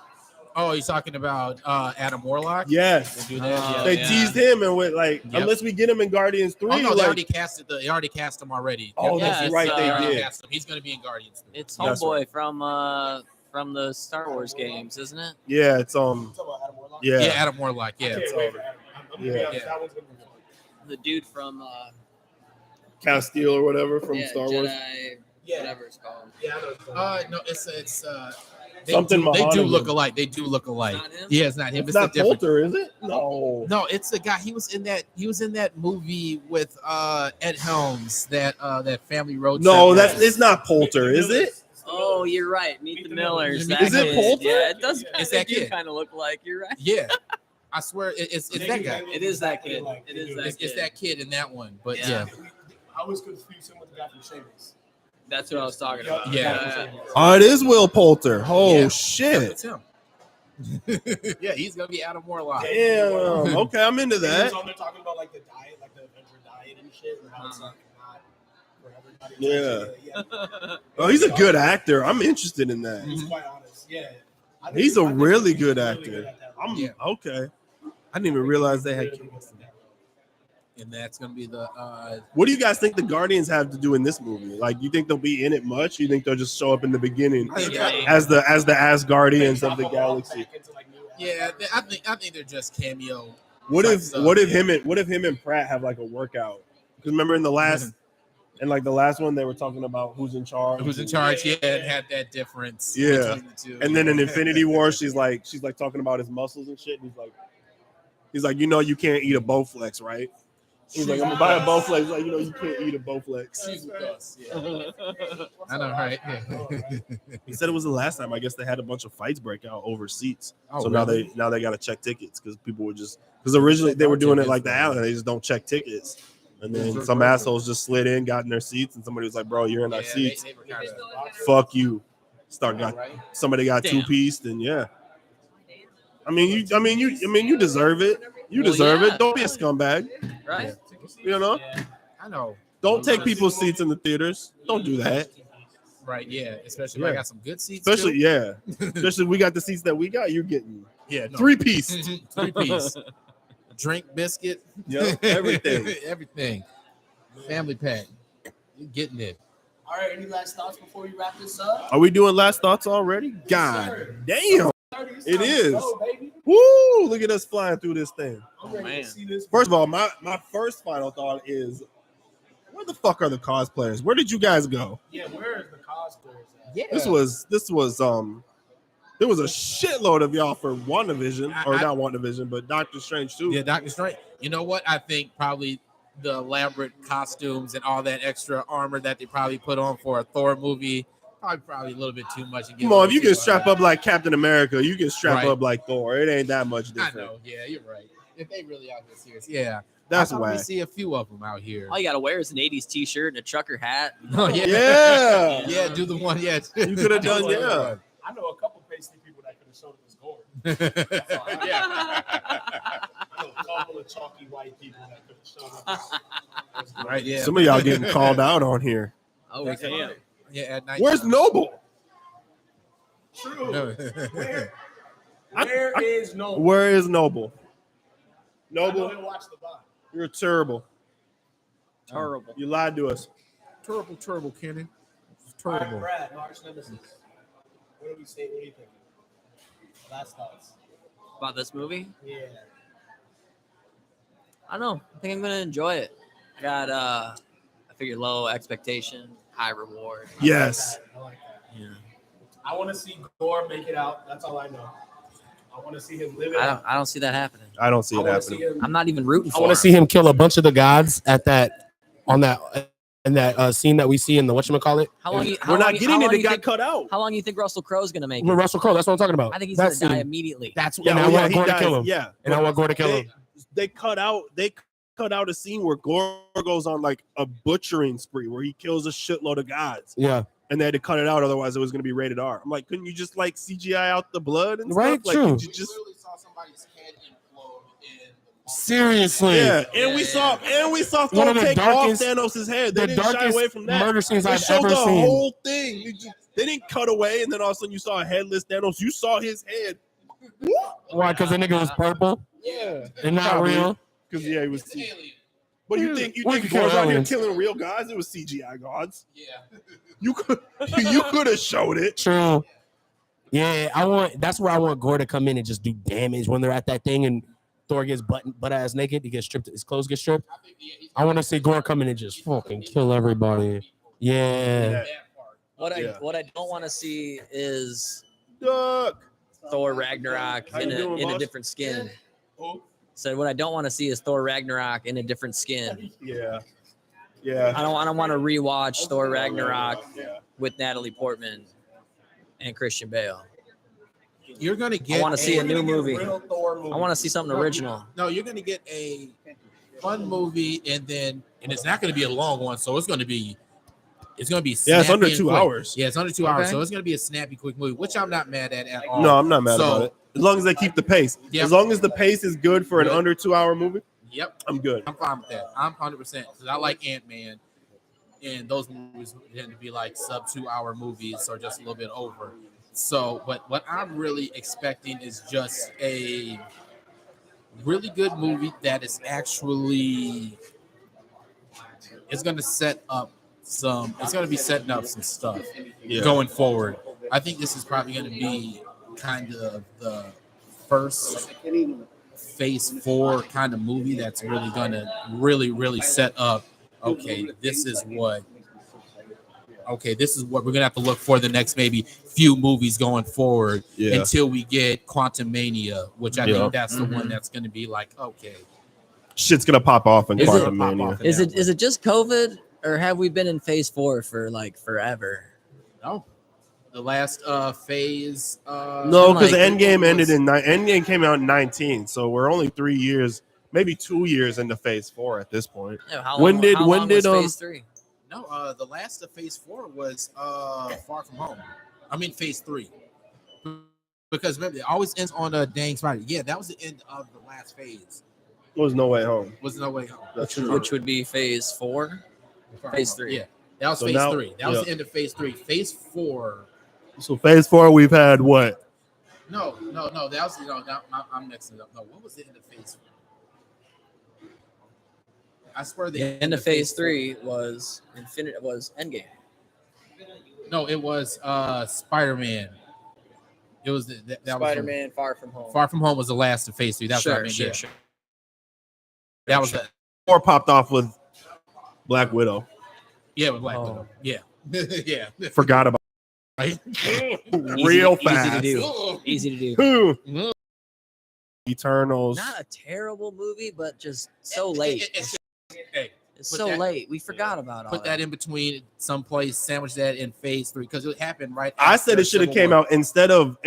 Oh, he's talking about Adam Warlock? Yes. They do that? They teased him and went like, unless we get him in Guardians 3. Oh no, they like, already cast it. They already cast him already. Oh, Yeah, that's right. They already did. cast him. He's going to be in Guardians 3. It's That's Homeboy from the Star Wars games, isn't it? Yeah, it's Yeah, Adam Warlock. Yeah. The dude from Castile or whatever from Star Wars. Jedi, whatever it's called. No, it's they Something do Mahoney. look alike. They do look alike. Not him? Yeah, it's not him. It's It's not a different. Poulter, is it? No. No, it's the guy. He was in that movie with Ed Helms, that Family Road. No, trip. it's not Poulter, is it? Oh, you're right. Meet the Millers. Is That it kid. Poulter? Yeah, it does. It's that kid. Kind of look like. You're right. Yeah, I swear it's that guy. It is that kid. It is that It's kid. that kid in that one. But Yeah. I was confused him with the guy from Shameless. That's what I was talking about. Yeah. Oh, it is Will Poulter. Oh Yeah. shit. It's him. Yeah, he's gonna be Adam Warlock. Damn. Okay, I'm into He was that. on there talking about like the diet, like the Avenger diet and shit, and how it's like not for everybody. Yeah. Oh, he's a good actor. I'm interested in that. He's quite honest. Yeah. He's a really good really actor. good at that. I'm okay. I didn't even realize they had. Really good at that. And that's gonna be the What do you guys think the Guardians have to do in this movie? Like, you think they'll be in it much? You think they'll just show up in the beginning as the Asgardians of the galaxy? yeah. I think they're just cameo. What type if stuff, what if yeah. him and Pratt have like a workout? Because remember in the last one they were talking about who's in charge. Who's in charge? Yeah, and had that difference. Yeah. between the two. And then in Infinity War, she's like talking about his muscles and shit. And he's like, you know, you can't eat a Bowflex, right? He's like, I'm gonna buy a Bowflex. He's like, you know, you can't eat a Bowflex. She's with us. Yeah. I know, right? He said it was the last time. I guess they had a bunch of fights break out over seats. Oh, So really? now they got to check tickets because people were because originally they were doing it like the alley. They just don't check tickets. And then some assholes just slid in, got in their seats, and somebody was like, "Bro, you're in our seats. They were kinda, Fuck you." right? Somebody got Damn. two-pieced, and yeah. I mean, you deserve it. You Well, deserve yeah. it. Don't be a scumbag. Right? You know, I know. don't take people's seats in the theaters. Don't do that. Right? Yeah. Especially if I Yeah. got some good seats. Especially, too. yeah. Especially if we got the seats that we got. You're getting Yeah. No. 3-piece. 3-piece. Drink, biscuit. Yep, everything. Everything. Family pack. You're getting it. All right, any last thoughts before we wrap this up? Are we doing last thoughts already? God sir. damn. It's It time to is. go, baby. Woo! Look at us flying through this thing. I'm ready man. to see this. First of all, my first final thought is, where the fuck are the cosplayers? Where did you guys go? Yeah, where is the cosplayers at? Yeah. This was there was a shitload of y'all for WandaVision, or not WandaVision, but Doctor Strange too. Yeah, Doctor Strange. You know what? I think probably the elaborate costumes and all that extra armor that they probably put on for a Thor movie, probably a little bit too much. Come on, if you can strap up like Captain America, you can strap Right. up like Thor. It ain't that much I different. know. Yeah, you're right. If they really out here serious, yeah, That's I thought we whack. see a few of them out here. All you gotta wear is an '80s T-shirt and a trucker hat. Oh yeah, Yeah. yeah. Do the one. Yeah, You could have done, yeah. I know a couple pasty people that could have showed us Gore. yeah. I know a couple of chalky white people that could have shown us. Right. Yeah. Some of y'all getting called out on here. Oh That's damn! right. Yeah. At night. Where's Noble? True. No. Where is no? Where is Noble? I know Noble, they watch the bot. you're terrible. Terrible. You lied to us. Terrible, Kenny. All right, Terrible. Brad, March nemesis. What do we say? What do you think? Last thoughts. About this movie? Yeah. I don't know. I think I'm gonna enjoy it. I got I figure low expectation, high reward. Yes. I like that. Yeah. I want to see Gore make it out. That's all I know. I want to see him live it. I don't see that happening. I don't see I it want to see happening. him. I'm not even rooting for I want him. to see him kill a bunch of the gods in that scene that we see in the whatchamacallit. How long? We're not getting it. It got cut out. How long do you think Russell Crowe's gonna make it? With Russell Crowe, that's what I'm talking about. I think he's That gonna die scene. immediately. That's Yeah, and I well, want he Gore to dies. kill him. Yeah. And I want Gore to kill him. They cut out a scene where Gore goes on like a butchering spree where he kills a shitload of gods, Yeah. and they had to cut it out, otherwise it was going to be rated R. I'm like, couldn't you just like CGI out the blood and Right, stuff? true. Like, could you just literally saw somebody's head implode in the Seriously. yeah? And we saw One Thor of the take darkest- off Thanos' head. They The didn't shy darkest away from that. murder scenes They I've showed ever the seen. whole thing. They didn't cut away, and then all of a sudden you saw a headless Thanos. You saw his head. Why? Because the nigga was purple Yeah, and not Probably. real. because yeah, he was. alien. But you We think could kill Gore's out here aliens. killing real gods? It was CGI gods. Yeah. You could have showed it. True. Yeah, that's where I want Gore to come in and just do damage when they're at that thing and Thor gets butt ass naked. He gets stripped. His clothes get stripped. I think he's I want to see Gore come in and just fucking kill everybody. Yeah. that part. What I don't want to see is Duck. Thor Ragnarok How you doing, in a boss? different skin. Oh, So what I don't want to see is Thor Ragnarok in a different skin. Yeah. Yeah. I don't want to rewatch Thor Ragnarok Yeah. with Natalie Portman and Christian Bale. You're gonna get. I want to see a new We're gonna get movie. real Thor movie. I want to see something original. No, you're gonna get a fun movie, and it's not gonna be a long one, so it's gonna be It's gonna be Yeah, it's snappy under and 2 quick. hours. Yeah, it's under 2 hours, Okay. so it's gonna be a snappy, quick movie, which I'm not mad at all. No, I'm not mad So- about it. As long as they keep the pace. Yeah. As long as the pace is good for an Good. under 2 hour movie, Yep, I'm good. I'm fine with that. I'm 100% because I like Ant-Man, and those movies tend to be like sub 2 hour movies or just a little bit over. So, but what I'm really expecting is just a really good movie that is actually it's going to set up some. It's going to be setting up some stuff Yeah. going forward. I think this is probably going to be kind of the first phase 4 kind of movie that's really going to really set up. Okay, this is what we're gonna have to look for the next maybe few movies going forward until we get Quantum Mania, which I think that's the one that's gonna be like, okay, Shit's gonna pop off in Is Quantum it- pop Mania. off. Is it just COVID, or have we been in phase 4 for like forever? no, the last phase. No, because like- Endgame ended in Endgame came out in 19, so we're only 3 years, maybe 2 years into Phase 4 at this point. Yeah, how When long, did- how when long did, was phase 3? No, the last of phase 4 was Far From Home. I mean phase 3. Because remember, it always ends on a dang Friday. Yeah, that was the end of the last phase. There was No Way Home. Was No Way Home. That's true. Which would be phase 4? Phase 3. Yeah, that was So phase now- 3. That was yeah. the end of phase 3. Phase 4. So Phase 4, we've had what? No. That was I'm mixing it up. No, what was the end of phase 4? I swear The end of phase 3 was Endgame. No, it was Spider-Man. It was that was Spider-Man Far From Home. Far From Home was the last of phase 3. That's what I meant. Yeah. sure. That was the 4 popped off with Black Widow. with Black Oh. Widow. Yeah. Yeah. Forgot about Right? real fast. Easy to do. Easy to do. Who? Eternals. Not a terrible movie, but just so late. Hey, It's put so that- late. We forgot about all put that in between someplace, sandwich that in phase 3 because it happened right. I said after it should have Civil came War. out instead of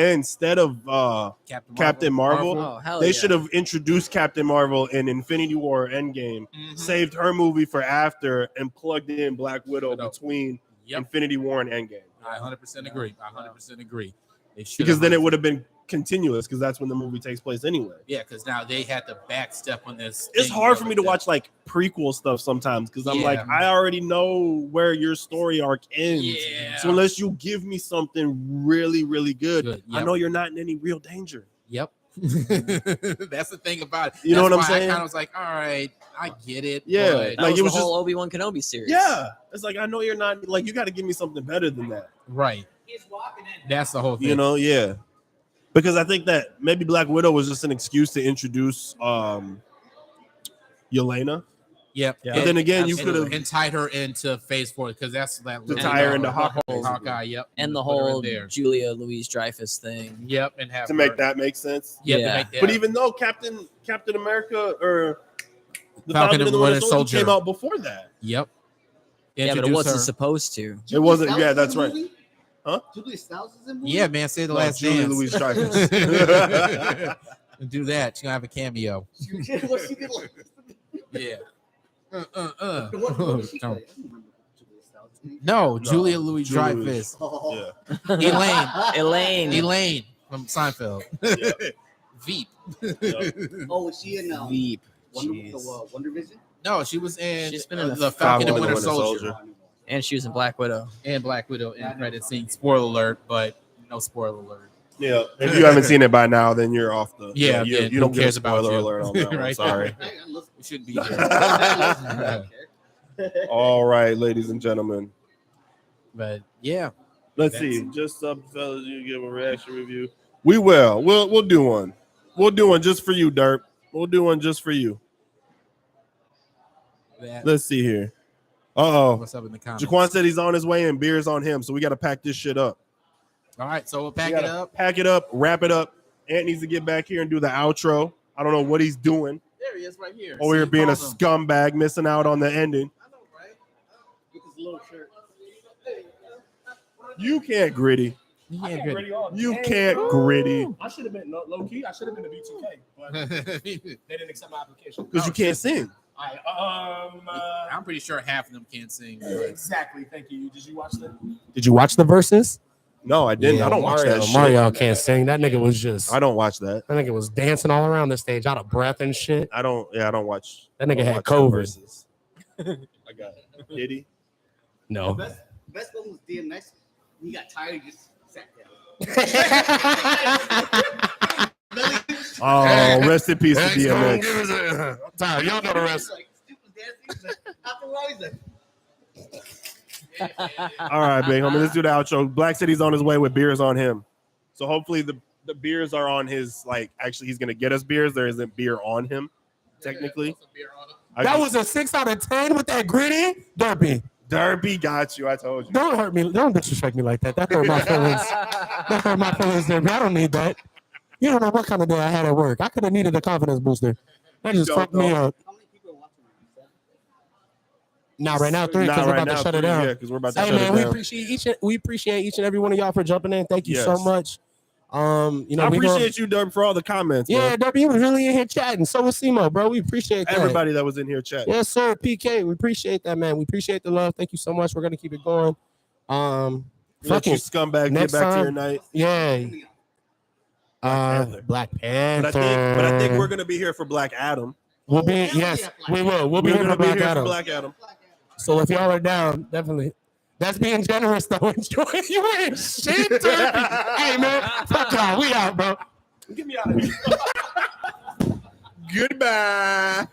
Captain Marvel. Oh, hell They yeah. should have introduced Captain Marvel in Infinity War Endgame, Mhm. saved her movie for after, and plugged in Black Widow Widow. between Yep. Infinity War and Endgame. I 100% agree. I 100% agree. They should Because have then it 100%. would have been continuous, because that's when the movie takes place anyway. Yeah, because now they had to backstep on this. It's thing hard the for me other to day. watch like prequel stuff sometimes, because I'm Yeah. like, I already know where your story arc ends. Yeah. So unless you give me something really, really good, Good, I yep. know you're not in any real danger. Yep. That's the thing about it. You know That's what I'm why saying? I kind of was like, all right, I get it. Yeah. but- That Like, was it was the whole just- Obi-Wan Kenobi series. Yeah. It's like, I know you're not, like, you got to give me something better than that. right. That's the whole thing. You know, yeah. Because I think that maybe Black Widow was just an excuse to introduce Yelena. Yep. Yeah. But then again, you Absolutely. could have and tied her into phase 4 because that's that to little- tie her into the Hawkeye. whole Hawkeye. Yep. And the Put her in whole there. Julia Louis-Dreyfus thing. Yep. And have to make her- that make sense. Yep, Yeah. to make that. But even though Captain America or the Falcon Falcon and the Winter Soldier Soldier. came out before that. Yep. Yeah, but it Introduce wasn't her. supposed to. It wasn't. Yeah, that's right. Julia Stiles is in the movie? Yeah, man. Say the No, last Julia dance. Louis-Dreyfus. Do that. She's gonna have a cameo. What she did like- Yeah. What was she Don't- like? I don't remember Julia Stiles. No, No, Julia Louis Julia Dreyfus. Oh. Yeah. Elaine. From Seinfeld. Yeah. Veep. Oh, was she in Veep. Wonder Vision? No, she was in She's been in the the Falcon and Falcon Winter and Winter Soldier. Soldier. And she was in Black Widow. And Black Widow in credit scene. Spoiler alert, but no spoiler alert. Yeah. If you haven't seen it by now, then you're off the. Yeah, you, yeah, you don't who get a cares about spoiler you? alert on that one. Right. Sorry. Hey, I listen. We shouldn't be here. All right, ladies and gentlemen. But yeah, Let's see. Just up, fellas. You give a reaction review. We will. We'll do one. We'll do one just for you, Derp. We'll do one just for you. that, Let's see here. Uh-oh. what's up in the comments? Jaquan said he's on his way and beer's on him, so we got to pack this shit up. All right, so we'll We pack it gotta up. Pack it up, wrap it up. Ant needs to get back here and do the outro. I don't know what he's doing. There he is, right here. Over here See, being a called him. scumbag, missing out on the ending. I know, right? With his little shirt. You can't gritty. Yeah, good. You can't gritty I should have been low key. I should have been a B2K, but they didn't accept my application. because you can't sing. I'm pretty sure half of them can't sing. But Exactly. Thank you. Did you watch that? Did you watch the verses? No, I didn't. Yeah, I don't watch Mario, that shit. Mario can't sing. That nigga was just. I don't watch that. That nigga was dancing all around the stage, out of breath and shit. I don't watch. That nigga I don't had watch COVID. verses. I got Diddy. No. Best one was DMX. He got tired. He just sat down. Oh, rest in peace to DMX. I'm tired. Y'all know the rest. Like, stupid dancing. After a while, he's like, All right, big homie. Let's do the outro. Black City's on his way with beers on him. So hopefully the beers are on his, like, actually he's gonna get us beers. There isn't beer on him, technically. That was a 6 out of 10 with that gritty. Derby got you. I told you. Don't hurt me. Don't disrespect me like that. That hurt my feelings. That hurt my feelings, Derby. I don't need that. You don't know what kind of day I had at work. I could have needed a confidence booster. That just fucked me up. how many people are watching this? Not right now, 3, because Not we're right about now, to shut it down. Yeah, because we're about to Hey shut man, it we down. appreciate each and every one of y'all for jumping in. Thank you so Yes. much. You know, I we appreciate you, Derby, for all the comments. Yeah, bro. Derby, you was really in here chatting. So was Simo, bro. We appreciate that. Everybody that was in here chatting. Yes, sir. PK, we appreciate that, man. We appreciate the love. Thank you so much. We're gonna keep it going. Let you Fucking scumbag get next back to time- your night. yeah. Panther. Black Panther. But I think we're gonna be here for Black Adam. We'll be yes, we will. We'll be We're here gonna for be Black here for Adam. Black Adam. So if y'all are down, definitely. That's being generous though. Enjoy. You ain't shit, Derby. Hey man, fuck y'all. We out, bro. Get me out of here. Goodbye.